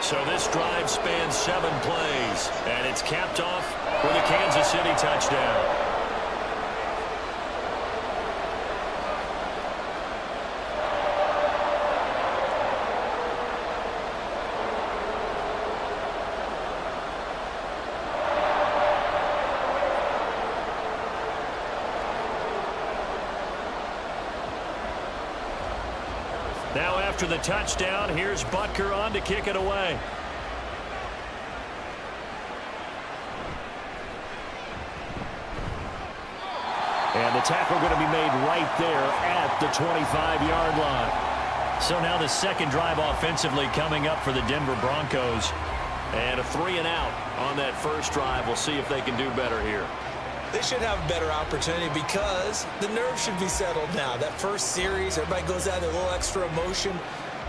So this drive spans 7 plays, and it's capped off with a Kansas City touchdown. Now after the touchdown, here's Butker on to kick it away. And the tackle going to be made right there at the 25-yard line. So now the second drive offensively coming up for the Denver Broncos. And a 3-and-out on that first drive. We'll see if they can do better here. They should have a better opportunity because the nerves should be settled now. That first series, everybody goes out with a little extra emotion.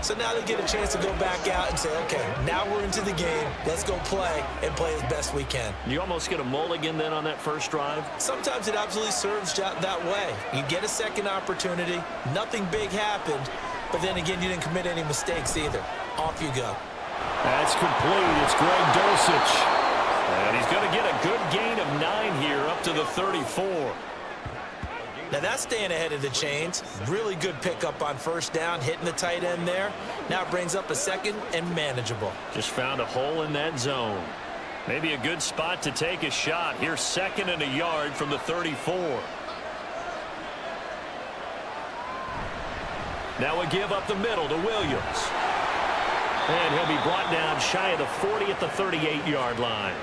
So now they get a chance to go back out and say, okay, now we're into the game. Let's go play and play as best we can. You almost get a mulligan then on that first drive? Sometimes it absolutely serves that way. You get a second opportunity. Nothing big happened. But then again, you didn't commit any mistakes either. Off you go. That's complete. It's Greg Dulcich. And he's going to get a good gain of 9 here up to the 34. Now that's staying ahead of the chains. Really good pickup on first down, hitting the tight end there. Now it brings up a second and manageable. Just found a hole in that zone. Maybe a good spot to take a shot. Here's 2nd and a yard from the 34. Now a give up the middle to Williams. And he'll be brought down shy of the 40 at the 38-yard line.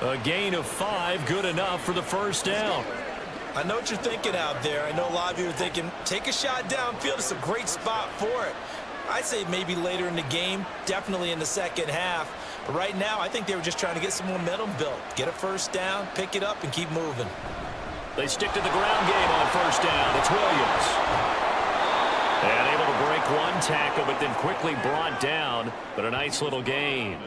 A gain of 5, good enough for the first down. I know what you're thinking out there. I know a lot of you are thinking, take a shot downfield. It's a great spot for it. I'd say maybe later in the game, definitely in the second half. But right now, I think they were just trying to get some momentum built. Get a first down, pick it up, and keep moving. They stick to the ground game on first down. It's Williams. And able to break one tackle, but then quickly brought down. But a nice little gain.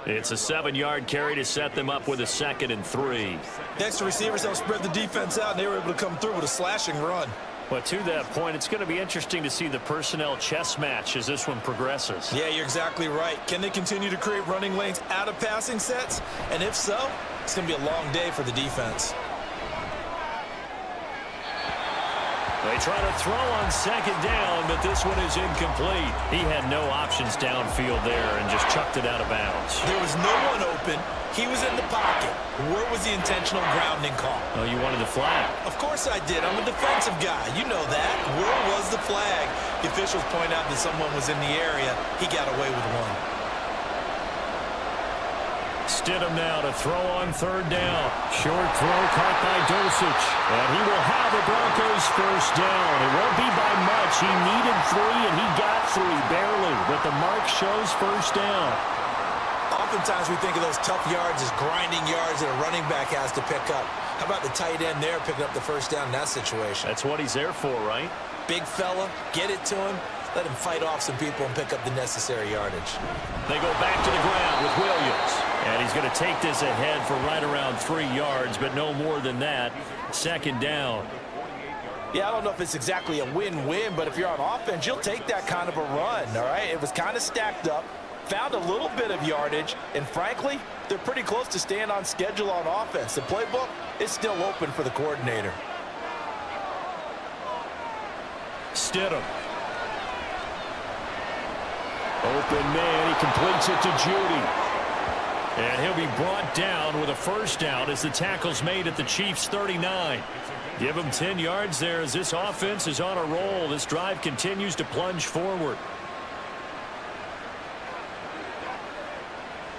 It's a 7-yard carry to set them up with a 2nd and 3. Next, the receivers helped spread the defense out, and they were able to come through with a slashing run. But to that point, it's going to be interesting to see the personnel chess match as this one progresses. Yeah, you're exactly right. Can they continue to create running lanes out of passing sets? And if so, it's going to be a long day for the defense. They try to throw on 2nd down, but this one is incomplete. He had no options downfield there and just chucked it out of bounds. There was no one open. He was in the pocket. Where was the intentional grounding call? Oh, you wanted the flag. Of course I did. I'm a defensive guy. You know that. Where was the flag? The officials point out that someone was in the area. He got away with one. Stidham now to throw on 3rd down. Short throw caught by Dulcich. And he will have the Broncos first down. It won't be by much. He needed 3, and he got 3, barely. But the mark shows first down. Oftentimes we think of those tough yards as grinding yards that a running back has to pick up. How about the tight end there picking up the first down in that situation? That's what he's there for, right? Big fella, get it to him. Let him fight off some people and pick up the necessary yardage. They go back to the ground with Williams. And he's going to take this ahead for right around 3 yards, but no more than that. 2nd down. Yeah, I don't know if it's exactly a win-win, but if you're on offense, you'll take that kind of a run, all right? It was kind of stacked up, found a little bit of yardage, and frankly, they're pretty close to staying on schedule on offense. The playbook is still open for the coordinator. Stidham. Open man, he completes it to Judy. And he'll be brought down with a first down as the tackle's made at the Chiefs' 39. Give him 10 yards there as this offense is on a roll. This drive continues to plunge forward.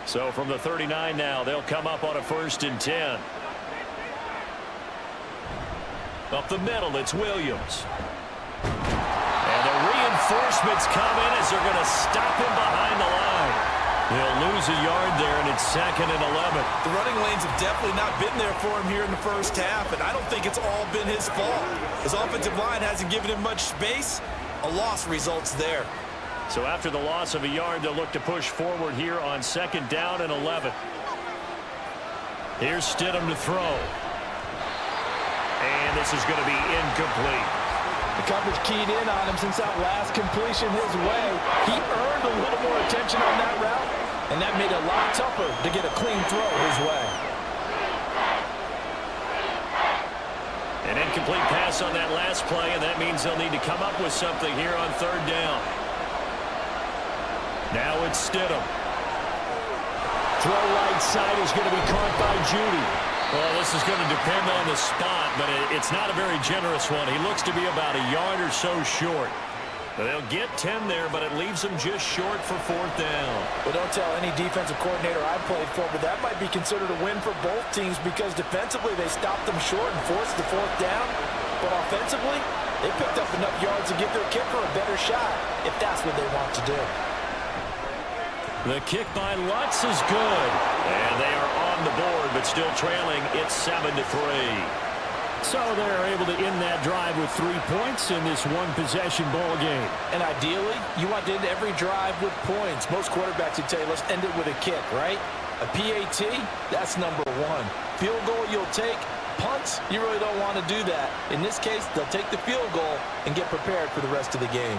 So from the 39 now, they'll come up on a 1st and 10. Up the middle, it's Williams. And the reinforcements come in as they're going to stop him behind the line. They'll lose a yard there, and it's 2nd and 11. The running lanes have definitely not been there for him here in the first half, and I don't think it's all been his fault. His offensive line hasn't given him much space. A loss results there. So after the loss of a yard, they'll look to push forward here on 2nd down and 11. Here's Stidham to throw. And this is going to be incomplete. The coverage keyed in on him since that last completion his way. He earned a little more attention on that route, and that made it a lot tougher to get a clean throw his way. An incomplete pass on that last play, and that means they'll need to come up with something here on 3rd down. Now it's Stidham. Throw right side is going to be caught by Judy. Well, this is going to depend on the spot, but it's not a very generous one. He looks to be about a yard or so short. They'll get 10 there, but it leaves them just short for 4th down. Well, don't tell any defensive coordinator I played for, but that might be considered a win for both teams because defensively they stopped them short and forced the 4th down. But offensively, they picked up enough yards to give their kicker a better shot if that's what they want to do. The kick by Lutz is good. And they are on the board, but still trailing. It's 7-3. So they're able to end that drive with 3 points in this one-possession ball game. And ideally, you want to end every drive with points. Most quarterbacks would tell you, let's end it with a kick, right? A PAT, that's number 1. Field goal you'll take. Punts, you really don't want to do that. In this case, they'll take the field goal and get prepared for the rest of the game.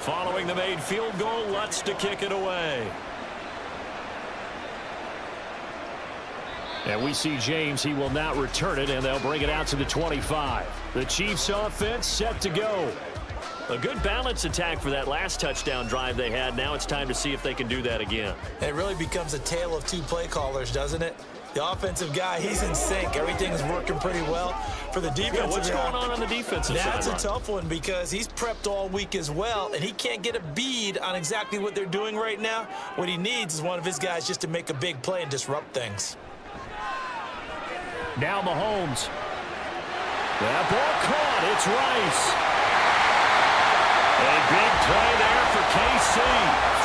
Following the made field goal, Lutz to kick it away. And we see James. He will not return it, and they'll bring it out to the 25. The Chiefs offense set to go. A good balanced attack for that last touchdown drive they had. Now it's time to see if they can do that again. It really becomes a tale of 2 play callers, doesn't it? The offensive guy, he's in sync. Everything's working pretty well. For the defensive guy, what's going on the defensive side? That's a tough one because he's prepped all week as well, and he can't get a bead on exactly what they're doing right now. What he needs is one of his guys just to make a big play and disrupt things. Now Mahomes. That ball caught. It's Rice. A big play there for KC.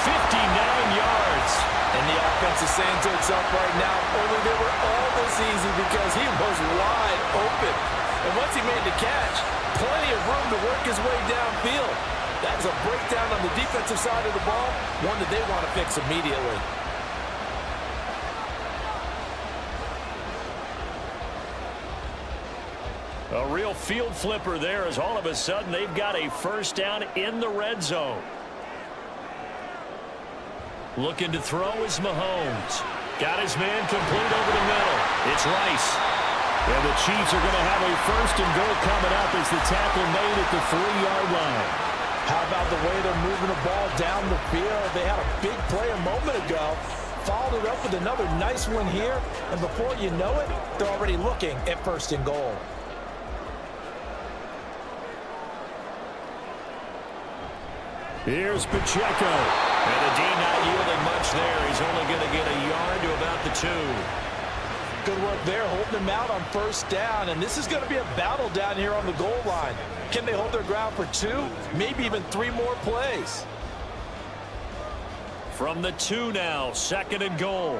59 yards. And the offense is saying to itself right now, only they were all this easy because he was wide open. And once he made the catch, plenty of room to work his way downfield. That's a breakdown on the defensive side of the ball, one that they want to fix immediately. A real field flipper there as all of a sudden they've got a first down in the red zone. Looking to throw is Mahomes. Got his man complete over the middle. It's Rice. And the Chiefs are going to have a first and goal coming up as the tackle made at the 3-yard line. How about the way they're moving the ball down the field? They had a big play a moment ago. Followed it up with another nice one here. And before you know it, they're already looking at first and goal. Here's Pacheco. And the D not yielding much there. He's only going to get a yard to about the 2. Good work there, holding them out on first down. And this is going to be a battle down here on the goal line. Can they hold their ground for 2, maybe even 3 more plays? From the 2 now, 2nd and goal.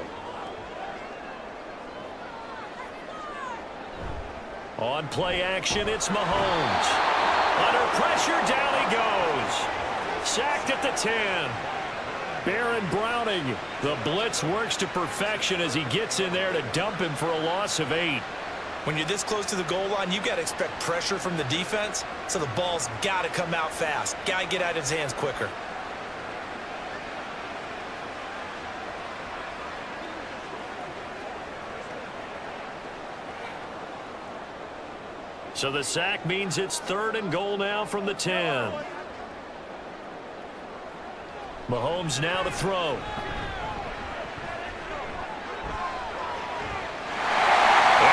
On play action, it's Mahomes. Under pressure, down he goes. Sacked at the 10. Baron Browning. The blitz works to perfection as he gets in there to dump him for a loss of 8. When you're this close to the goal line, you've got to expect pressure from the defense, so the ball's got to come out fast. Got to get out of his hands quicker. So the sack means it's 3rd and goal now from the 10. Mahomes now to throw. And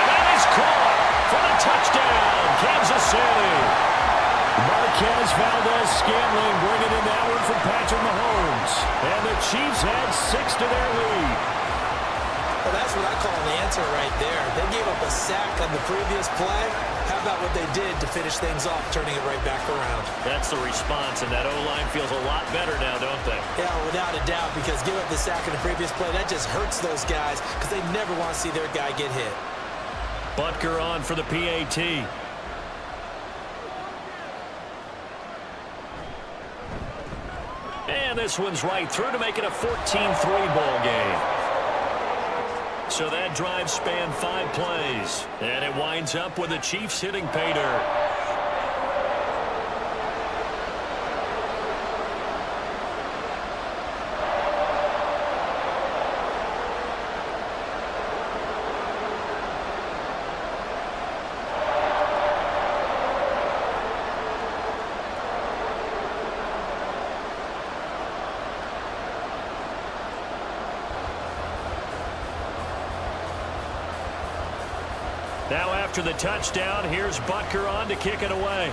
that is caught for the touchdown, Kansas City. Marquez Valdez-Scantling bringing in that one from Patrick Mahomes. And the Chiefs add 6 to their lead. Well, that's what I call an answer right there. They gave up a sack on the previous play. How about what they did to finish things off, turning it right back around? That's the response, and that O-line feels a lot better now, don't they? Yeah, without a doubt, because give up the sack in the previous play, that just hurts those guys because they never want to see their guy get hit. Butker on for the PAT. And this one's right through to make it a 14-3 ball game. So that drive spanned 5 plays. And it winds up with the Chiefs hitting pay dirt. Now after the touchdown, here's Butker on to kick it away.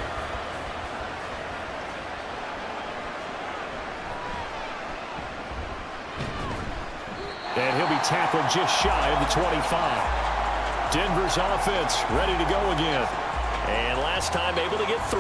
And he'll be tackled just shy of the 25. Denver's offense ready to go again. And last time able to get 3.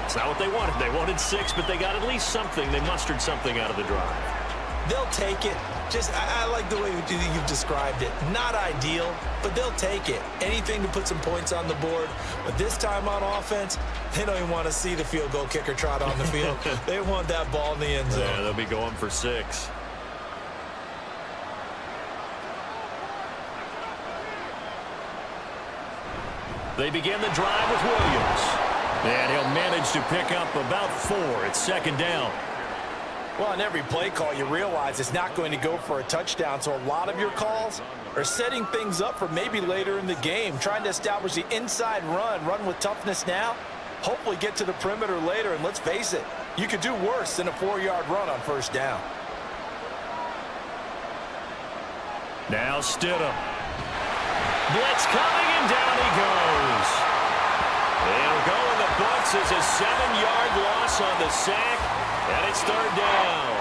It's not what they wanted. They wanted 6, but they got at least something. They mustered something out of the drive. They'll take it. I like the way you've described it. Not ideal, but they'll take it. Anything to put some points on the board. But this time on offense, they don't even want to see the field goal kicker trot on the field. They want that ball in the end zone. Yeah, they'll be going for 6. They begin the drive with Williams. And he'll manage to pick up about 4. It's 2nd down. Well, on every play call, you realize it's not going to go for a touchdown. So a lot of your calls are setting things up for maybe later in the game, trying to establish the inside run with toughness now, hopefully get to the perimeter later. And let's face it, you could do worse than a 4-yard run on 1st down. Now Stidham. Blitz coming, and down he goes. It'll go in the books as a 7-yard loss on the sack, and it's 3rd down.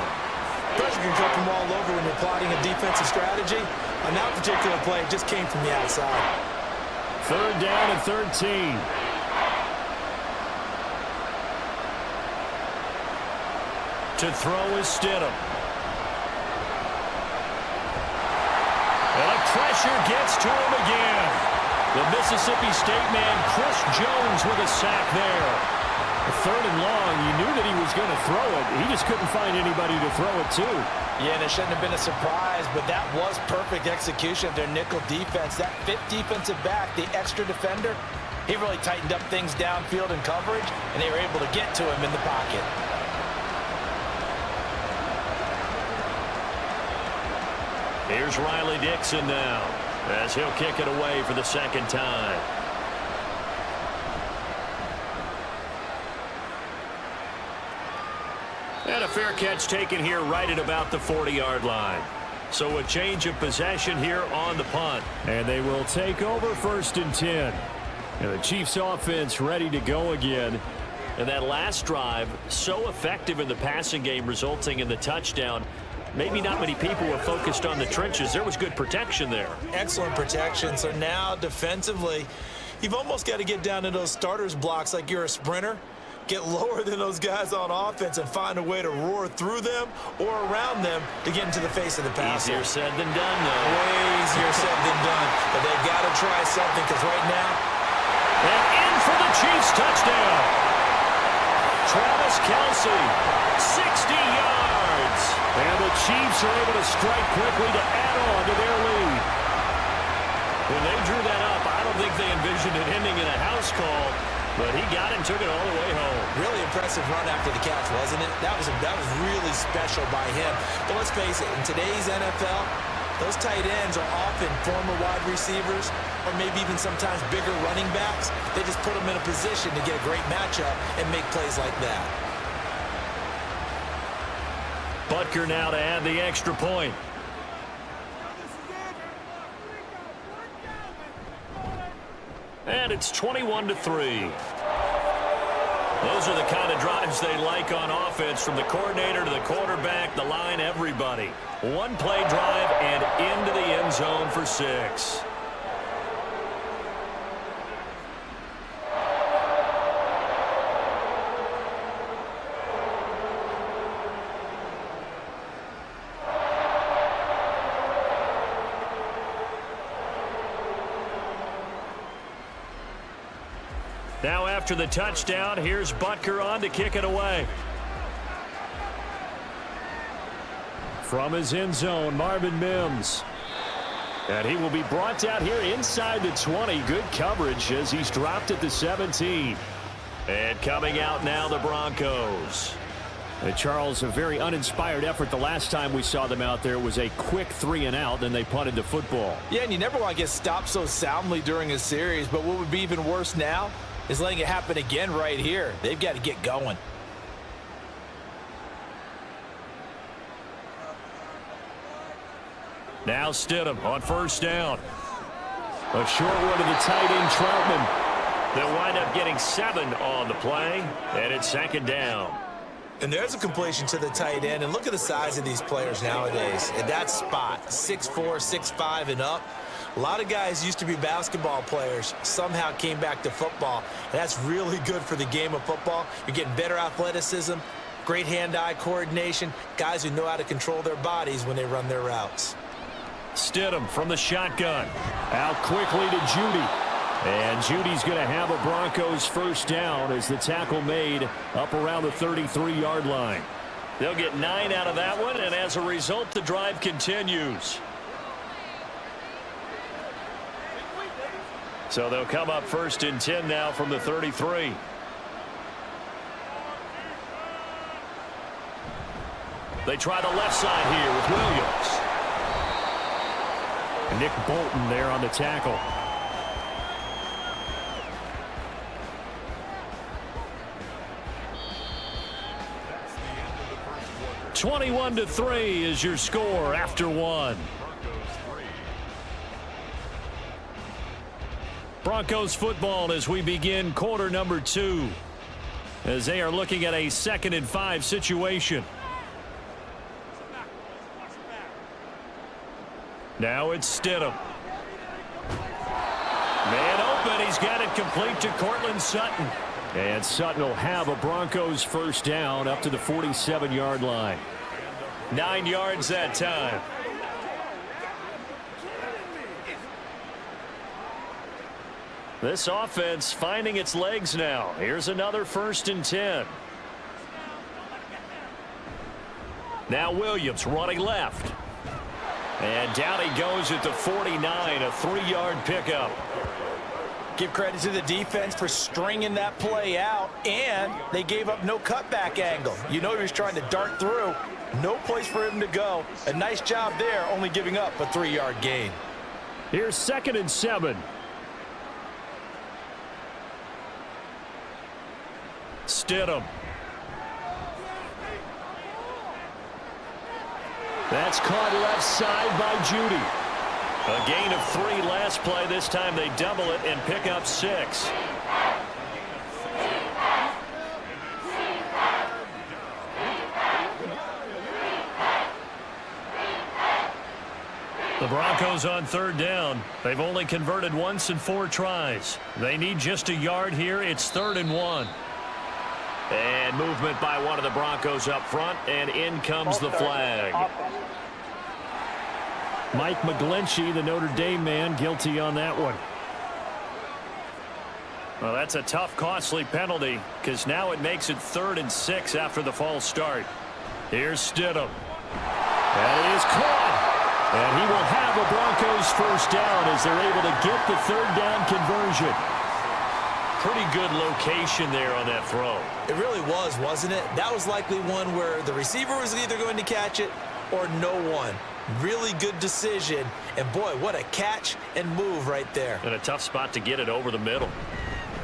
Pressure can come from all over when you're plotting a defensive strategy. On that particular play, it just came from the outside. 3rd down and 13. To throw is Stidham. And the pressure gets to him again. The Mississippi State man, Chris Jones, with a sack there. 3rd and long, you knew that he was going to throw it. He just couldn't find anybody to throw it to. Yeah, and it shouldn't have been a surprise, but that was perfect execution of their nickel defense. That 5th defensive back, the extra defender, he really tightened up things downfield in coverage, and they were able to get to him in the pocket. Here's Riley Dixon now, as he'll kick it away for the 2nd time. And a fair catch taken here right at about the 40-yard line. So a change of possession here on the punt. And they will take over 1st and 10. And the Chiefs offense ready to go again. And that last drive, so effective in the passing game, resulting in the touchdown. Maybe not many people were focused on the trenches. There was good protection there. Excellent protection. So now defensively, you've almost got to get down to those starters blocks like you're a sprinter. Get lower than those guys on offense and find a way to roar through them or around them to get into the face of the passer. Easier said than done, though. Way easier said than done. But they've got to try something because right now. And in for the Chiefs touchdown. Travis Kelce, 60 yards. And the Chiefs are able to strike quickly to add on to their lead. When they drew that up, I don't think they envisioned it ending in a house call, but he got it and took it all the way home. Really impressive run after the catch, wasn't it? That was really special by him. But let's face it, in today's NFL, Those tight ends are often former wide receivers or maybe even sometimes bigger running backs. They just put them in a position to get a great matchup and make plays like that. Butker now to add the extra point. And it's 21-3. Those are the kind of drives they like on offense, from the coordinator to the quarterback, the line, everybody. One play drive and into the end zone for 6. Now after the touchdown, here's Butker on to kick it away. From his end zone, Marvin Mims. And he will be brought down here inside the 20. Good coverage as he's dropped at the 17. And coming out now, the Broncos. Charles, a very uninspired effort. The last time we saw them out there was a quick 3-and-out, then they punted the football. Yeah, and you never want to get stopped so soundly during a series, but what would be even worse now is letting it happen again right here. They've got to get going. Now Stidham on first down. A short one to the tight end, Troutman. They'll wind up getting 7 on the play, and it's second down. And there's a completion to the tight end, and look at the size of these players nowadays. At that spot, 6'4", 6'5", and up. A lot of guys used to be basketball players, somehow came back to football, and that's really good for the game of football. You're getting better athleticism, great hand-eye coordination, guys who know how to control their bodies when they run their routes. Stidham from the shotgun. Out quickly to Judy. And Judy's going to have a Broncos first down as the tackle made up around the 33-yard line. They'll get 9 out of that one, and as a result, the drive continues. So they'll come up first and 10 now from the 33. They try the left side here with Williams. Nick Bolton there on the tackle. That's 21-3 is your score after 1. Broncos football as we begin quarter number 2, as they are looking at a 2nd and 5 situation. Now it's Stidham. Man open. He's got it complete to Cortland Sutton. And Sutton will have a Broncos first down up to the 47-yard line. 9 yards that time. This offense finding its legs now. Here's another 1st and 10. Now Williams running left. And down he goes at the 49, a 3-yard pickup. Give credit to the defense for stringing that play out, and they gave up no cutback angle. You know he was trying to dart through. No place for him to go. A nice job there, only giving up a 3-yard gain. Here's 2nd and 7. Stidham. That's caught left side by Judy. A gain of 3 last play. This time they double it and pick up 6. The Broncos on 3rd down. They've only converted once in 4 tries. They need just a yard here. It's 3rd and 1. And movement by one of the Broncos up front, and in comes the flag. Mike McGlinchey, the Notre Dame man, guilty on that one. Well, that's a tough, costly penalty, because now it makes it 3rd and 6 after the false start. Here's Stidham. And it is caught. And he will have a Broncos first down as they're able to get the 3rd down conversion. Pretty good location there on that throw. It really was, wasn't it? That was likely one where the receiver was either going to catch it or no one. Really good decision. And, boy, what a catch and move right there. And a tough spot to get it over the middle.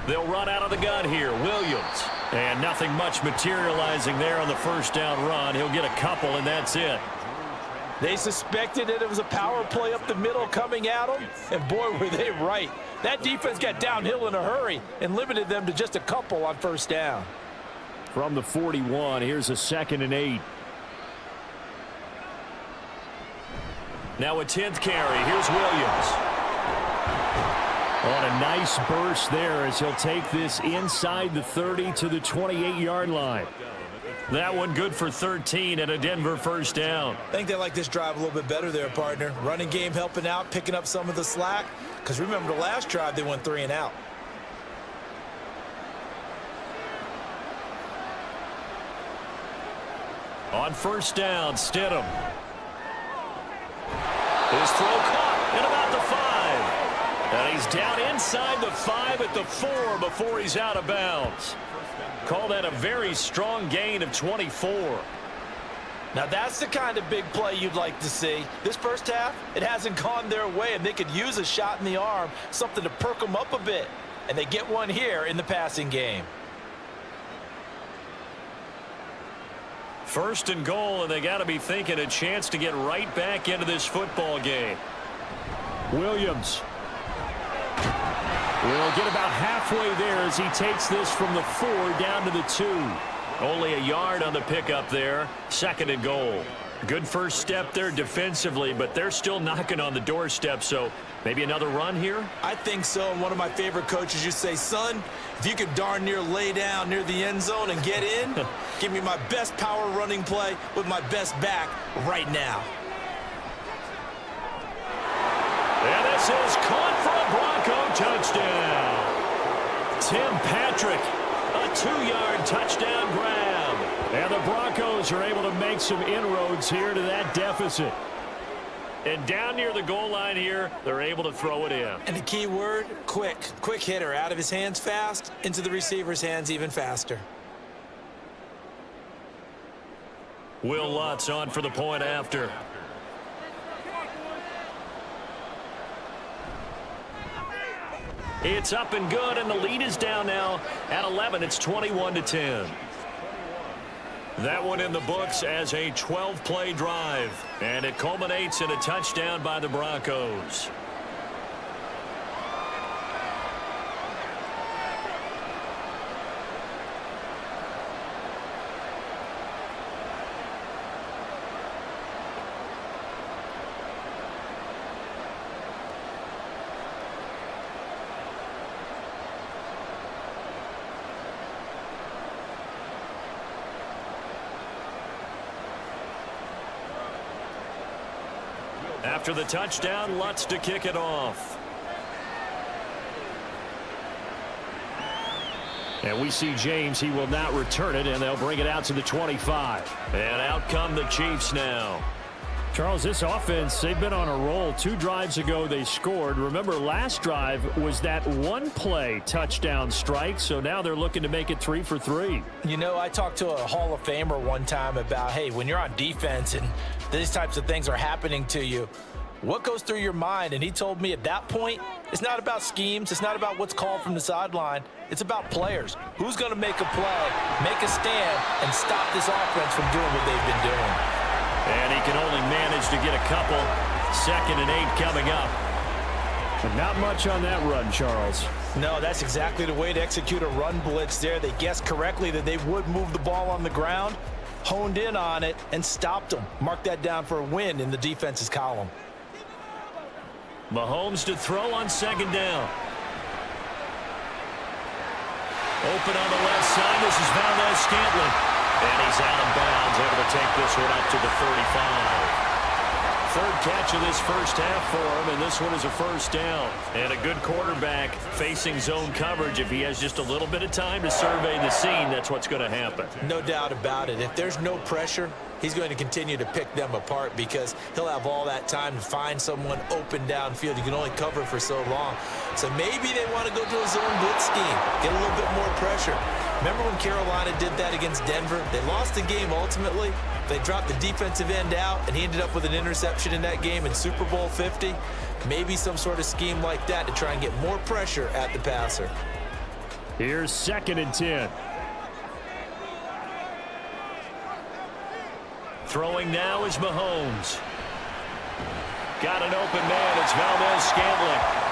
They'll run out of the gun here. Williams. And nothing much materializing there on the first down run. He'll get a couple, and that's it. They suspected that it was a power play up the middle coming at them, and boy, were they right. That defense got downhill in a hurry and limited them to just a couple on first down. From the 41, here's a 2nd and 8. Now a 10th carry. Here's Williams. On a nice burst there as he'll take this inside the 30 to the 28-yard line. That one good for 13 and a Denver first down. I think they like this drive a little bit better there, partner. Running game helping out, picking up some of the slack. Because remember the last drive, they went 3 and out. On first down, Stidham. His throw caught at about the 5. And he's down inside the 5 at the 4 before he's out of bounds. Call that a very strong gain of 24. Now that's the kind of big play you'd like to see. This first half, it hasn't gone their way, and they could use a shot in the arm, something to perk them up a bit. And they get one here in the passing game. First and goal, and they got to be thinking a chance to get right back into this football game. Williams will get about halfway there as he takes this from the 4 down to the 2. Only a yard on the pickup there. 2nd and goal. Good first step there defensively, but they're still knocking on the doorstep, so maybe another run here? I think so. And one of my favorite coaches, you say, son, if you could darn near lay down near the end zone and get in, give me my best power running play with my best back right now. And this is caught for a Bronco touchdown. Tim Patrick, a 2-yard touchdown grab. And the Broncos are able to make some inroads here to that deficit. And down near the goal line here, they're able to throw it in. And the key word, quick. Quick hitter. Out of his hands fast, into the receiver's hands even faster. Will Lutz on for the point after. It's up and good, and the lead is down now at 11. It's 21-10. That one in the books as a 12-play drive, and it culminates in a touchdown by the Broncos. After the touchdown, Lutz to kick it off. And we see James. He will not return it, and they'll bring it out to the 25. And out come the Chiefs now. Charles, this offense, they've been on a roll. 2 drives ago, they scored. Remember, last drive was that one-play touchdown strike, so now they're looking to make it 3 for 3. You know, I talked to a Hall of Famer one time about, hey, when you're on defense and these types of things are happening to you, what goes through your mind? And he told me at that point, it's not about schemes. It's not about what's called from the sideline. It's about players. Who's going to make a play, make a stand, and stop this offense from doing what they've been doing? And he can only manage to get a couple. 2nd and 8 coming up. But not much on that run, Charles. No, that's exactly the way to execute a run blitz there. They guessed correctly that they would move the ball on the ground, honed in on it, and stopped them. Mark that down for a win in the defense's column. Mahomes to throw on 2nd down. Open on the left side. This is Valdez-Scantling. And he's out of bounds, able to take this one up to the 35. 3rd catch of this first half for him, and this one is a first down. And a good quarterback facing zone coverage. If he has just a little bit of time to survey the scene, that's what's going to happen. No doubt about it. If there's no pressure, he's going to continue to pick them apart because he'll have all that time to find someone open downfield. You can only cover for so long. So maybe they want to go to a zone blitz scheme, get a little bit more pressure. Remember when Carolina did that against Denver? They lost the game ultimately, They dropped the defensive end out, and he ended up with an interception in that game in Super Bowl 50. Maybe some sort of scheme like that to try and get more pressure at the passer. Here's 2nd and 10. Throwing now is Mahomes. Got an open man. It's Valdez-Scantling.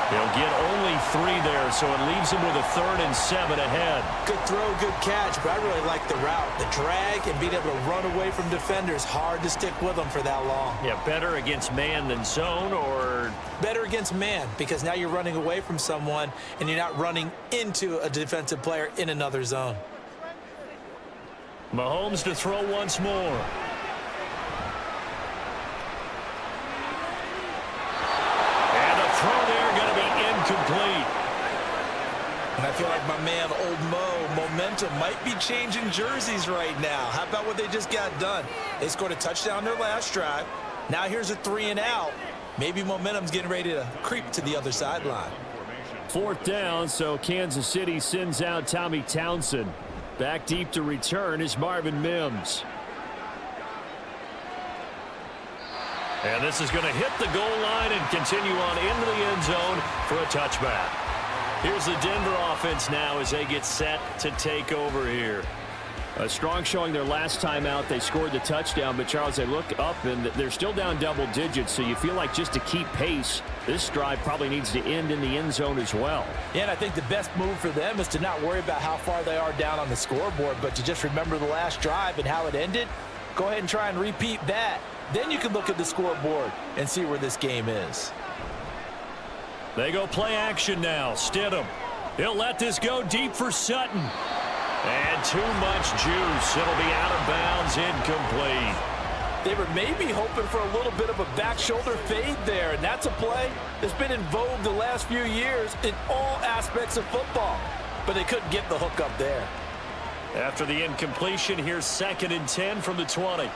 He'll get only 3 there, so it leaves him with a 3rd and 7 ahead. Good throw, good catch, but I really like the route. The drag and being able to run away from defenders, hard to stick with them for that long. Yeah, better against man than zone, or? Better against man, because now you're running away from someone and you're not running into a defensive player in another zone. Mahomes to throw once more. Throw there going to be incomplete. And I feel like my man, Old Mo, momentum might be changing jerseys right now. How about what they just got done? They scored a touchdown their last drive. Now here's a 3 and out. Maybe momentum's getting ready to creep to the other sideline. 4th down, so Kansas City sends out Tommy Townsend. Back deep to return is Marvin Mims. And this is going to hit the goal line and continue on into the end zone for a touchback. Here's the Denver offense now as they get set to take over here. A strong showing their last time out. They scored the touchdown, but Charles, they look up and they're still down double digits, so you feel like just to keep pace, this drive probably needs to end in the end zone as well. Yeah, and I think the best move for them is to not worry about how far they are down on the scoreboard, but to just remember the last drive and how it ended. Go ahead and try and repeat that. Then you can look at the scoreboard and see where this game is. They go play action now. Stidham. He'll let this go deep for Sutton. And too much juice. It'll be out of bounds, incomplete. They were maybe hoping for a little bit of a back shoulder fade there, and that's a play that's been in vogue the last few years in all aspects of football. But they couldn't get the hook up there. After the incompletion, here's 2nd and 10 from the 20.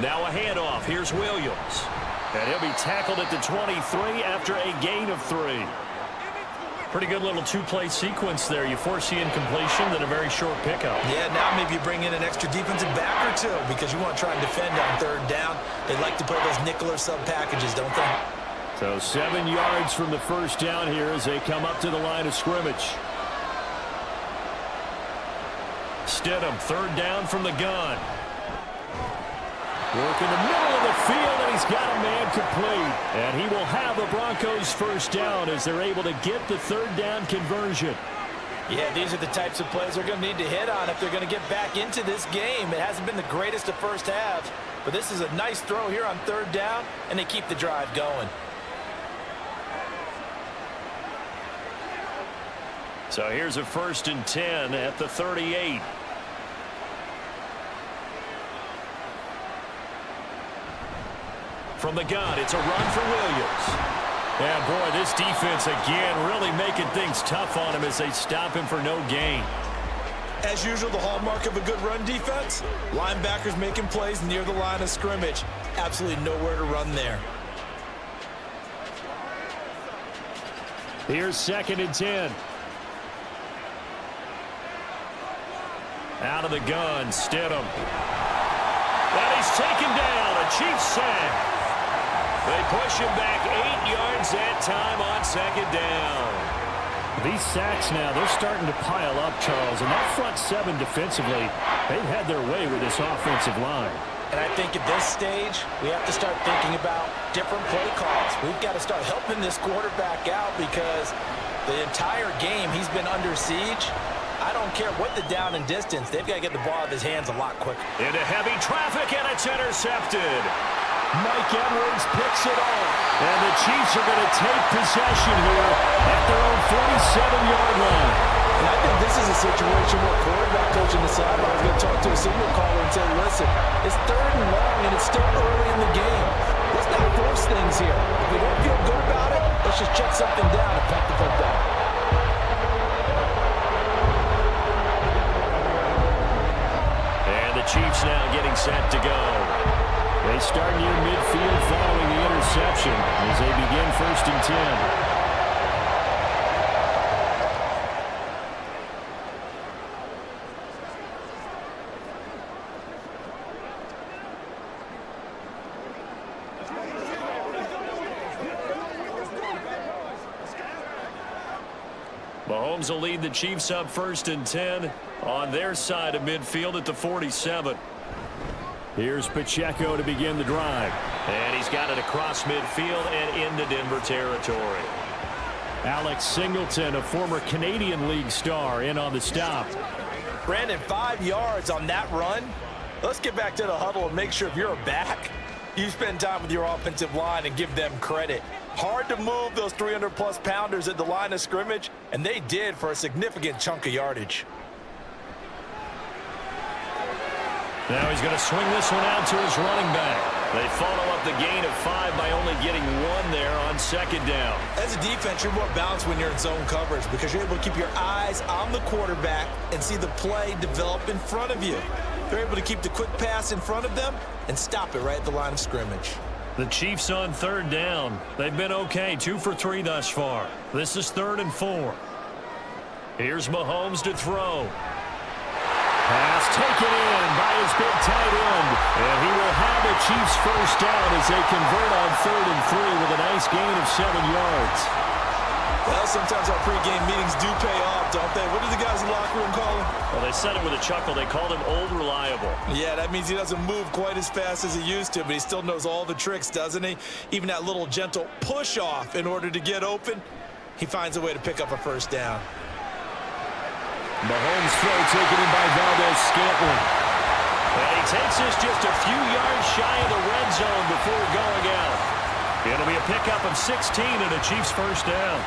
Now a handoff. Here's Williams. And he'll be tackled at the 23 after a gain of 3. Pretty good little 2-play sequence there. You force the incompletion, then a very short pickup. Yeah, now maybe you bring in an extra defensive back or 2 because you want to try and defend on 3rd down. They like to play those nickel or sub packages, don't they? So 7 yards from the 1st down here as they come up to the line of scrimmage. Stidham, 3rd down from the gun. Work in the middle of the field, and he's got a man complete. And he will have the Broncos 1st down as they're able to get the 3rd down conversion. Yeah, these are the types of plays they're going to need to hit on if they're going to get back into this game. It hasn't been the greatest of first halves, but this is a nice throw here on 3rd down, and they keep the drive going. So here's a 1st and 10 at the 38. From the gun, it's a run for Williams. Yeah, boy, this defense again really making things tough on him as they stop him for no gain. As usual, the hallmark of a good run defense, linebackers making plays near the line of scrimmage. Absolutely nowhere to run there. Here's 2nd and 10. Out of the gun, Stidham. And he's taken down, a Chiefs sack. They push him back 8 yards that time on 2nd down. These sacks now, they're starting to pile up, Charles. And that front 7 defensively, they've had their way with this offensive line. And I think at this stage, we have to start thinking about different play calls. We've got to start helping this quarterback out because the entire game he's been under siege. I don't care what the down and distance. They've got to get the ball out of his hands a lot quicker. Into heavy traffic, and it's intercepted. Mike Edwards picks it off. And the Chiefs are going to take possession here at their own 47-yard line. And I think this is a situation where quarterback coach in the sideline is going to talk to a signal caller and say, listen, it's 3rd and long, and it's still early in the game. Let's not force things here. If we don't feel good about it, let's just check something down and punt the football. And the Chiefs now getting set to go. They start near midfield following the interception as they begin 1st and 10. Mahomes will lead the Chiefs up 1st and 10 on their side of midfield at the 47. Here's Pacheco to begin the drive. And he's got it across midfield and into Denver territory. Alex Singleton, a former Canadian League star, in on the stop. Brandon, 5 yards on that run. Let's get back to the huddle and make sure if you're a back, you spend time with your offensive line and give them credit. Hard to move those 300-plus pounders at the line of scrimmage, and they did for a significant chunk of yardage. Now he's going to swing this one out to his running back. They follow up the gain of 5 by only getting 1 there on 2nd down. As a defense, you're more balanced when you're in zone coverage because you're able to keep your eyes on the quarterback and see the play develop in front of you. They're able to keep the quick pass in front of them and stop it right at the line of scrimmage. The Chiefs on 3rd down. They've been okay, 2 for 3 thus far. This is 3rd and 4. Here's Mahomes to throw. Pass taken in by his big tight end. And he will have the Chiefs 1st down as they convert on 3rd and 3 with a nice gain of 7 yards. Well, sometimes our pregame meetings do pay off, don't they? What do the guys in the locker room call him? Well, they said it with a chuckle. They called him Old Reliable. Yeah, that means he doesn't move quite as fast as he used to, but he still knows all the tricks, doesn't he? Even that little gentle push-off in order to get open, he finds a way to pick up a 1st down. Mahomes throw taken in by Valdez-Scantling. And he takes this just a few yards shy of the red zone before going out. It'll be a pickup of 16 and a Chiefs 1st down.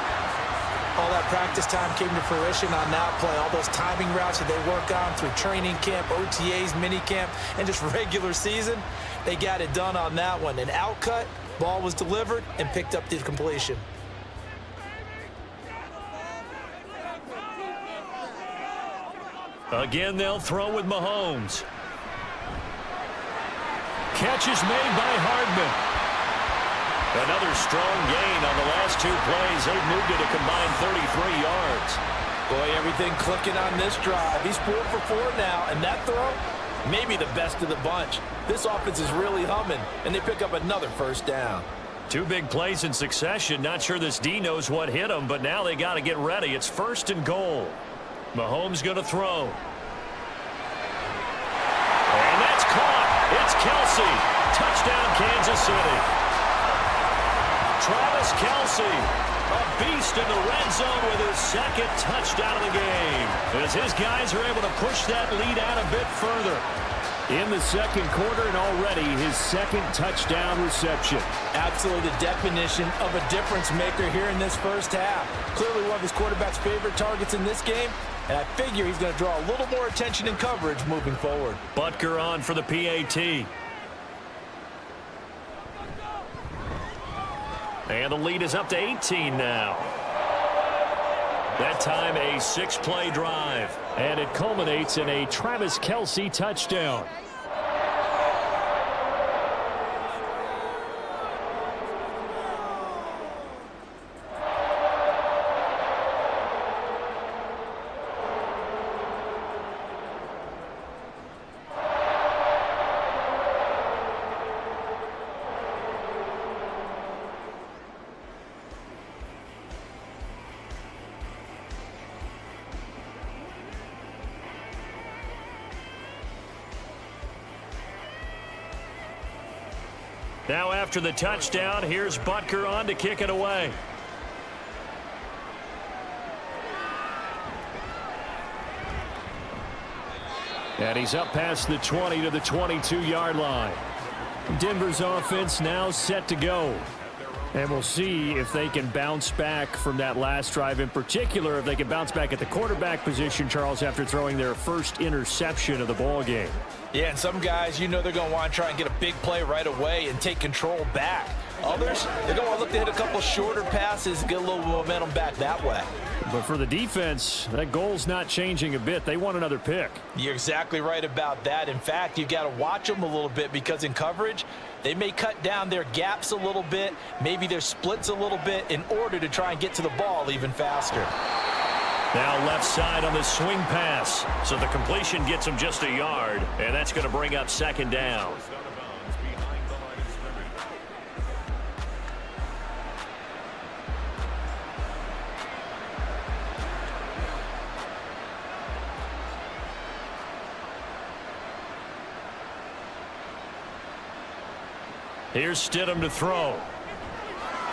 All that practice time came to fruition on that play. All those timing routes that they work on through training camp, OTAs, mini camp, and just regular season, they got it done on that one. An outcut, ball was delivered, and picked up the completion. Again, they'll throw with Mahomes. Catch is made by Hardman. Another strong gain on the last 2 plays. They've moved it a combined 33 yards. Boy, everything clicking on this drive. He's 4 for 4 now, and that throw, maybe the best of the bunch. This offense is really humming, and they pick up another 1st down. 2 big plays in succession. Not sure this D knows what hit him, but now they got to get ready. It's 1st and goal. Mahomes going to throw. And that's caught. It's Kelsey. Touchdown, Kansas City. Travis Kelsey, a beast in the red zone with his 2nd touchdown of the game. As his guys are able to push that lead out a bit further. In the 2nd quarter and already his 2nd touchdown reception. Absolutely the definition of a difference maker here in this 1st half. Clearly one of his quarterback's favorite targets in this game, and I figure he's going to draw a little more attention and coverage moving forward. Butker on for the PAT. And the lead is up to 18 now. That time a 6-play drive. And it culminates in a Travis Kelsey touchdown. Now after the touchdown, here's Butker on to kick it away. And he's up past the 20 to the 22-yard line. Denver's offense now set to go. And we'll see if they can bounce back from that last drive, in particular if they can bounce back at the quarterback position, Charles, after throwing their 1st interception of the ball game. Yeah, and some guys, you know they're going to want to try and get a big play right away and take control back. Others, they're going to look to hit a couple shorter passes and get a little momentum back that way. But for the defense, that goal's not changing a bit. They want another pick. You're exactly right about that. In fact, you've got to watch them a little bit because in coverage, they may cut down their gaps a little bit, maybe their splits a little bit in order to try and get to the ball even faster. Now left side on the swing pass. So the completion gets him just a yard, and that's going to bring up 2nd down. Here's Stidham to throw.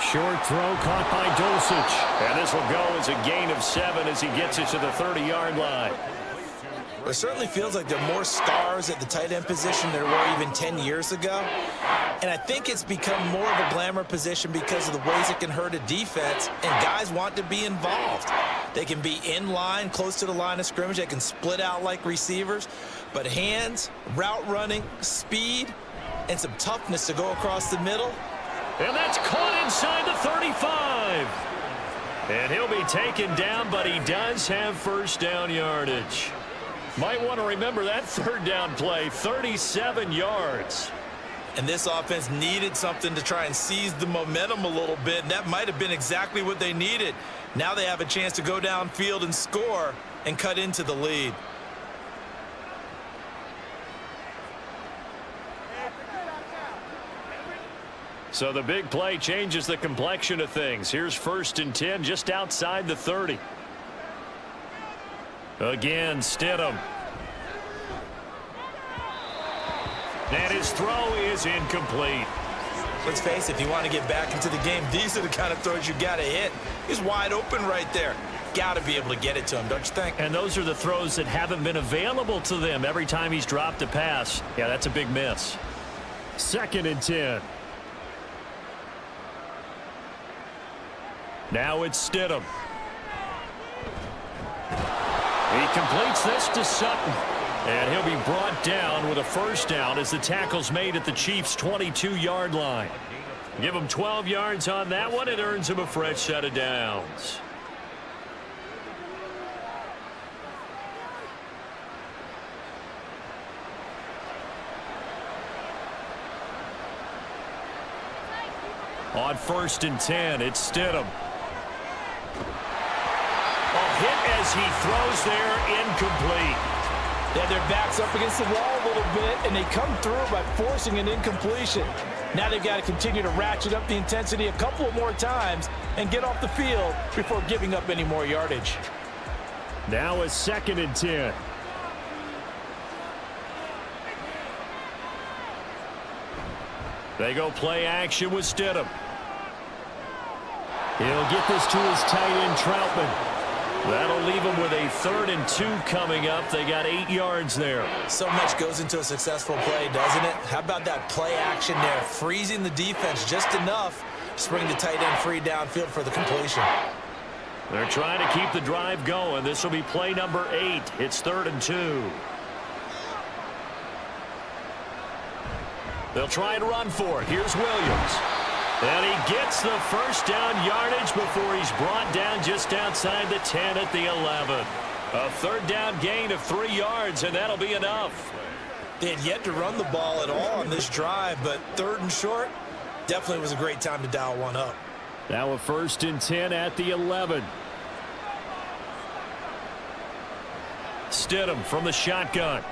Short throw caught by Dulcich. And this will go as a gain of 7 as he gets it to the 30-yard line. It certainly feels like there are more stars at the tight end position than there were even 10 years ago. And I think it's become more of a glamour position because of the ways it can hurt a defense, and guys want to be involved. They can be in line, close to the line of scrimmage. They can split out like receivers. But hands, route running, speed, and some toughness to go across the middle. And that's caught inside the 35. And he'll be taken down, but he does have first down yardage. Might want to remember that third down play, 37 yards. And this offense needed something to try and seize the momentum a little bit, and that might have been exactly what they needed. Now they have a chance to go downfield and score and cut into the lead. So the big play changes the complexion of things. Here's 1st and 10 just outside the 30. Again, Stidham. And his throw is incomplete. Let's face it, if you want to get back into the game, these are the kind of throws you got to hit. He's wide open right there. Got to be able to get it to him, don't you think? And those are the throws that haven't been available to them every time he's dropped a pass. Yeah, that's a big miss. 2nd and 10. Now it's Stidham. He completes this to Sutton. And he'll be brought down with a first down as the tackle's made at the Chiefs' 22-yard line. Give him 12 yards on that one. It earns him a fresh set of downs. On 1st and 10, it's Stidham. A hit as he throws there, incomplete. Yeah, their back's up against the wall a little bit, and they come through by forcing an incompletion. Now they've got to continue to ratchet up the intensity a couple of more times and get off the field before giving up any more yardage. Now a 2nd and 10. They go play action with Stidham. He'll get this to his tight end, Troutman. That'll leave them with a 3rd and 2 coming up. They got 8 yards there. So much goes into a successful play, doesn't it? How about that play action there? Freezing the defense just enough to bring the tight end free downfield for the completion. They're trying to keep the drive going. This will be play number 8. It's 3rd and 2. They'll try and run for it. Here's Williams. And he gets the first down yardage before he's brought down just outside the 10 at the 11. A 3rd down gain of 3 yards, and that'll be enough. They had yet to run the ball at all on this drive, but 3rd and short definitely was a great time to dial one up. Now a 1st and 10 at the 11. Stidham from the shotgun.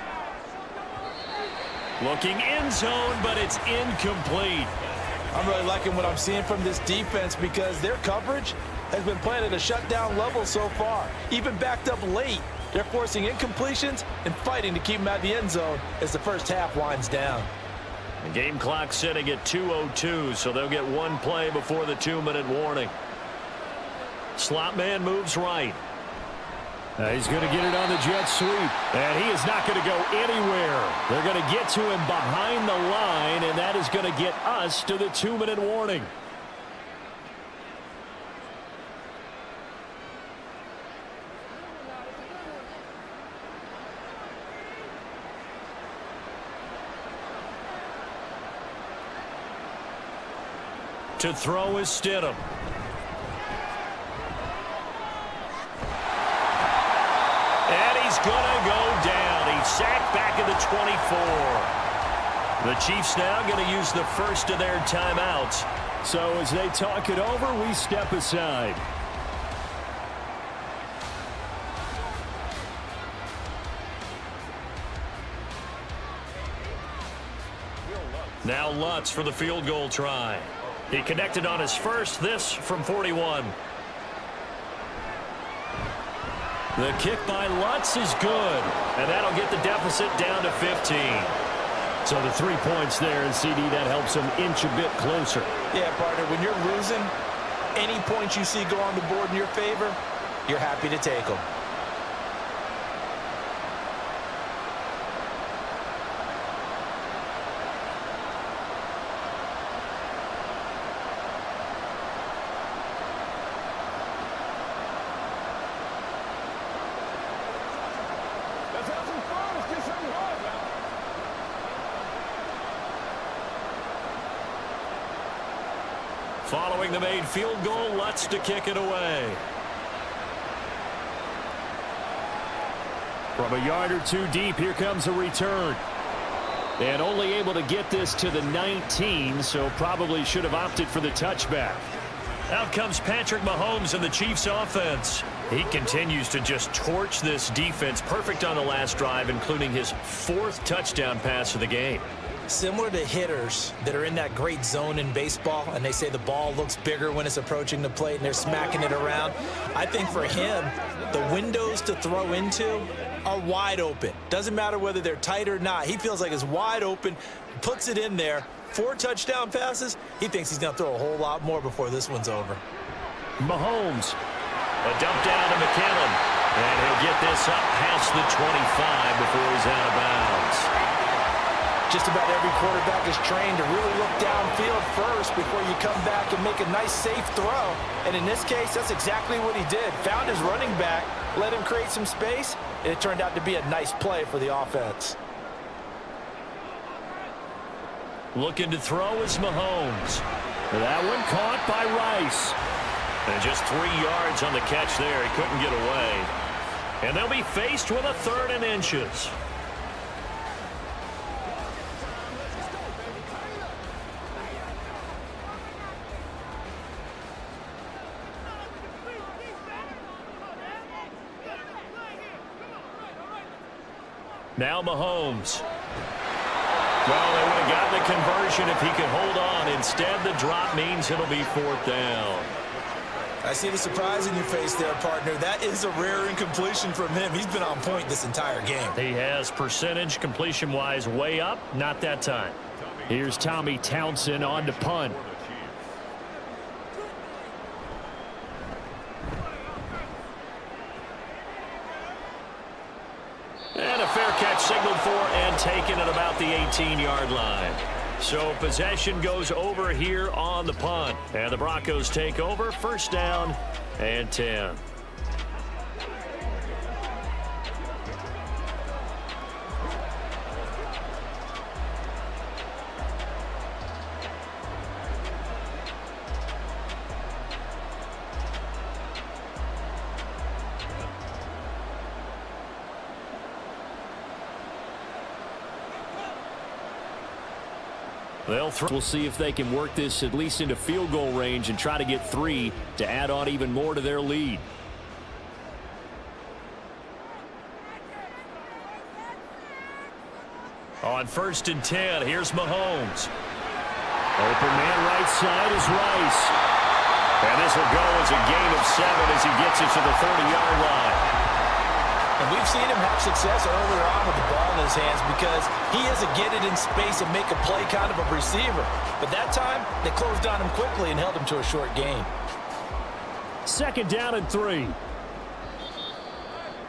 Looking end zone, but it's incomplete. I'm really liking what I'm seeing from this defense because their coverage has been playing at a shutdown level so far. Even backed up late, they're forcing incompletions and fighting to keep them out of the end zone as the first half winds down. The game clock sitting at 2:02, so they'll get one play before the 2-minute warning. Slot man moves right. He's going to get it on the jet sweep. And he is not going to go anywhere. They're going to get to him behind the line, and that is going to get us to the 2-minute warning. To throw is Stidham. He's going to go down. He's sacked back at the 24. The Chiefs now going to use the first of their timeouts. So as they talk it over, we step aside. Now Lutz for the field goal try. He connected on his first, this from 41. The kick by Lutz is good, and that'll get the deficit down to 15. So the 3 points there, and CD, that helps them inch a bit closer. Yeah, partner, when you're losing, any points you see go on the board in your favor, you're happy to take them. Following the made field goal, Lutz to kick it away. From a yard or two deep, here comes a return. And only able to get this to the 19, so probably should have opted for the touchback. Out comes Patrick Mahomes in the Chiefs offense. He continues to just torch this defense. Perfect on the last drive, including his 4th touchdown pass of the game. Similar to hitters that are in that great zone in baseball, and they say the ball looks bigger when it's approaching the plate and they're smacking it around. I think for him, the windows to throw into are wide open. Doesn't matter whether they're tight or not. He feels like it's wide open, puts it in there. 4 touchdown passes. He thinks he's going to throw a whole lot more before this one's over. Mahomes. A dump down to McKinnon. And he'll get this up past the 25 before he's out of bounds. Just about every quarterback is trained to really look downfield first before you come back and make a nice, safe throw. And in this case, that's exactly what he did. Found his running back, let him create some space, and it turned out to be a nice play for the offense. Looking to throw is Mahomes. That one caught by Rice. And just 3 yards on the catch there. He couldn't get away. And they'll be faced with a 3rd and inches. Now Mahomes. Well, they would have gotten the conversion if he could hold on. Instead, the drop means it'll be 4th down. I see the surprise in your face there, partner. That is a rare incompletion from him. He's been on point this entire game. He has percentage completion-wise way up. Not that time. Here's Tommy Townsend on to punt. And a fair catch signaled for and taken at about the 18-yard line. So possession goes over here on the punt. And the Broncos take over, 1st down and 10. We'll see if they can work this at least into field goal range and try to get 3 to add on even more to their lead. On 1st and 10, here's Mahomes. Open man right side is Rice. And this will go as a gain of 7 as he gets it to the 30-yard line. And we've seen him have success earlier on with the ball in his hands because he is a get it in space and make a play kind of a receiver. But that time, they closed on him quickly and held him to a short gain. 2nd down and 3.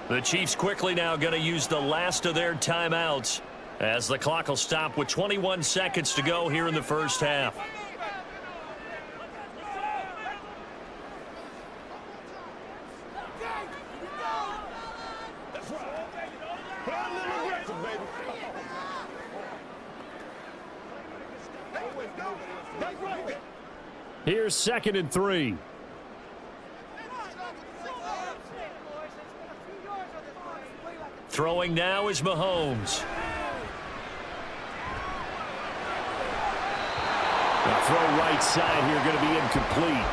The Chiefs quickly now going to use the last of their timeouts as the clock will stop with 21 seconds to go here in the 1st half. Here's 2nd and 3. Throwing now is Mahomes. The throw right side here going to be incomplete.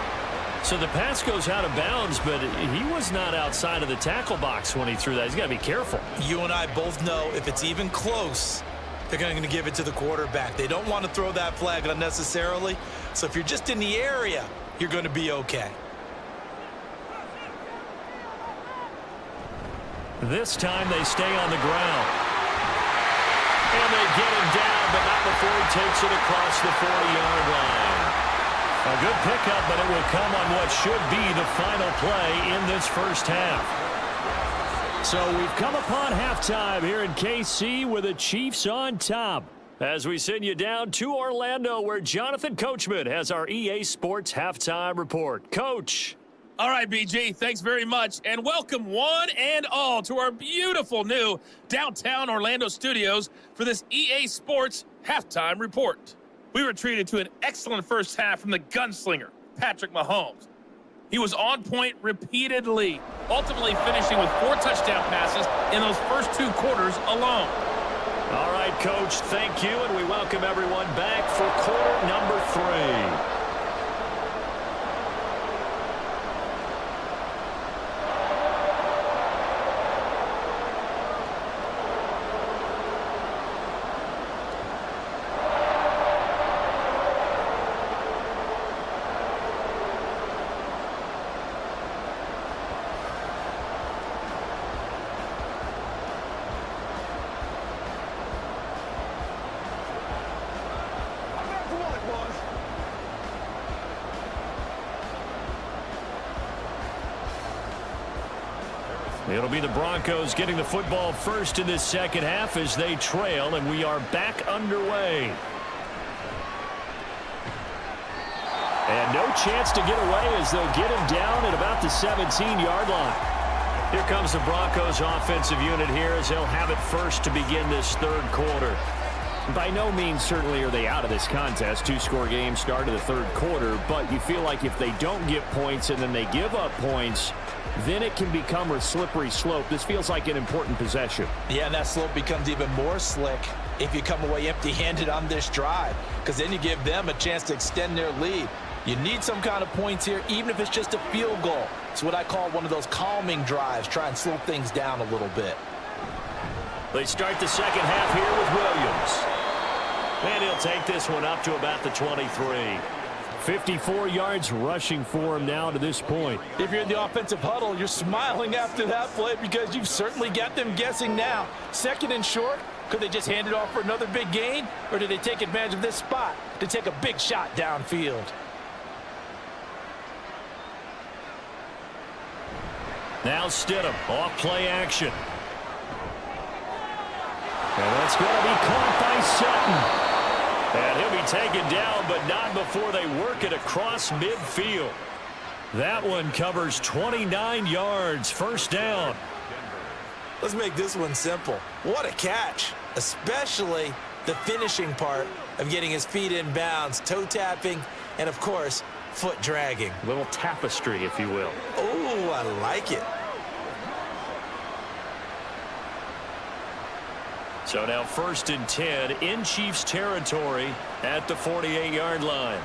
So the pass goes out of bounds, but he was not outside of the tackle box when he threw that. He's got to be careful. You and I both know if it's even close, they're going to give it to the quarterback. They don't want to throw that flag unnecessarily. So if you're just in the area, you're going to be okay. This time they stay on the ground. And they get him down, but not before he takes it across the 40-yard line. A good pickup, but it will come on what should be the final play in this first half. So we've come upon halftime here in KC with the Chiefs on top. As we send you down to Orlando, where Jonathan Coachman has our EA Sports halftime report. Coach. All right, BG, thanks very much. And welcome one and all to our beautiful new downtown Orlando studios for this EA Sports halftime report. We were treated to an excellent first half from the gunslinger, Patrick Mahomes. He was on point repeatedly, ultimately finishing with 4 touchdown passes in those first 2 quarters alone. All right, Coach, thank you, and we welcome everyone back for quarter number 3. It'll be the Broncos getting the football first in this second half as they trail, and we are back underway. And no chance to get away as they'll get him down at about the 17-yard line. Here comes the Broncos offensive unit here as they'll have it first to begin this third quarter. By no means certainly are they out of this contest. 2-score game start of the third quarter, but you feel like if they don't get points and then they give up points, then it can become a slippery slope. This feels like an important possession. Yeah, and that slope becomes even more slick if you come away empty-handed on this drive, because then you give them a chance to extend their lead. You need some kind of points here, even if it's just a field goal. It's what I call one of those calming drives, try and slow things down a little bit. They start the second half here with Williams. And he'll take this one up to about the 23. 54 yards rushing for him now to this point. If you're in the offensive huddle, you're smiling after that play because you've certainly got them guessing now. Second and short, could they just hand it off for another big gain? Or do they take advantage of this spot to take a big shot downfield? Now Stidham, off play action. And that's going to be caught by Sutton. And he'll be taken down, but not before they work it across midfield. That one covers 29 yards, first down. Let's make this one simple. What a catch, especially the finishing part of getting his feet in bounds, toe tapping, and of course, foot dragging. A little tapestry, if you will. Oh, I like it. So now 1st and 10 in Chiefs territory at the 48-yard line.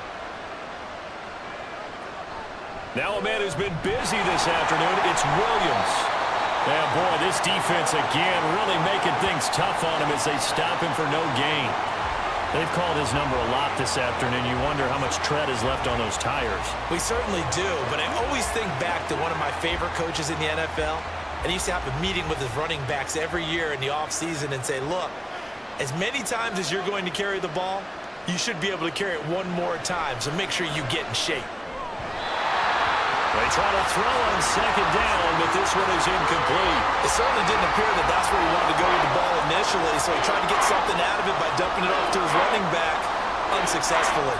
Now a man who's been busy this afternoon, it's Williams. Yeah, boy, this defense again really making things tough on him as they stop him for no gain. They've called his number a lot this afternoon. You wonder how much tread is left on those tires. We certainly do, but I always think back to one of my favorite coaches in the NFL. And he used to have a meeting with his running backs every year in the offseason and say, look, as many times as you're going to carry the ball, you should be able to carry it one more time, so make sure you get in shape. They try to throw on second down, but this one is incomplete. It certainly didn't appear that that's where he wanted to go with the ball initially, so he tried to get something out of it by dumping it off to his running back unsuccessfully.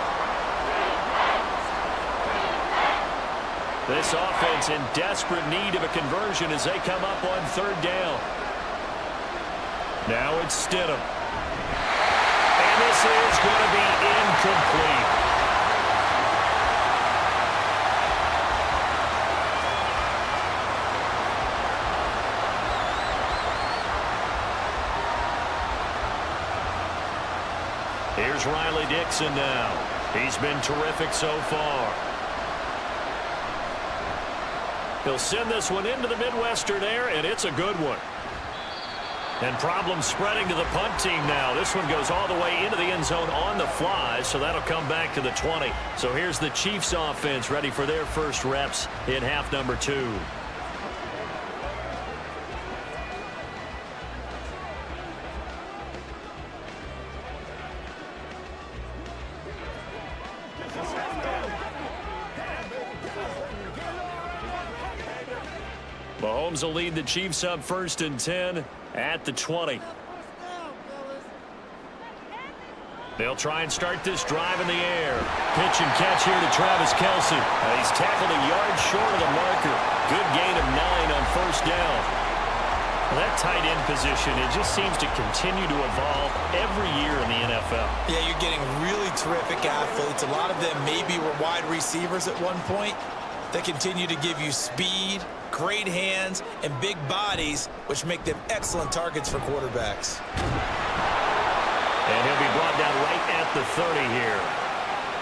This offense in desperate need of a conversion as they come up on third down. Now it's Stidham. And this is going to be incomplete. Here's Riley Dixon now. He's been terrific so far. He'll send this one into the Midwestern air, and it's a good one. And problems spreading to the punt team now. This one goes all the way into the end zone on the fly, so that'll come back to the 20. So here's the Chiefs offense ready for their first reps in half number 2. Mahomes will lead the Chiefs up 1st and 10 at the 20. They'll try and start this drive in the air. Pitch and catch here to Travis Kelce. He's tackled a yard short of the marker. Good gain of 9 on 1st down. Well, that tight end position, it just seems to continue to evolve every year in the NFL. Yeah, you're getting really terrific athletes. A lot of them maybe were wide receivers at one point. They continue to give you speed, great hands, and big bodies, which make them excellent targets for quarterbacks. And he'll be brought down right at the 30 here.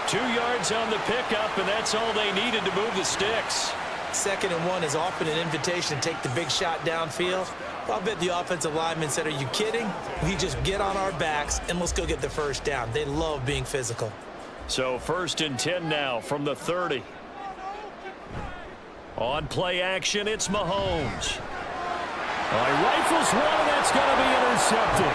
2 yards on the pickup, and that's all they needed to move the sticks. 2nd and 1 is often an invitation to take the big shot downfield. I'll bet the offensive lineman said, are you kidding? We just get on our backs, and let's go get the 1st down. They love being physical. So 1st and 10 now from the 30. On play action, it's Mahomes. He rifles one, and that's going to be intercepted.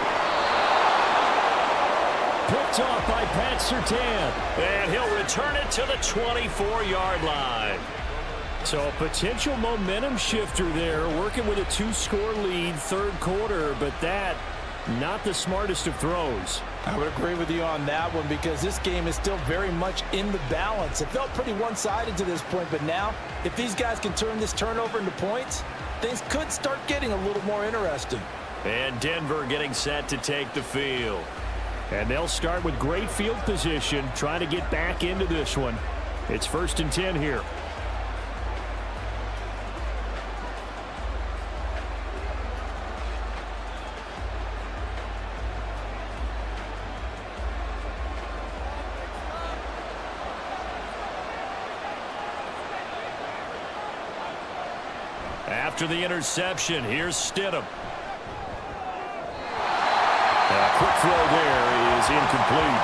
Picked off by Pat Surtain. And he'll return it to the 24-yard line. So a potential momentum shifter there, working with a 2-score lead, 3rd quarter, but that, not the smartest of throws. I would agree with you on that one because this game is still very much in the balance. It felt pretty one-sided to this point, but now, if these guys can turn this turnover into points, things could start getting a little more interesting. And Denver getting set to take the field. And they'll start with great field position, trying to get back into this one. It's 1st and 10 here. After the interception, here's Stidham. A quick throw there is incomplete.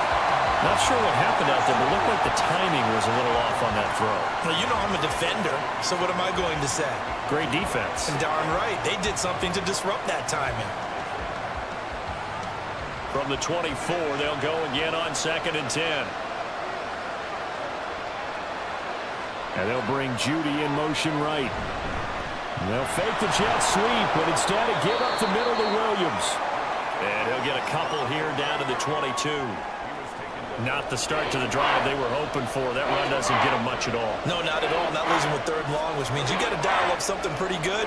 Not sure what happened out there, but it looked like the timing was a little off on that throw. Well, you know I'm a defender, so what am I going to say? Great defense. And darn right, they did something to disrupt that timing. From the 24, they'll go again on 2nd and 10. And they'll bring Judy in motion right. And they'll fake the jet sweep, but instead of give up the middle to Williams. And he'll get a couple here down to the 22. Not the start to the drive they were hoping for. That run doesn't get them much at all. No, not at all. Not losing with 3rd and long, which means you got to dial up something pretty good.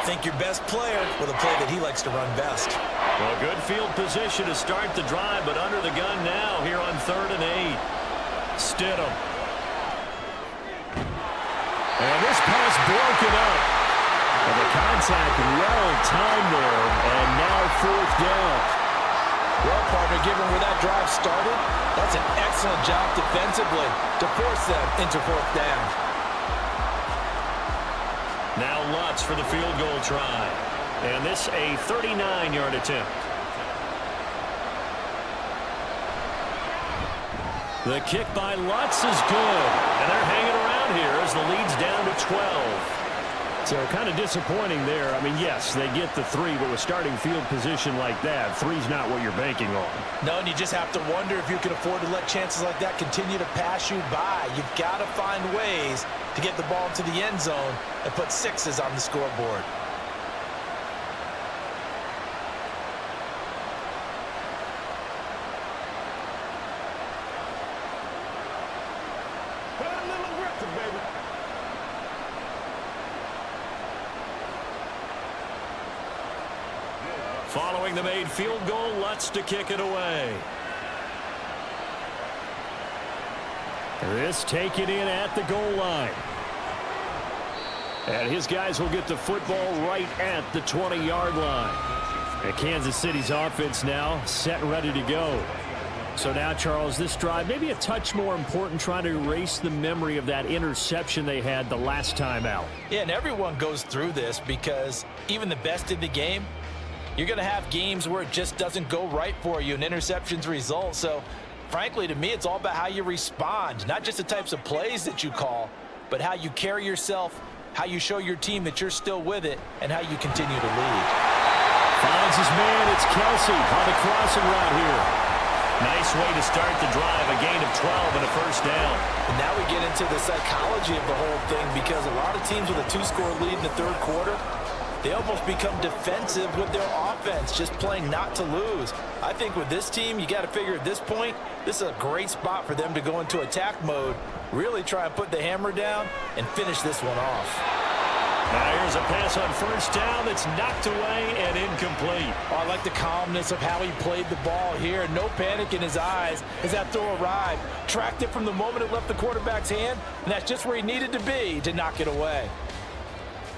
Think your best player with a play that he likes to run best. Well, good field position to start the drive, but under the gun now here on 3rd and 8. Stidham. And this pass broken up. And the contact well timed there, and now 4th down. Well, partner, given where that drive started, that's an excellent job defensively to force them into 4th down. Now Lutz for the field goal try. And this a 39-yard attempt. The kick by Lutz is good. And they're hanging around here as the lead's down to 12. So kind of disappointing there. I mean, yes, they get the 3, but with starting field position like that, 3's not what you're banking on. No, and you just have to wonder if you can afford to let chances like that continue to pass you by. You've got to find ways to get the ball to the end zone and put 6s on the scoreboard. Following the made field goal, Lutz to kick it away. This taken in at the goal line. And his guys will get the football right at the 20-yard line. And Kansas City's offense now set and ready to go. So now, Charles, this drive maybe a touch more important, trying to erase the memory of that interception they had the last time out. Yeah, and everyone goes through this because even the best in the game, you're going to have games where it just doesn't go right for you and interceptions result. So, frankly, to me, it's all about how you respond, not just the types of plays that you call, but how you carry yourself, how you show your team that you're still with it, and how you continue to lead. Finds his man. It's Kelce on the crossing route here. Nice way to start the drive, a gain of 12 and a 1st down. And now we get into the psychology of the whole thing because a lot of teams with a 2-score lead in the 3rd quarter, they almost become defensive with their offense, just playing not to lose. I think with this team, you got to figure at this point, this is a great spot for them to go into attack mode, really try and put the hammer down and finish this one off. Now here's a pass on first down that's knocked away and incomplete. Oh, I like the calmness of how he played the ball here. No panic in his eyes as that throw arrived. Tracked it from the moment it left the quarterback's hand, and that's just where he needed to be to knock it away.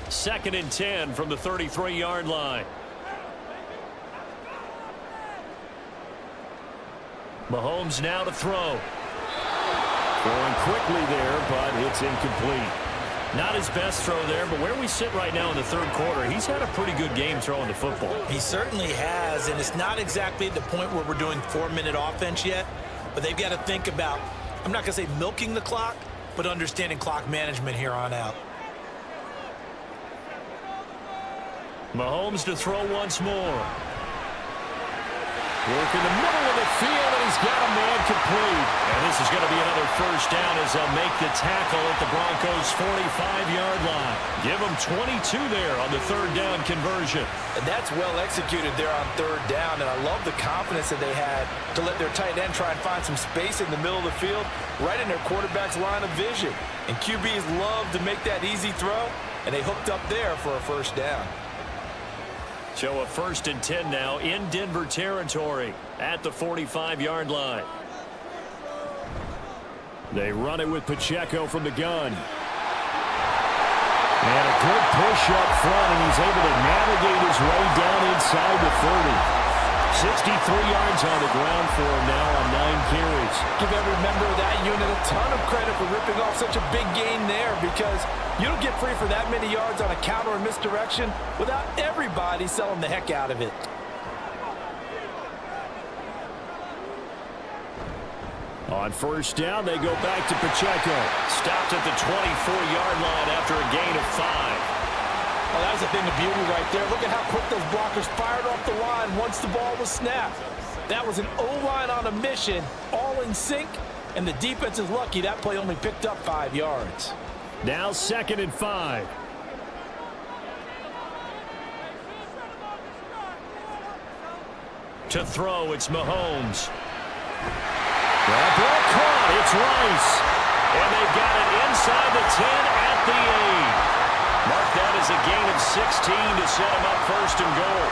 2nd and 10 from the 33-yard line. Mahomes now to throw. Throwing quickly there, but it's incomplete. Not his best throw there, but where we sit right now in the third quarter, he's had a pretty good game throwing the football. He certainly has, and it's not exactly at the point where we're doing 4-minute offense yet, but they've got to think about, I'm not going to say milking the clock, but understanding clock management here on out. Mahomes to throw once more. Work in the middle of the field, and he's got a man complete. And this is going to be another first down as they'll make the tackle at the Broncos' 45-yard line. Give them 22 there on the third down conversion. And that's well executed there on third down, and I love the confidence that they had to let their tight end try and find some space in the middle of the field, right in their quarterback's line of vision. And QBs love to make that easy throw, and they hooked up there for a first down. So a 1st and 10 now in Denver territory at the 45-yard line. They run it with Pacheco from the gun. And a good push up front, and he's able to navigate his way down inside the 30. 63 yards on the ground for him now on 9 carries. Give every member of that unit a ton of credit for ripping off such a big gain there, because you don't get free for that many yards on a counter or misdirection without everybody selling the heck out of it. On first down, they go back to Pacheco. Stopped at the 24-yard line after a gain of 5. Well, that was a thing of beauty right there. Look at how quick those blockers fired off the line once the ball was snapped. That was an O-line on a mission, all in sync, and the defense is lucky that play only picked up 5 yards. Now 2nd and 5. To throw, it's Mahomes. That ball caught. It's Rice. And they've got it inside the 10 at the 8. Mark that as a gain of 16 to set him up 1st and goal.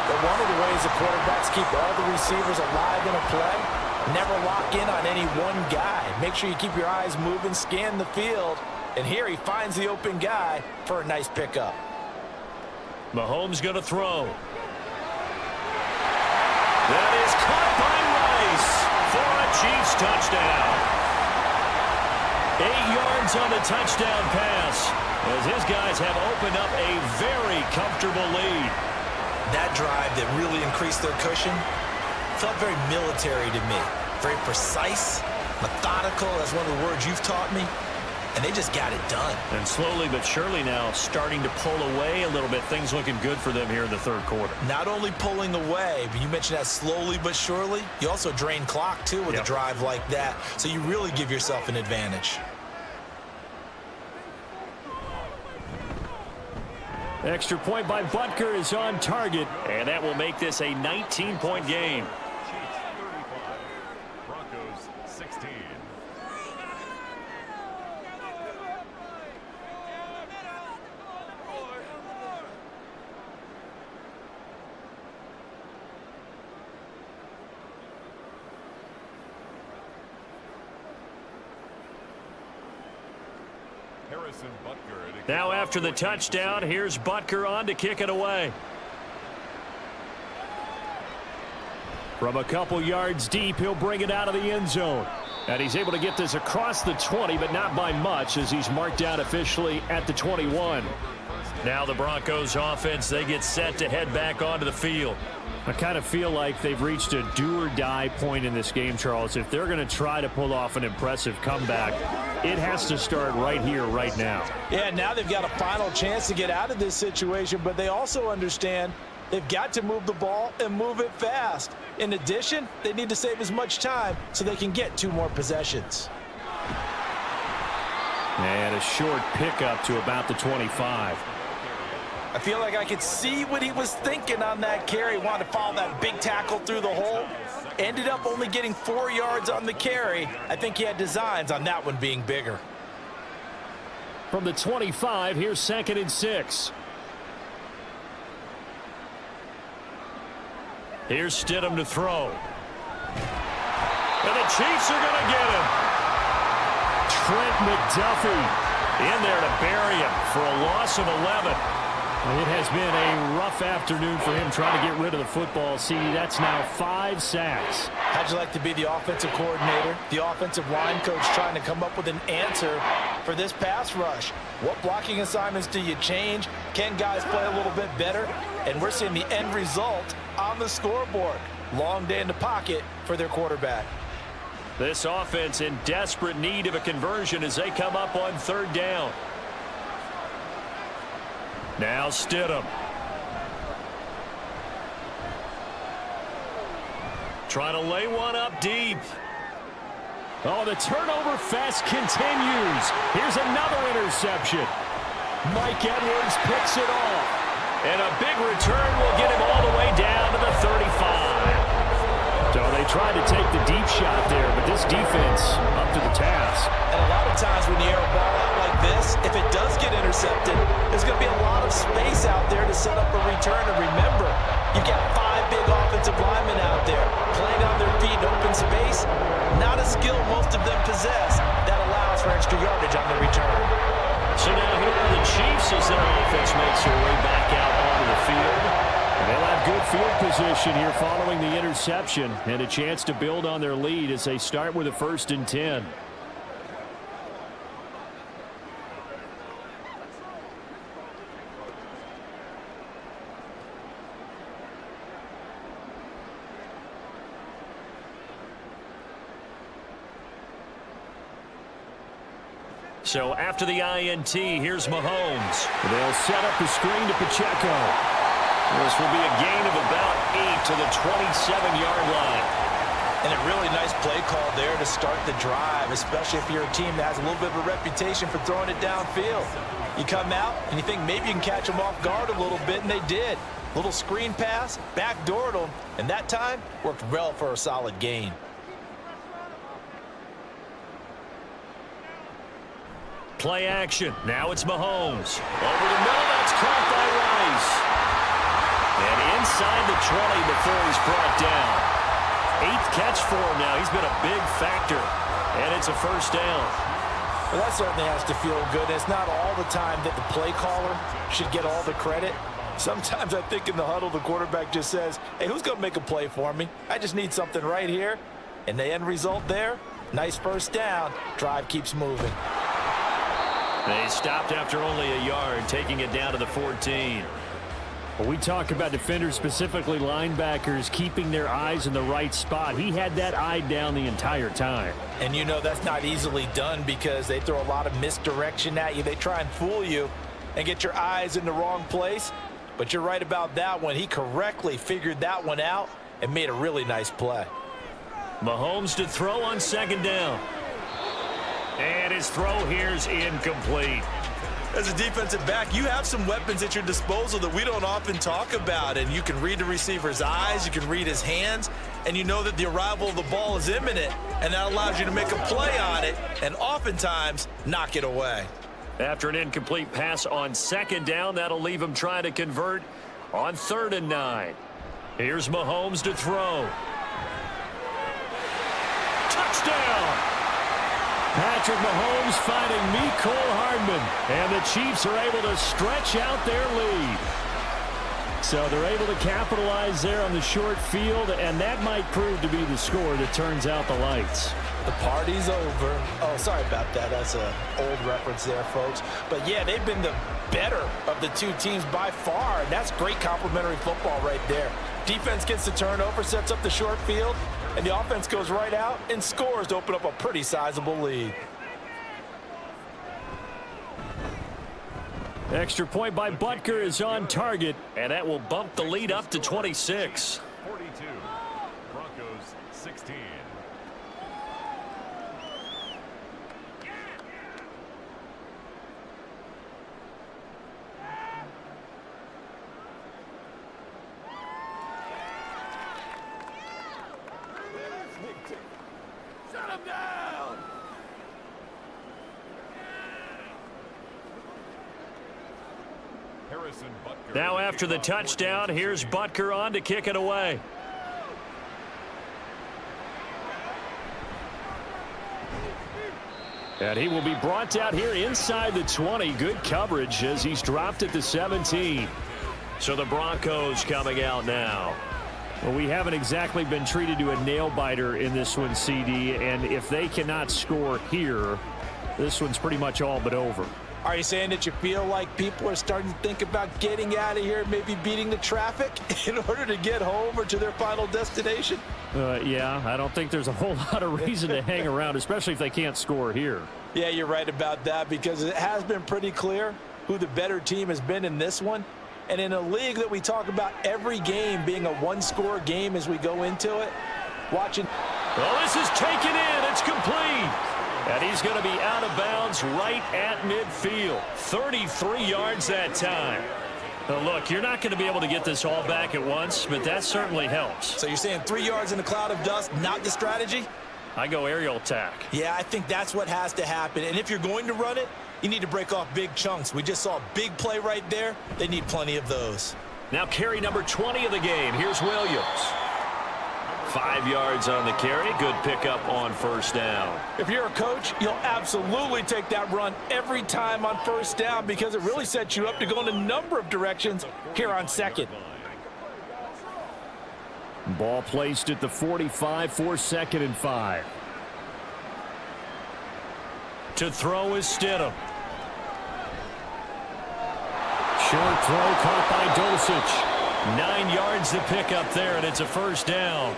But one of the ways the quarterbacks keep all the receivers alive in a play, never lock in on any one guy. Make sure you keep your eyes moving, scan the field, and here he finds the open guy for a nice pickup. Mahomes going to throw. That is caught by Rice for a Chiefs touchdown. 8 yards on the touchdown pass, as his guys have opened up a very comfortable lead. That drive that really increased their cushion felt very military to me. Very precise, methodical. That's one of the words you've taught me. And they just got it done. And slowly but surely now starting to pull away a little bit. Things looking good for them here in the third quarter. Not only pulling away, but you mentioned that slowly but surely. You also drain clock, too, with a drive like that. So you really give yourself an advantage. Extra point by Butker is on target, and that will make this a 19-point game. Chiefs 35, Broncos 16. Harrison Butker. Now after the touchdown, here's Butker on to kick it away. From a couple yards deep, he'll bring it out of the end zone. And he's able to get this across the 20, but not by much, as he's marked out officially at the 21. Now the Broncos offense, they get set to head back onto the field. I kind of feel like they've reached a do-or-die point in this game, Charles. If they're going to try to pull off an impressive comeback, it has to start right here, right now. Yeah, now they've got a final chance to get out of this situation, but they also understand they've got to move the ball and move it fast. In addition, they need to save as much time so they can get 2 more possessions. And a short pickup to about the 25. I feel like I could see what he was thinking on that carry. Wanted to follow that big tackle through the hole. Ended up only getting 4 yards on the carry. I think he had designs on that one being bigger. From the 25, here's 2nd and 6. Here's Stidham to throw. And the Chiefs are going to get him. Trent McDuffie in there to bury him for a loss of 11. It has been a rough afternoon for him trying to get rid of the football. See, that's now 5 sacks. How'd you like to be the offensive coordinator, the offensive line coach trying to come up with an answer for this pass rush? What blocking assignments do you change? Can guys play a little bit better? And we're seeing the end result on the scoreboard. Long day in the pocket for their quarterback. This offense in desperate need of a conversion as they come up on 3rd down. Now Stidham. Trying to lay one up deep. Oh, the turnover fest continues. Here's another interception. Mike Edwards picks it off. And a big return will get him all the way down to the 35. So they tried to take the deep shot there, but this defense up to the task. And a lot of times when you air a ball out like this, if it does get intercepted, there's going to be a lot of space out there to set up a return. And remember, you've got 5 big offensive linemen out there playing on their feet in open space. Not a skill most of them possess that allows for extra yardage on the return. So now here are the Chiefs as their offense makes their way back out onto the field. They'll have good field position here following the interception and a chance to build on their lead as they start with a 1st and 10. So after the INT, here's Mahomes. They'll set up the screen to Pacheco. This will be a gain of about 8 to the 27-yard line. And a really nice play call there to start the drive, especially if you're a team that has a little bit of a reputation for throwing it downfield. You come out and you think maybe you can catch them off guard a little bit, and they did. Little screen pass, backdoored them, and that time worked well for a solid gain. Play action. Now it's Mahomes. Over the middle, that's caught by Rice. And inside the 20 before he's brought down. 8th catch for him now. He's been a big factor. And it's a 1st down. Well, that certainly has to feel good. It's not all the time that the play caller should get all the credit. Sometimes I think in the huddle, the quarterback just says, hey, who's going to make a play for me? I just need something right here. And the end result there, nice 1st down. Drive keeps moving. They stopped after only a yard, taking it down to the 14. Well, we talk about defenders, specifically linebackers, keeping their eyes in the right spot. He had that eye down the entire time. And you know that's not easily done because they throw a lot of misdirection at you. They try and fool you and get your eyes in the wrong place. But you're right about that one. He correctly figured that one out and made a really nice play. Mahomes to throw on 2nd down. And his throw here's incomplete. As a defensive back, you have some weapons at your disposal that we don't often talk about. And you can read the receiver's eyes, you can read his hands, and you know that the arrival of the ball is imminent. And that allows you to make a play on it and oftentimes knock it away. After an incomplete pass on 2nd down, that'll leave him trying to convert on 3rd and 9. Here's Mahomes to throw. Touchdown! Patrick Mahomes finding Mecole Hardman, and the Chiefs are able to stretch out their lead. So they're able to capitalize there on the short field, and that might prove to be the score that turns out the lights. The party's over. Oh, sorry about that. That's an old reference there, folks. But, yeah, they've been the better of the two teams by far, and that's great complimentary football right there. Defense gets the turnover, sets up the short field, and the offense goes right out and scores to open up a pretty sizable lead. Extra point by Butker is on target, and that will bump the lead up to 26. 42, Broncos 16. him down. Harrison Butker. Now after the touchdown, here's Butker on to kick it away. And he will be brought out here inside the 20. Good coverage as he's dropped at the 17. So the Broncos coming out now. Well, we haven't exactly been treated to a nail-biter in this one, CD, and if they cannot score here, this one's pretty much all but over. Are you saying that you feel like people are starting to think about getting out of here, maybe beating the traffic in order to get home or to their final destination? Yeah, I don't think there's a whole lot of reason to hang around, especially if they can't score here. Yeah, you're right about that because it has been pretty clear who the better team has been in this one. And in a league that we talk about every game being a one-score game as we go into it, watching. Well, this is taken in. It's complete. And he's going to be out of bounds right at midfield. 33 yards that time. Now, look, you're not going to be able to get this all back at once, but that certainly helps. So you're saying 3 yards in a cloud of dust, not the strategy? I go aerial attack. Yeah, I think that's what has to happen. And if you're going to run it, you need to break off big chunks. We just saw a big play right there. They need plenty of those. Now carry number 20 of the game. Here's Williams. 5 yards on the carry. Good pickup on first down. If you're a coach, you'll absolutely take that run every time on first down because it really sets you up to go in a number of directions here on second. Ball placed at the 45 for 2nd and 5. To throw is Stidham. Short throw caught by Dulcich. 9 yards to pick up there, and it's a first down.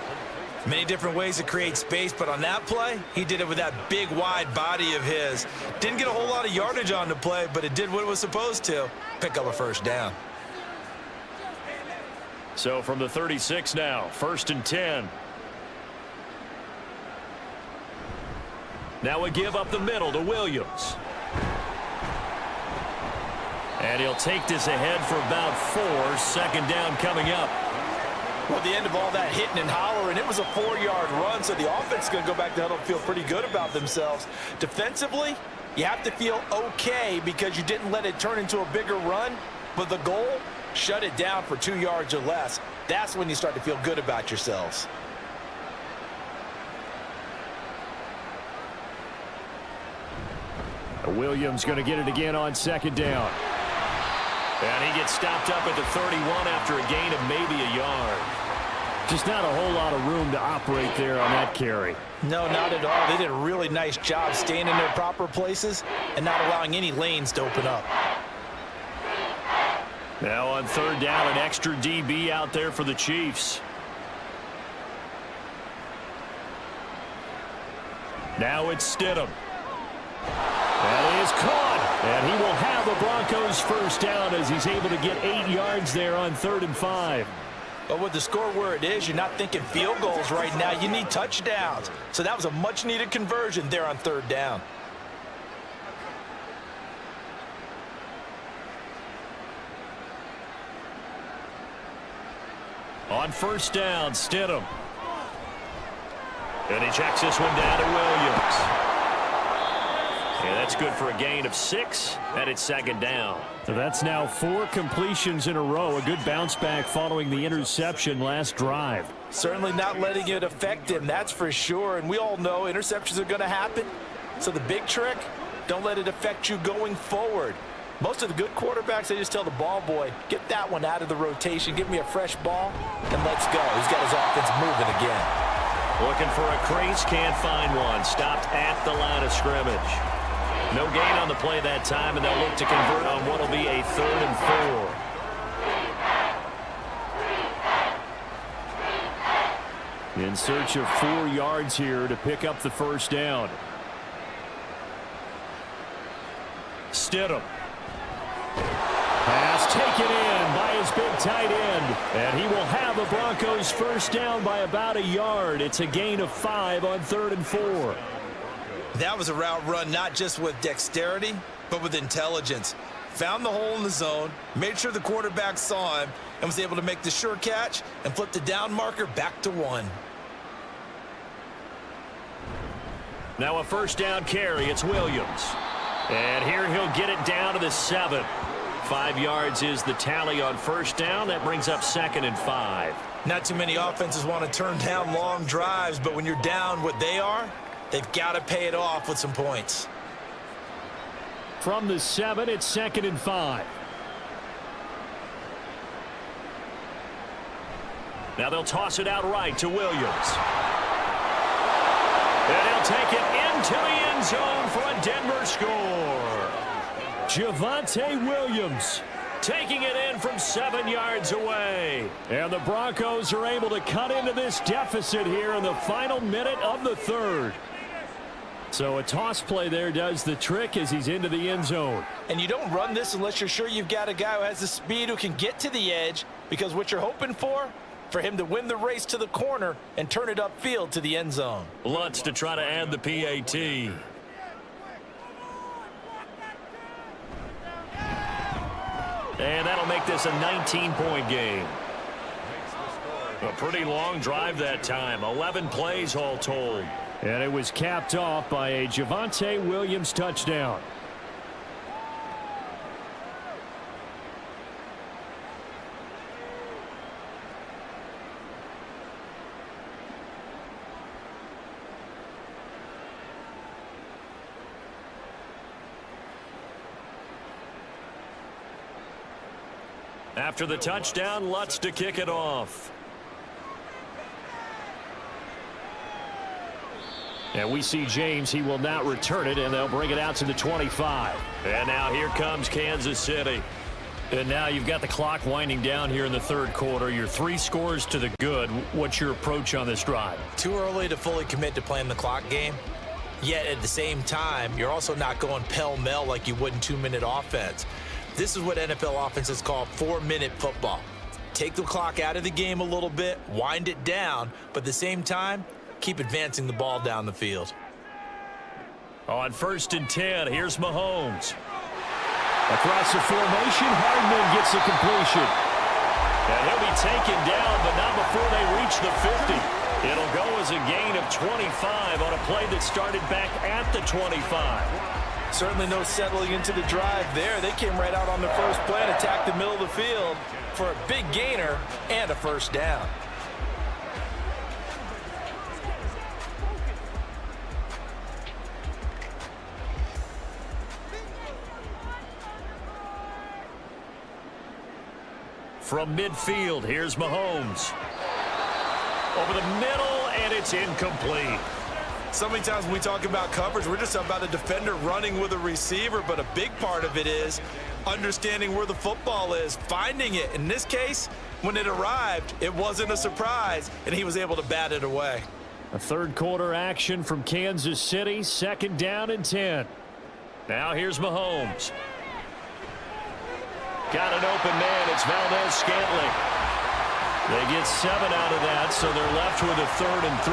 Many different ways to create space, but on that play, he did it with that big, wide body of his. Didn't get a whole lot of yardage on the play, but it did what it was supposed to. Pick up a first down. So from the 36 now, 1st and 10. Now a give up the middle to Williams. And he'll take this ahead for about 4. 2nd down coming up. Well, at the end of all that hitting and hollering, it was a 4-yard run, so the offense is going to go back to huddle and feel pretty good about themselves. Defensively, you have to feel okay because you didn't let it turn into a bigger run, but the goal, shut it down for 2 yards or less. That's when you start to feel good about yourselves. Williams going to get it again on 2nd down. And he gets stopped up at the 31 after a gain of maybe a yard. Just not a whole lot of room to operate there on that carry. No, not at all. They did a really nice job staying in their proper places and not allowing any lanes to open up. Now on 3rd down, an extra DB out there for the Chiefs. Now it's Stidham. That is caught. And he will have a Broncos first down as he's able to get 8 yards there on 3rd and 5. But with the score where it is, you're not thinking field goals right now. You need touchdowns. So that was a much-needed conversion there on 3rd down. On 1st down, Stidham. And he checks this one down to Williams. And that's good for a gain of 6, and it's 2nd down. So that's now 4 completions in a row. A good bounce back following the interception last drive. Certainly not letting it affect him, that's for sure. And we all know interceptions are going to happen. So the big trick, don't let it affect you going forward. Most of the good quarterbacks, they just tell the ball boy, get that one out of the rotation, give me a fresh ball, and let's go. He's got his offense moving again. Looking for a crease, can't find one. Stopped at the line of scrimmage. No gain on the play that time, and they'll look to convert on what will be a 3rd and 4. In search of 4 yards here to pick up the first down. Stidham. Pass taken in by his big tight end. And he will have a Broncos first down by about a yard. It's a gain of 5 on 3rd and 4. That was a route run not just with dexterity, but with intelligence. Found the hole in the zone, made sure the quarterback saw him, and was able to make the sure catch and flip the down marker back to 1. Now a first down carry. It's Williams. And here he'll get it down to the 7. 5 yards is the tally on first down. That brings up 2nd and 5. Not too many offenses want to turn down long drives, but when you're down what they are, they've got to pay it off with some points. From the 7, it's 2nd and 5. Now they'll toss it out right to Williams. And he'll take it into the end zone for a Denver score. Javonte Williams Taking it in from 7 yards away. And the Broncos are able to cut into this deficit here in the final minute of the 3rd. So a toss play there does the trick as he's into the end zone. And you don't run this unless you're sure you've got a guy who has the speed who can get to the edge, because what you're hoping for him to win the race to the corner and turn it upfield to the end zone. Lutz to try to add the PAT. And that'll make this a 19-point game. A pretty long drive that time. 11 plays all told. And it was capped off by a Javonte Williams touchdown. After the touchdown, Lutz to kick it off. And we see James. He will not return it, and they'll bring it out to the 25. And now here comes Kansas City. And now you've got the clock winding down here in the 3rd quarter. You're 3 scores to the good. What's your approach on this drive? Too early to fully commit to playing the clock game. Yet at the same time, you're also not going pell-mell like you would in 2-minute offense. This is what NFL offenses call 4-minute football. Take the clock out of the game a little bit, wind it down, but at the same time, keep advancing the ball down the field. On 1st and 10, here's Mahomes. Across the formation, Hardman gets the completion. And he'll be taken down, but not before they reach the 50. It'll go as a gain of 25 on a play that started back at the 25. Certainly no settling into the drive there. They came right out on the first play and attacked the middle of the field for a big gainer and a first down. From midfield, here's Mahomes. Over the middle, and it's incomplete. So many times when we talk about coverage, we're just about a defender running with a receiver, but a big part of it is understanding where the football is, finding it. In this case, when it arrived, it wasn't a surprise, and he was able to bat it away. A 3rd quarter action from Kansas City, 2nd down and 10. Now here's Mahomes. Got an open man. It's Valdez-Scantling. They get 7 out of that, so they're left with a 3rd and 3.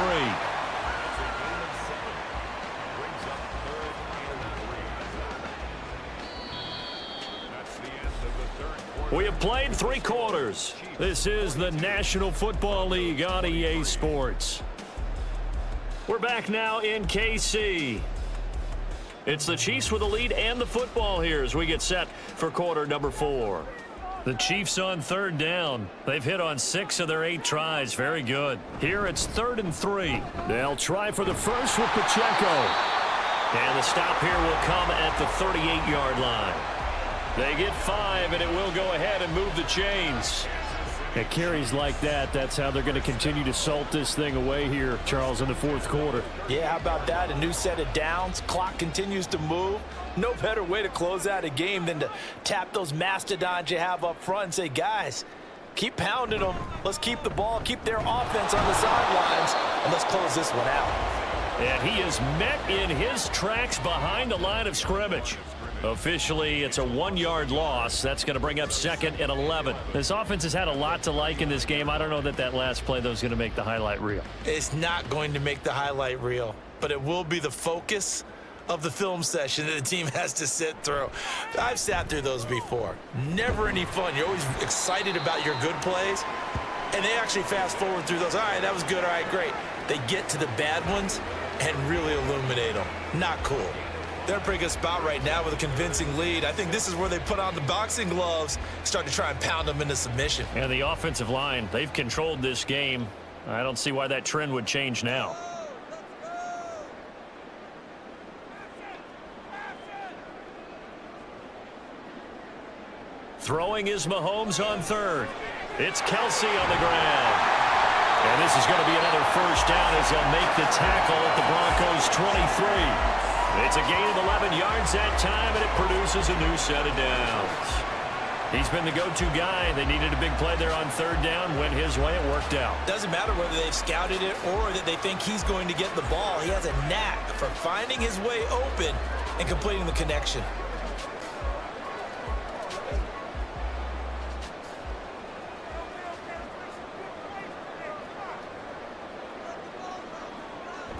We have played 3 quarters. This is the National Football League on EA Sports. We're back now in KC. It's the Chiefs with the lead and the football here as we get set for quarter number 4. The Chiefs on 3rd down. They've hit on 6 of their 8 tries. Very good. Here it's 3rd and 3. They'll try for the first with Pacheco. And the stop here will come at the 38-yard line. They get 5, and it will go ahead and move the chains. At carries like that, that's how they're going to continue to salt this thing away here, Charles, in the 4th quarter. Yeah, how about that? A new set of downs. Clock continues to move. No better way to close out a game than to tap those mastodons you have up front and say, guys, keep pounding them. Let's keep the ball, keep their offense on the sidelines, and let's close this one out. And he is met in his tracks behind the line of scrimmage. Officially, it's a 1-yard loss. That's going to bring up 2nd and 11. This offense has had a lot to like in this game. I don't know that last play, though, is going to make the highlight reel. It's not going to make the highlight reel, but it will be the focus of the film session that the team has to sit through. I've sat through those before. Never any fun. You're always excited about your good plays, And they actually fast forward through those. All right, that was good. All right, great. They get to the bad ones and really illuminate them. Not cool. They're in a pretty good spot right now with a convincing lead. I think this is where they put on the boxing gloves, start to try and pound them into submission. And the offensive line, they've controlled this game. I don't see why that trend would change now. Throwing is Mahomes on third. It's Kelsey on the ground. And this is going to be another first down as they'll make the tackle at the Broncos 23. It's a gain of 11 yards that time, and it produces a new set of downs. He's been the go-to guy. They needed a big play there on third down. Went his way. It worked out. Doesn't matter whether they've scouted it or that they think he's going to get the ball. He has a knack for finding his way open and completing the connection.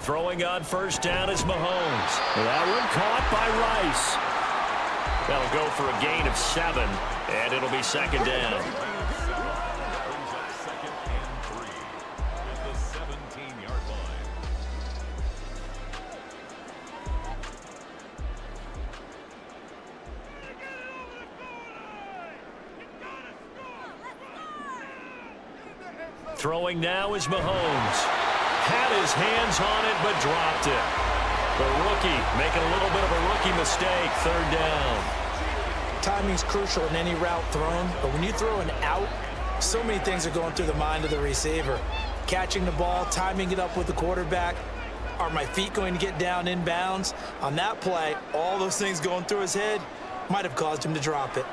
Throwing on first down is Mahomes. That one caught by Rice. That'll go for a gain of 7, and it'll be second down. Brings up second and 3 at the 17-yard line. Throwing now is Mahomes. Had his hands on it, but dropped it. The rookie making a little bit of a rookie mistake. Third down. Timing's crucial in any route thrown, but when you throw an out, so many things are going through the mind of the receiver. Catching the ball, timing it up with the quarterback. Are my feet going to get down inbounds? On that play, all those things going through his head might have caused him to drop it.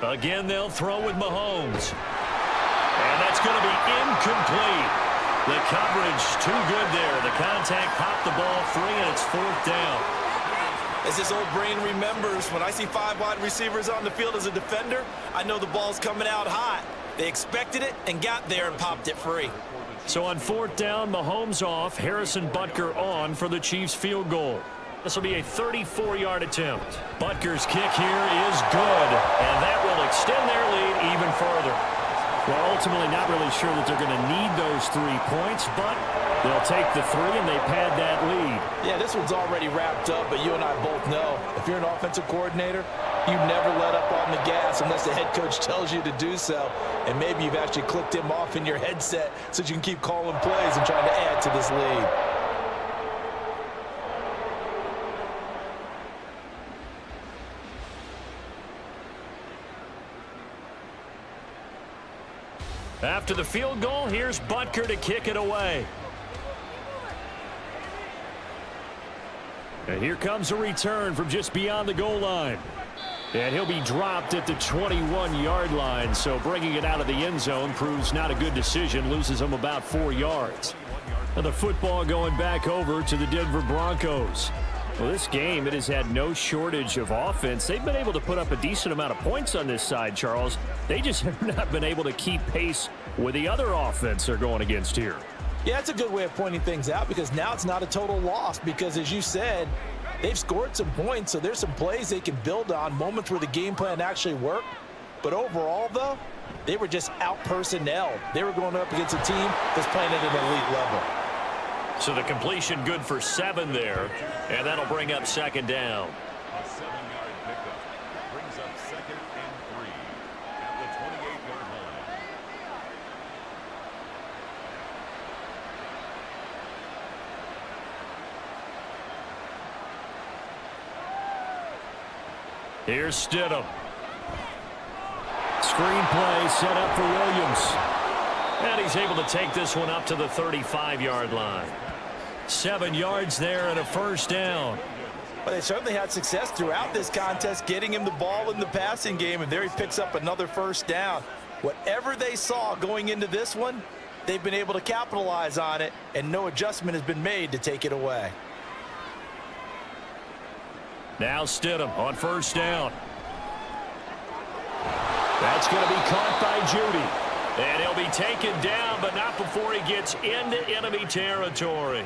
Again, they'll throw with Mahomes. And that's going to be incomplete. The coverage too good there. The contact popped the ball free, and it's fourth down. As this old brain remembers, when I see 5 wide receivers on the field as a defender, I know the ball's coming out hot. They expected it and got there and popped it free. So on fourth down, Mahomes off, Harrison Butker on for the Chiefs field goal. This will be a 34-yard attempt. Butker's kick here is good, and that will extend their lead even further. Well, ultimately not really sure that they're going to need those 3 points, but they'll take the 3 and they pad that lead. Yeah, this one's already wrapped up, but you and I both know if you're an offensive coordinator, you never let up on the gas unless the head coach tells you to do so. And maybe you've actually clicked him off in your headset so you can keep calling plays and trying to add to this lead. After the field goal, here's Butker to kick it away. And here comes a return from just beyond the goal line. And he'll be dropped at the 21-yard line, so bringing it out of the end zone proves not a good decision, loses him about 4 yards. And the football going back over to the Denver Broncos. Well, this game, it has had no shortage of offense. They've been able to put up a decent amount of points on this side, Charles. They just have not been able to keep pace with the other offense they're going against here. Yeah, it's a good way of pointing things out because now it's not a total loss because, as you said, they've scored some points, so there's some plays they can build on, moments where the game plan actually worked. But overall, though, they were just out-personnelled. They were going up against a team that's playing at an elite level. So the completion good for 7 there, and that'll bring up second down. A 7-yard pickup brings up second and 3 at the 28-yard line. Here's Stidham. Screenplay set up for Williams. And he's able to take this one up to the 35-yard line. 7 yards there and a first down. Well, they certainly had success throughout this contest, getting him the ball in the passing game, and there he picks up another first down. Whatever they saw going into this one, they've been able to capitalize on it, and no adjustment has been made to take it away. Now Stidham on first down. That's going to be caught by Judy. And he'll be taken down, but not before he gets into enemy territory.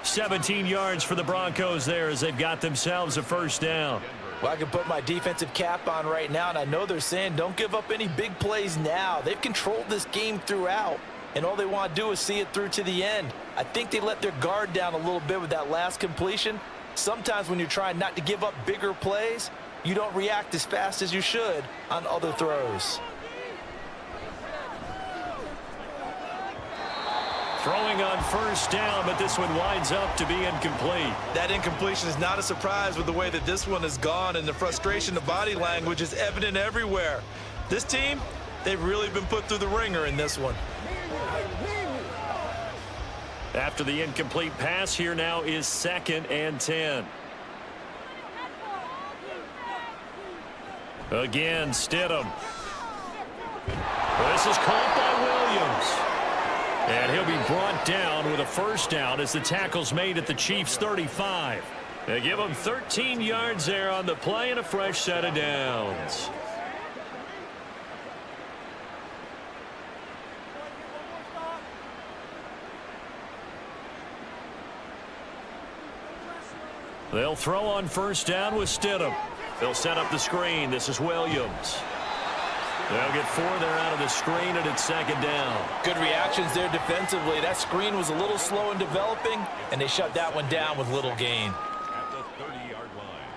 17 yards for the Broncos there as they've got themselves a first down. Well, I can put my defensive cap on right now, and I know they're saying don't give up any big plays now. They've controlled this game throughout, and all they want to do is see it through to the end. I think they let their guard down a little bit with that last completion. Sometimes when you're trying not to give up bigger plays, you don't react as fast as you should on other throws. Throwing on first down, but this one winds up to be incomplete. That incompletion is not a surprise with the way that this one has gone, and the frustration of body language is evident everywhere. This team, they've really been put through the ringer in this one. After the incomplete pass, here now is 2nd and 10. Again, Stidham. This is caught by Williams. And he'll be brought down with a first down as the tackle's made at the Chiefs' 35. They give him 13 yards there on the play and a fresh set of downs. They'll throw on first down with Stidham. They'll set up the screen. This is Williams. They'll get 4 there out of the screen, and it's 2nd down. Good reactions there defensively. That screen was a little slow in developing, and they shut that one down with little gain. At the 30-yard line.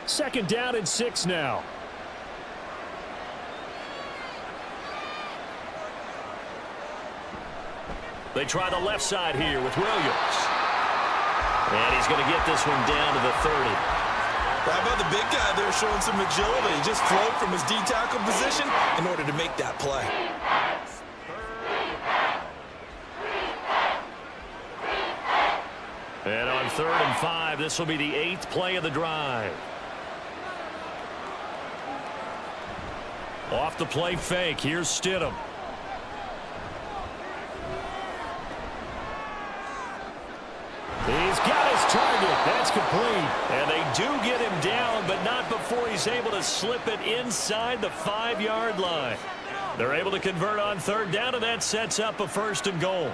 Second down and 6 now. They try the left side here with Williams. And he's going to get this one down to the 30. How about the big guy there showing some agility? He just flowed from his D-tackle position in order to make that play. And on 3rd and 5, this will be the 8th play of the drive. Off the play fake, here's Stidham. He's got his target. That's complete. And they do get him down, but not before he's able to slip it inside the 5-yard line. They're able to convert on 3rd down, and that sets up a 1st and goal.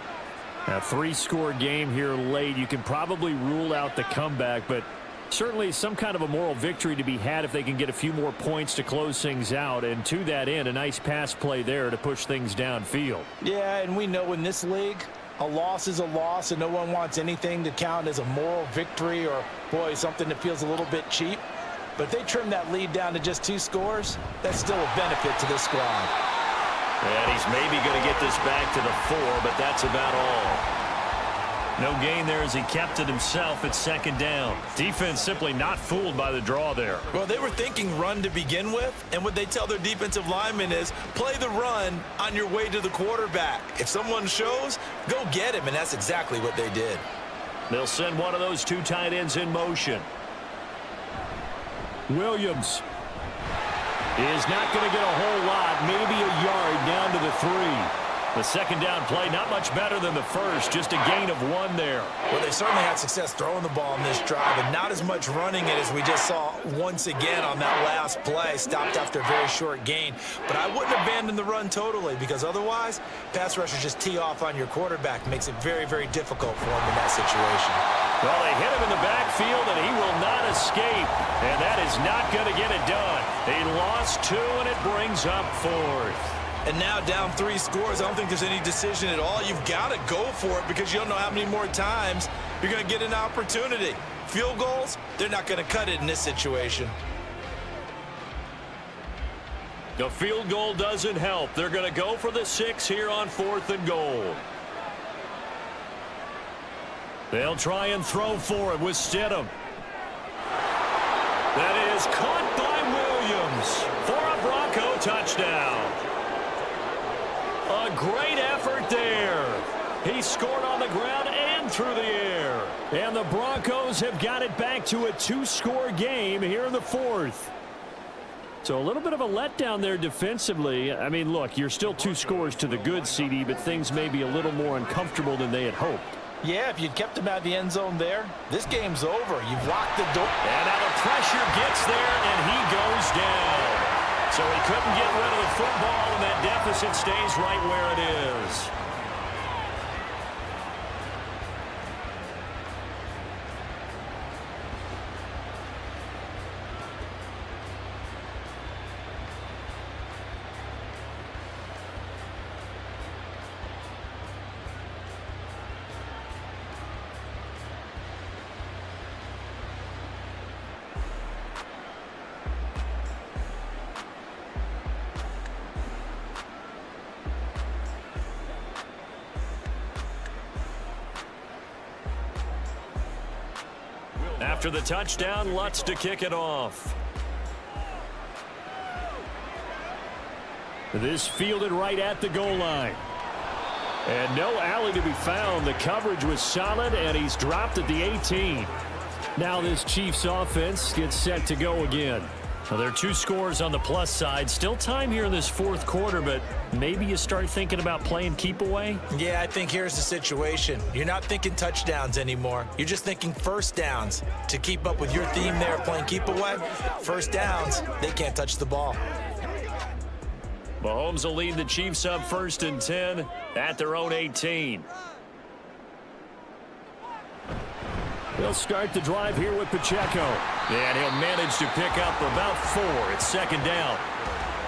A 3-score game here late. You can probably rule out the comeback, but certainly some kind of a moral victory to be had if they can get a few more points to close things out. And to that end, a nice pass play there to push things downfield. Yeah, and we know in this league, a loss is a loss, and no one wants anything to count as a moral victory or, boy, something that feels a little bit cheap. But if they trim that lead down to just 2 scores, that's still a benefit to this squad. And he's maybe going to get this back to the 4, but that's about all. No gain there as he kept it himself at 2nd down. Defense simply not fooled by the draw there. Well, they were thinking run to begin with, and what they tell their defensive linemen is play the run on your way to the quarterback. If someone shows, go get him, and that's exactly what they did. They'll send one of those 2 tight ends in motion. Williams is not going to get a whole lot, maybe a yard down to the 3. The 2nd down play, not much better than the first, just a gain of 1 there. Well, they certainly had success throwing the ball in this drive, and not as much running it as we just saw once again on that last play, stopped after a very short gain. But I wouldn't abandon the run totally, because otherwise, pass rushers just tee off on your quarterback. Makes it very, very difficult for him in that situation. Well, they hit him in the backfield, and he will not escape. And that is not going to get it done. He lost 2, and it brings up 4th. And now down 3 scores, I don't think there's any decision at all. You've got to go for it because you don't know how many more times you're going to get an opportunity. Field goals, they're not going to cut it in this situation. The field goal doesn't help. They're going to go for the 6 here on 4th and goal. They'll try and throw for it with Stidham. That is caught by Williams for a Bronco touchdown. A great effort there. He scored on the ground and through the air. And the Broncos have got it back to a 2-score game here in the 4th. So a little bit of a letdown there defensively. I mean, look, you're still 2 scores to the good, CD, but things may be a little more uncomfortable than they had hoped. Yeah, if you'd kept him out of the end zone there, this game's over. You've locked the door. And now the pressure gets there, and he goes down. So he couldn't get rid of the football, and that deficit stays right where it is. After the touchdown, Lutz to kick it off. This fielded right at the goal line. And no alley to be found. The coverage was solid, and he's dropped at the 18. Now this Chiefs offense gets set to go again. Well, there are 2 scores on the plus side. Still time here in this fourth quarter, but maybe you start thinking about playing keep away? Yeah, I think here's the situation. You're not thinking touchdowns anymore. You're just thinking first downs. To keep up with your theme there, playing keep away, first downs, they can't touch the ball. Mahomes will lead the Chiefs up 1st and 10 at their own 18. He'll start the drive here with Pacheco. And he'll manage to pick up about 4. It's 2nd down.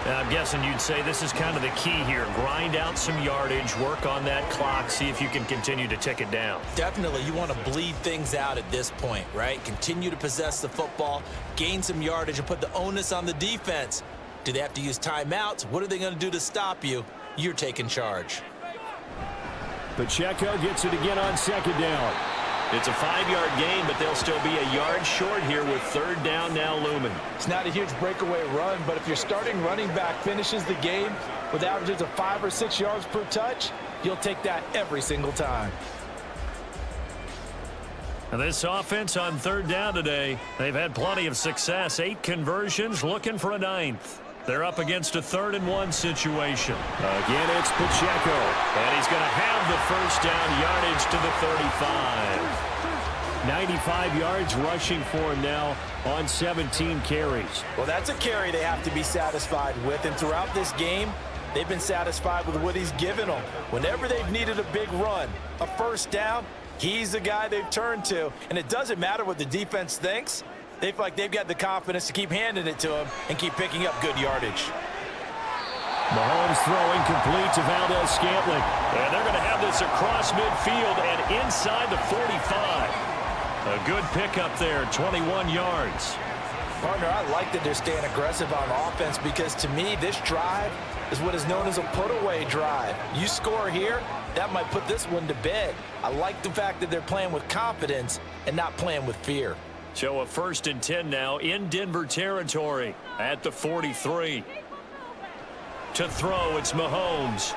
And I'm guessing you'd say this is kind of the key here. Grind out some yardage, work on that clock, see if you can continue to tick it down. Definitely, you want to bleed things out at this point, right? Continue to possess the football, gain some yardage, and put the onus on the defense. Do they have to use timeouts? What are they going to do to stop you? You're taking charge. Pacheco gets it again on 2nd down. It's a 5-yard gain, but they'll still be a yard short here with 3rd down now looming. It's not a huge breakaway run, but if your starting running back finishes the game with averages of 5 or 6 yards per touch, you'll take that every single time. And this offense on 3rd down today, they've had plenty of success. 8 conversions, looking for a 9th. They're up against a 3rd and 1 situation. Again, it's Pacheco. And he's going to have the 1st down, yardage to the 35. 95 yards rushing for him now on 17 carries. Well, that's a carry they have to be satisfied with, and throughout this game, they've been satisfied with what he's given them. Whenever they've needed a big run, a 1st down, he's the guy they've turned to, and it doesn't matter what the defense thinks. They feel like they've got the confidence to keep handing it to him and keep picking up good yardage. Mahomes throwing complete to Valdez-Scantling. And they're going to have this across midfield and inside the 45. A good pickup there, 21 yards. Partner, I like that they're staying aggressive on offense because to me, this drive is what is known as a put-away drive. You score here, that might put this one to bed. I like the fact that they're playing with confidence and not playing with fear. So a 1st and 10 now in Denver territory at the 43. To throw, it's Mahomes.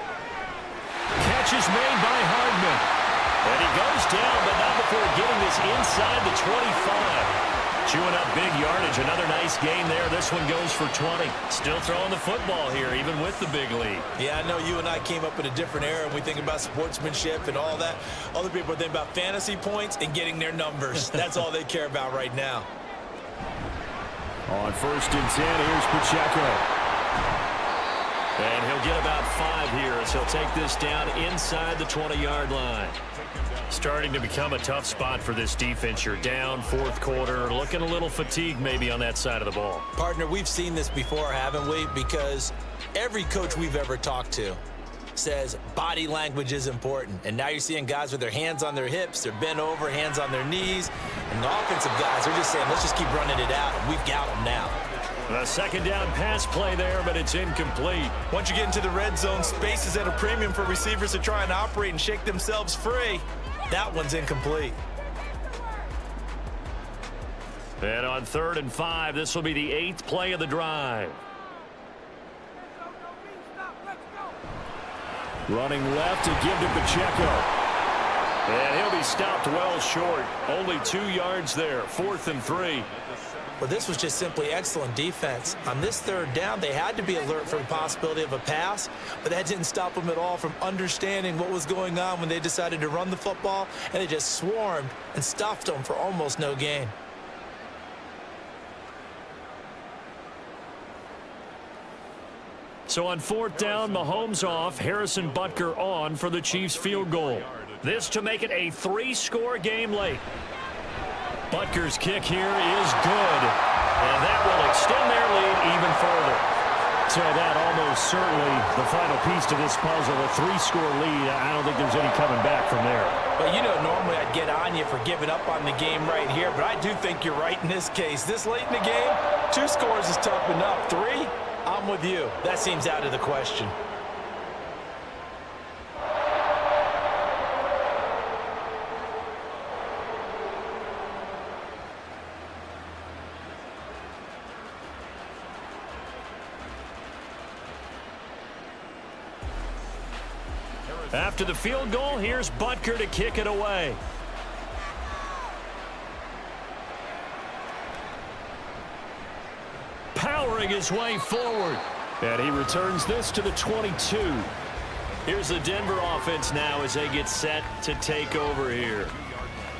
Catch is made by Hardman. And he goes down, but not before getting this inside the 25. Chewing up big yardage. Another nice gain there. This one goes for 20. Still throwing the football here, even with the big lead. Yeah, I know you and I came up in a different era, and we think about sportsmanship and all that. Other people think about fantasy points and getting their numbers. That's all they care about right now. On 1st and 10, here's Pacheco. And he'll get about 5 here as he'll take this down inside the 20-yard line. Starting to become a tough spot for this defense. You're down 4th quarter, looking a little fatigued maybe on that side of the ball. Partner, we've seen this before, haven't we? Because every coach we've ever talked to says body language is important. And now you're seeing guys with their hands on their hips, they're bent over, hands on their knees. And the offensive guys are just saying, let's just keep running it out, and we've got them now. A 2nd down pass play there, but it's incomplete. Once you get into the red zone, space is at a premium for receivers to try and operate and shake themselves free. That one's incomplete. And on 3rd and 5, this will be the 8th play of the drive. Running left to give to Pacheco. And he'll be stopped well short. Only 2 yards there, 4th and 3. Well, this was just simply excellent defense. On this 3rd down, they had to be alert for the possibility of a pass, but that didn't stop them at all from understanding what was going on when they decided to run the football, and they just swarmed and stuffed them for almost no gain. So on 4th down, Mahomes off, Harrison Butker on for the Chiefs field goal. This to make it a 3-score game late. Butker's kick here is good, and that will extend their lead even further. So that almost certainly the final piece to this puzzle, a 3-score lead. I don't think there's any coming back from there. Well, you know, normally I'd get on you for giving up on the game right here, but I do think you're right in this case. This late in the game, 2 scores is tough enough. 3, I'm with you. That seems out of the question. After the field goal, here's Butker to kick it away. Powering his way forward. And he returns this to the 22. Here's the Denver offense now as they get set to take over here.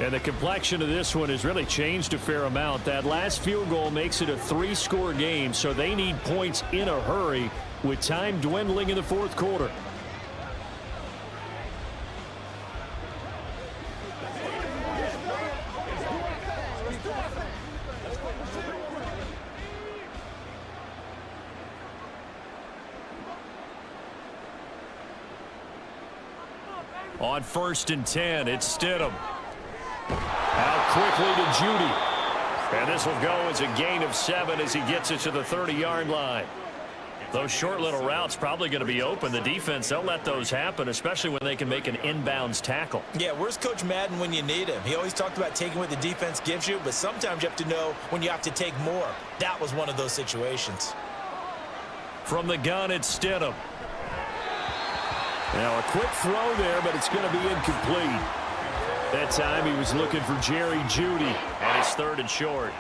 And the complexion of this one has really changed a fair amount. That last field goal makes it a 3-score game, so they need points in a hurry with time dwindling in the fourth quarter. On 1st and 10, it's Stidham. Out quickly to Judy. And this will go as a gain of 7 as he gets it to the 30-yard line. Those short little routes probably going to be open. The defense, they'll let those happen, especially when they can make an inbounds tackle. Yeah, where's Coach Madden when you need him? He always talked about taking what the defense gives you, but sometimes you have to know when you have to take more. That was one of those situations. From the gun, it's Stidham. Now a quick throw there, but it's going to be incomplete. That time he was looking for Jerry Jeudy, and it's 3rd and short.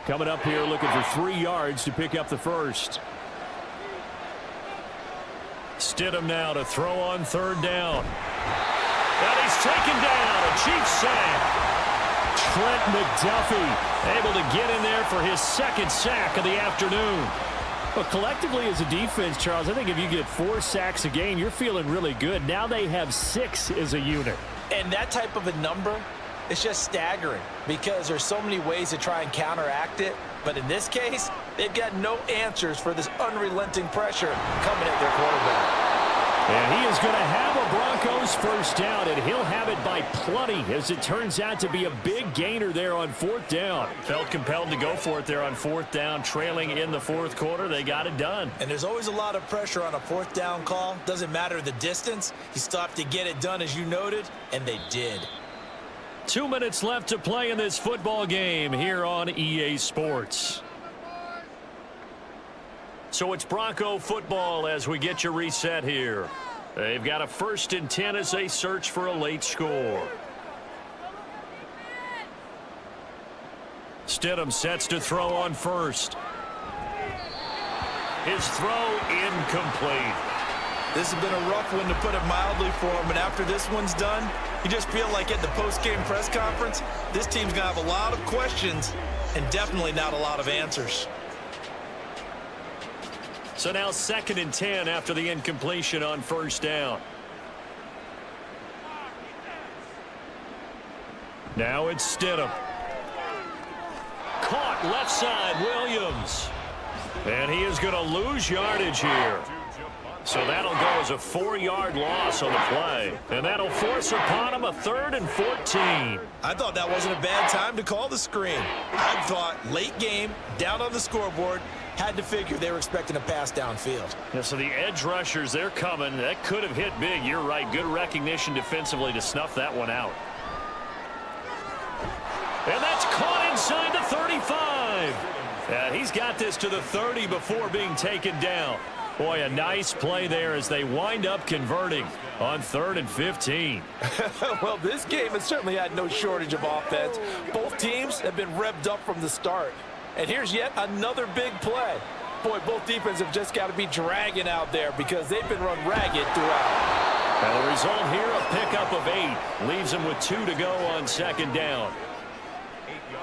Coming up here looking for 3 yards to pick up the first. Stidham now to throw on 3rd down. And he's taken down. A Chiefs sack. Trent McDuffie able to get in there for his 2nd sack of the afternoon. But collectively as a defense, Charles, I think if you get 4 sacks a game, you're feeling really good. Now they have 6 as a unit. And that type of a number, it's just staggering because there's so many ways to try and counteract it. But in this case, they've got no answers for this unrelenting pressure coming at their quarterback. And he is going to have a Broncos first down, and he'll have it by plenty as it turns out to be a big gainer there on 4th down. Felt compelled to go for it there on 4th down, trailing in the 4th quarter. They got it done. And there's always a lot of pressure on a 4th down call. Doesn't matter the distance. You stop to get it done, as you noted, and they did. 2 minutes left to play in this football game here on EA Sports. So it's Bronco football as we get you reset here. They've got a 1st and 10 as they search for a late score. Stidham sets to throw on 1st. His throw incomplete. This has been a rough one, to put it mildly, for him. And after this one's done, you just feel like at the post-game press conference, this team's going to have a lot of questions and definitely not a lot of answers. So now 2nd and 10 after the incompletion on 1st down. Now it's Stidham. Caught left side, Williams. And he is going to lose yardage here. So that'll go as a 4-yard loss on the play. And that'll force upon him a 3rd and 14. I thought that wasn't a bad time to call the screen. I thought late game, down on the scoreboard, had to figure they were expecting a pass downfield. Yeah, so the edge rushers, they're coming. That could have hit big. You're right. Good recognition defensively to snuff that one out. And that's caught inside the 35. Yeah, he's got this to the 30 before being taken down. Boy, a nice play there as they wind up converting on 3rd and 15. Well, this game has certainly had no shortage of offense. Both teams have been revved up from the start. And here's yet another big play. Boy, both defenses have just got to be dragging out there because they've been run ragged throughout. And the result here, a pickup of 8. Leaves them with 2 to go on 2nd down.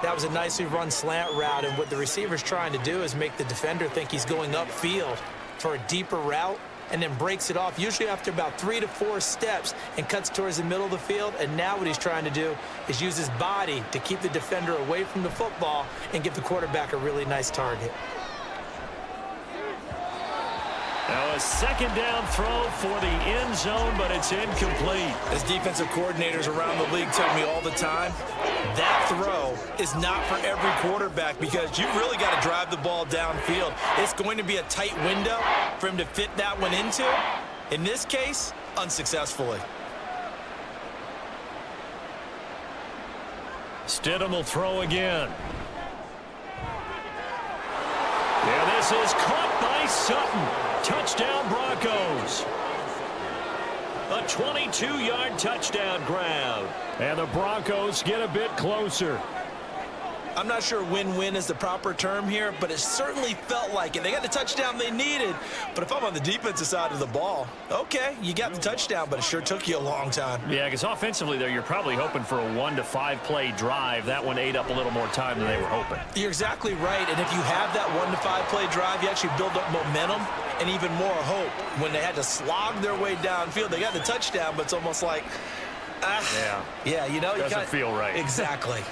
That was a nicely run slant route, and what the receiver's trying to do is make the defender think he's going upfield for a deeper route, and then breaks it off, usually after about 3 to 4 steps, and cuts towards the middle of the field. And now what he's trying to do is use his body to keep the defender away from the football and give the quarterback a really nice target. Now a 2nd down throw for the end zone, but it's incomplete. As defensive coordinators around the league tell me all the time, that throw is not for every quarterback because you've really got to drive the ball downfield. It's going to be a tight window for him to fit that one into. In this case, unsuccessfully. Stidham will throw again. This is caught by Sutton. Touchdown, Broncos. A 22-yard touchdown grab. And the Broncos get a bit closer. I'm not sure win-win is the proper term here, but it certainly felt like it. They got the touchdown they needed, but if I'm on the defensive side of the ball, okay, you got the touchdown, but it sure took you a long time. Yeah, because offensively there, you're probably hoping for a 1 to 5 play drive. That one ate up a little more time than they were hoping. You're exactly right, and if you have that 1 to 5 play drive, you actually build up momentum and even more hope. When they had to slog their way downfield, they got the touchdown, but it's almost like, yeah, you know, doesn't feel right. Exactly.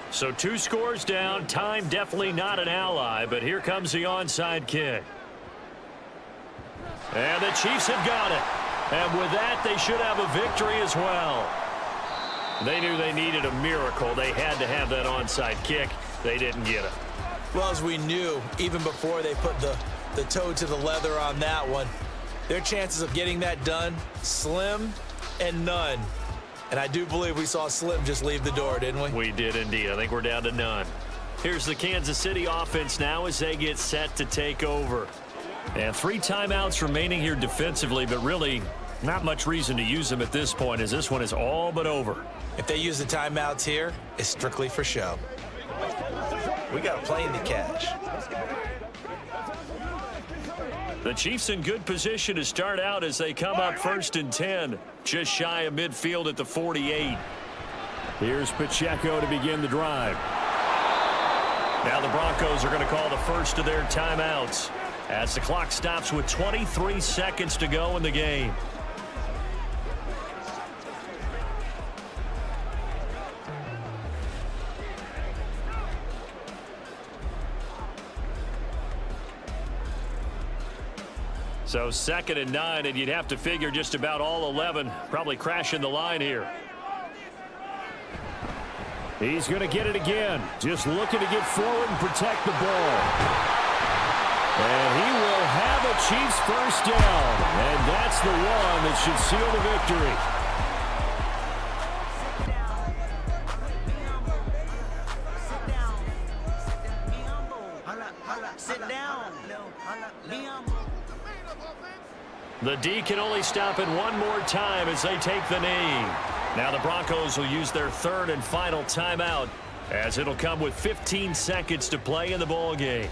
So 2 scores down. Time definitely not an ally, but here comes the onside kick. And the Chiefs have got it. And with that, they should have a victory as well. They knew they needed a miracle. They had to have that onside kick. They didn't get it. Well, as we knew, even before they put the toe to the leather on that one, their chances of getting that done, slim and none. And I do believe we saw Slim just leave the door, didn't we? We did indeed. I think we're down to none. Here's the Kansas City offense now as they get set to take over. And 3 timeouts remaining here defensively, but really not much reason to use them at this point as this one is all but over. If they use the timeouts here, it's strictly for show. We got a plane to catch. The Chiefs in good position to start out as they come up 1st and 10. Just shy of midfield at the 48. Here's Pacheco to begin the drive. Now the Broncos are going to call the first of their timeouts as the clock stops with 23 seconds to go in the game. So 2nd and 9, and you'd have to figure just about all 11 probably crashing the line here. He's going to get it again. Just looking to get forward and protect the ball. And he will have a Chiefs first down. And that's the one that should seal the victory. The D can only stop it one more time as they take the knee. Now the Broncos will use their 3rd and final timeout as it'll come with 15 seconds to play in the ball game.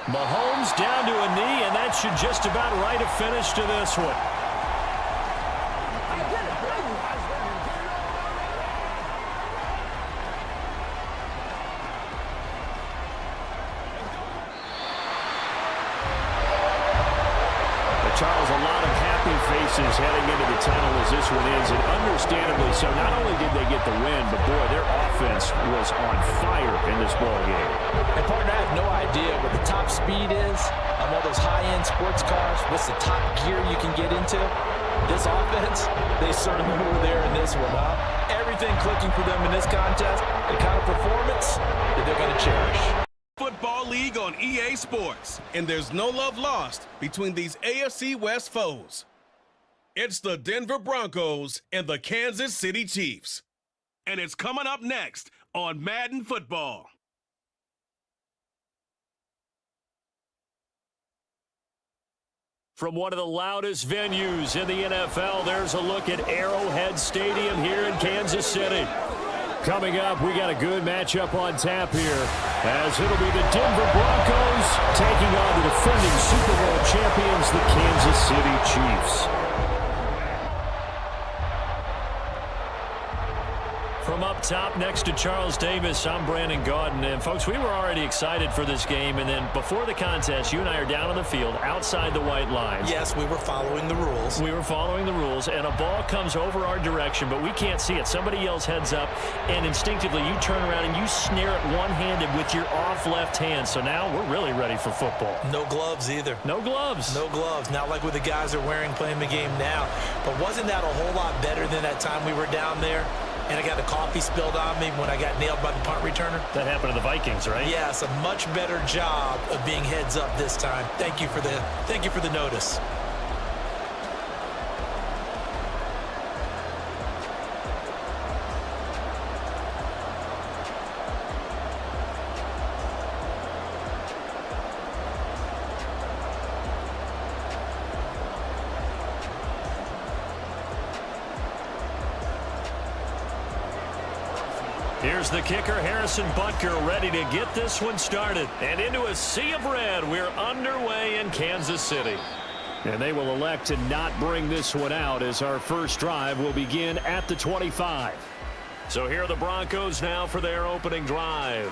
Mahomes down to a knee, and that should just about write a finish to this one. Charles, a lot of happy faces heading into the tunnel as this one ends, and understandably so. Not only did they get the win, but boy, their offense was on fire in this ball game. And partner, I have no idea what the top speed is on one of those high-end sports cars. What's the top gear you can get into? This offense, they certainly were there in this one, huh? Everything clicking for them in this contest, the kind of performance that they're going to cherish. Football League on EA Sports, and there's no love lost between these AFC West foes. It's the Denver Broncos and the Kansas City Chiefs. And it's coming up next on Madden Football. From one of the loudest venues in the NFL, there's a look at Arrowhead Stadium here in Kansas City. Coming up, we got a good matchup on tap here, as it'll be the Denver Broncos taking on the defending Super Bowl champions, the Kansas City Chiefs. From up top next to Charles Davis, I'm Brandon Gaudin. And, folks, we were already excited for this game. And then before the contest, you and I are down on the field outside the white lines. Yes, we were following the rules. We were following the rules, and a ball comes over our direction, but we can't see it. Somebody yells heads up, and instinctively you turn around and you snare it one-handed with your off left hand. So now we're really ready for football. No gloves either. No gloves. No gloves. Not like what the guys are wearing playing the game now. But wasn't that a whole lot better than that time we were down there? And I got the coffee spilled on me when I got nailed by the punt returner. That happened to the Vikings, right? Yes, a much better job of being heads up this time. Thank you for the notice. Here's the kicker, Harrison Butker, ready to get this one started. And into a sea of red, we're underway in Kansas City. And they will elect to not bring this one out as our first drive will begin at the 25. So here are the Broncos now for their opening drive.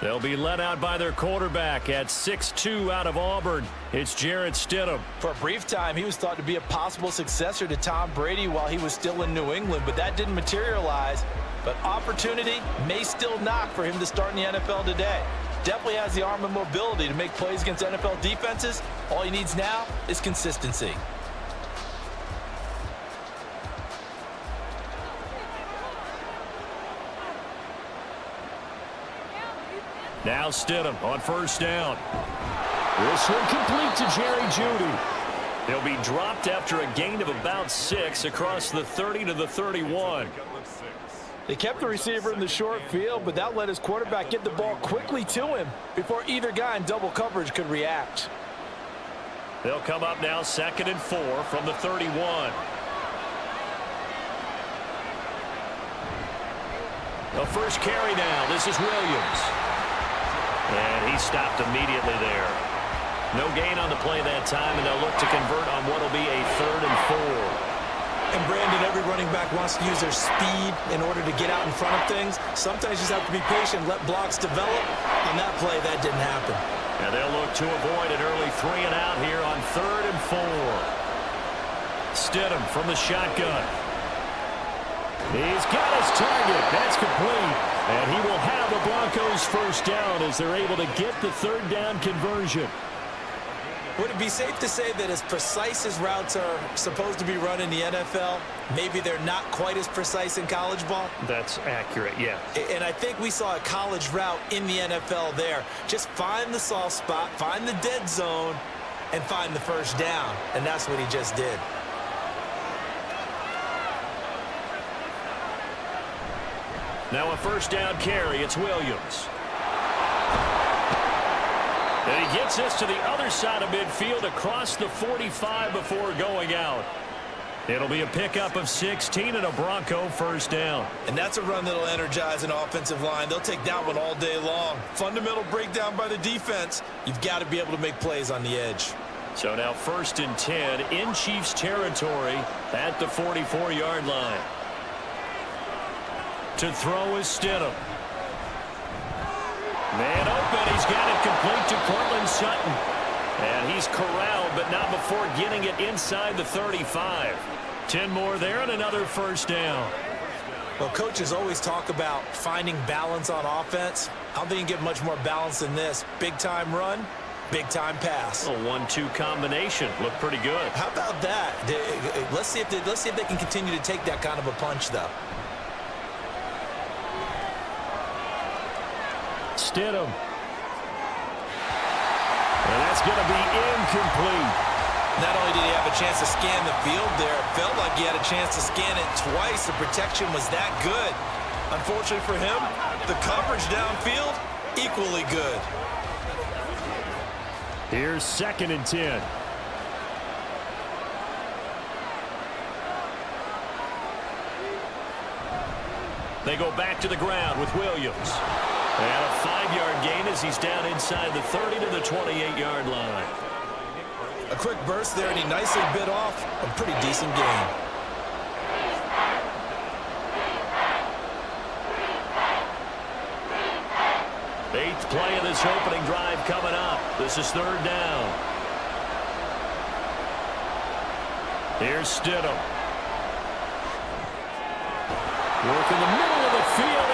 They'll be led out by their quarterback at 6'2" out of Auburn. It's Jarrett Stidham. For a brief time, he was thought to be a possible successor to Tom Brady while he was still in New England, but that didn't materialize. But opportunity may still knock for him to start in the NFL today. Definitely has the arm and mobility to make plays against NFL defenses. All he needs now is consistency. Now Stidham on first down. This one complete to Jerry Jeudy. He'll be dropped after a gain of about 6 across the 30 to the 31. They kept the receiver in the short field, but that let his quarterback get the ball quickly to him before either guy in double coverage could react. They'll come up now 2nd and 4 from the 31. The first carry now. This is Williams. And he stopped immediately there. No gain on the play that time, and they'll look to convert on what will be a 3rd and 4. And Brandon, every running back wants to use their speed in order to get out in front of things. Sometimes you just have to be patient, let blocks develop. On that play, that didn't happen. And they'll look to avoid an early 3 and out here on 3rd and 4. Stidham from the shotgun. He's got his target. That's complete. And he will have the Broncos first down as they're able to get the 3rd down conversion. Would it be safe to say that as precise as routes are supposed to be run in the NFL, maybe they're not quite as precise in college ball? That's accurate, yeah. And I think we saw a college route in the NFL there. Just find the soft spot, find the dead zone, and find the first down. And that's what he just did. Now a first down carry. It's Williams. And he gets this to the other side of midfield across the 45 before going out. It'll be a pickup of 16 and a Bronco first down. And that's a run that'll energize an offensive line. They'll take that one all day long. Fundamental breakdown by the defense. You've got to be able to make plays on the edge. So now 1st and 10 in Chiefs territory at the 44-yard line. To throw is Stidham. Man open, he's got it complete to Cortland Sutton. And he's corralled, but not before getting it inside the 35. 10 more there and another first down. Well, coaches always talk about finding balance on offense. I don't think you can get much more balance than this. Big-time run, big-time pass. A 1-2 combination. Looked pretty good. How about that? Let's see if they can continue to take that kind of a punch, though. Stidham. And that's going to be incomplete. Not only did he have a chance to scan the field there, it felt like he had a chance to scan it twice. The protection was that good. Unfortunately for him, the coverage downfield, equally good. Here's 2nd and 10. They go back to the ground with Williams. And a 5-yard gain as he's down inside the 30 to the 28-yard line. A quick burst there, and he nicely bit off a pretty decent gain. Eighth play of this opening drive coming up. This is third down. Here's Stidham. Work in the middle of the field.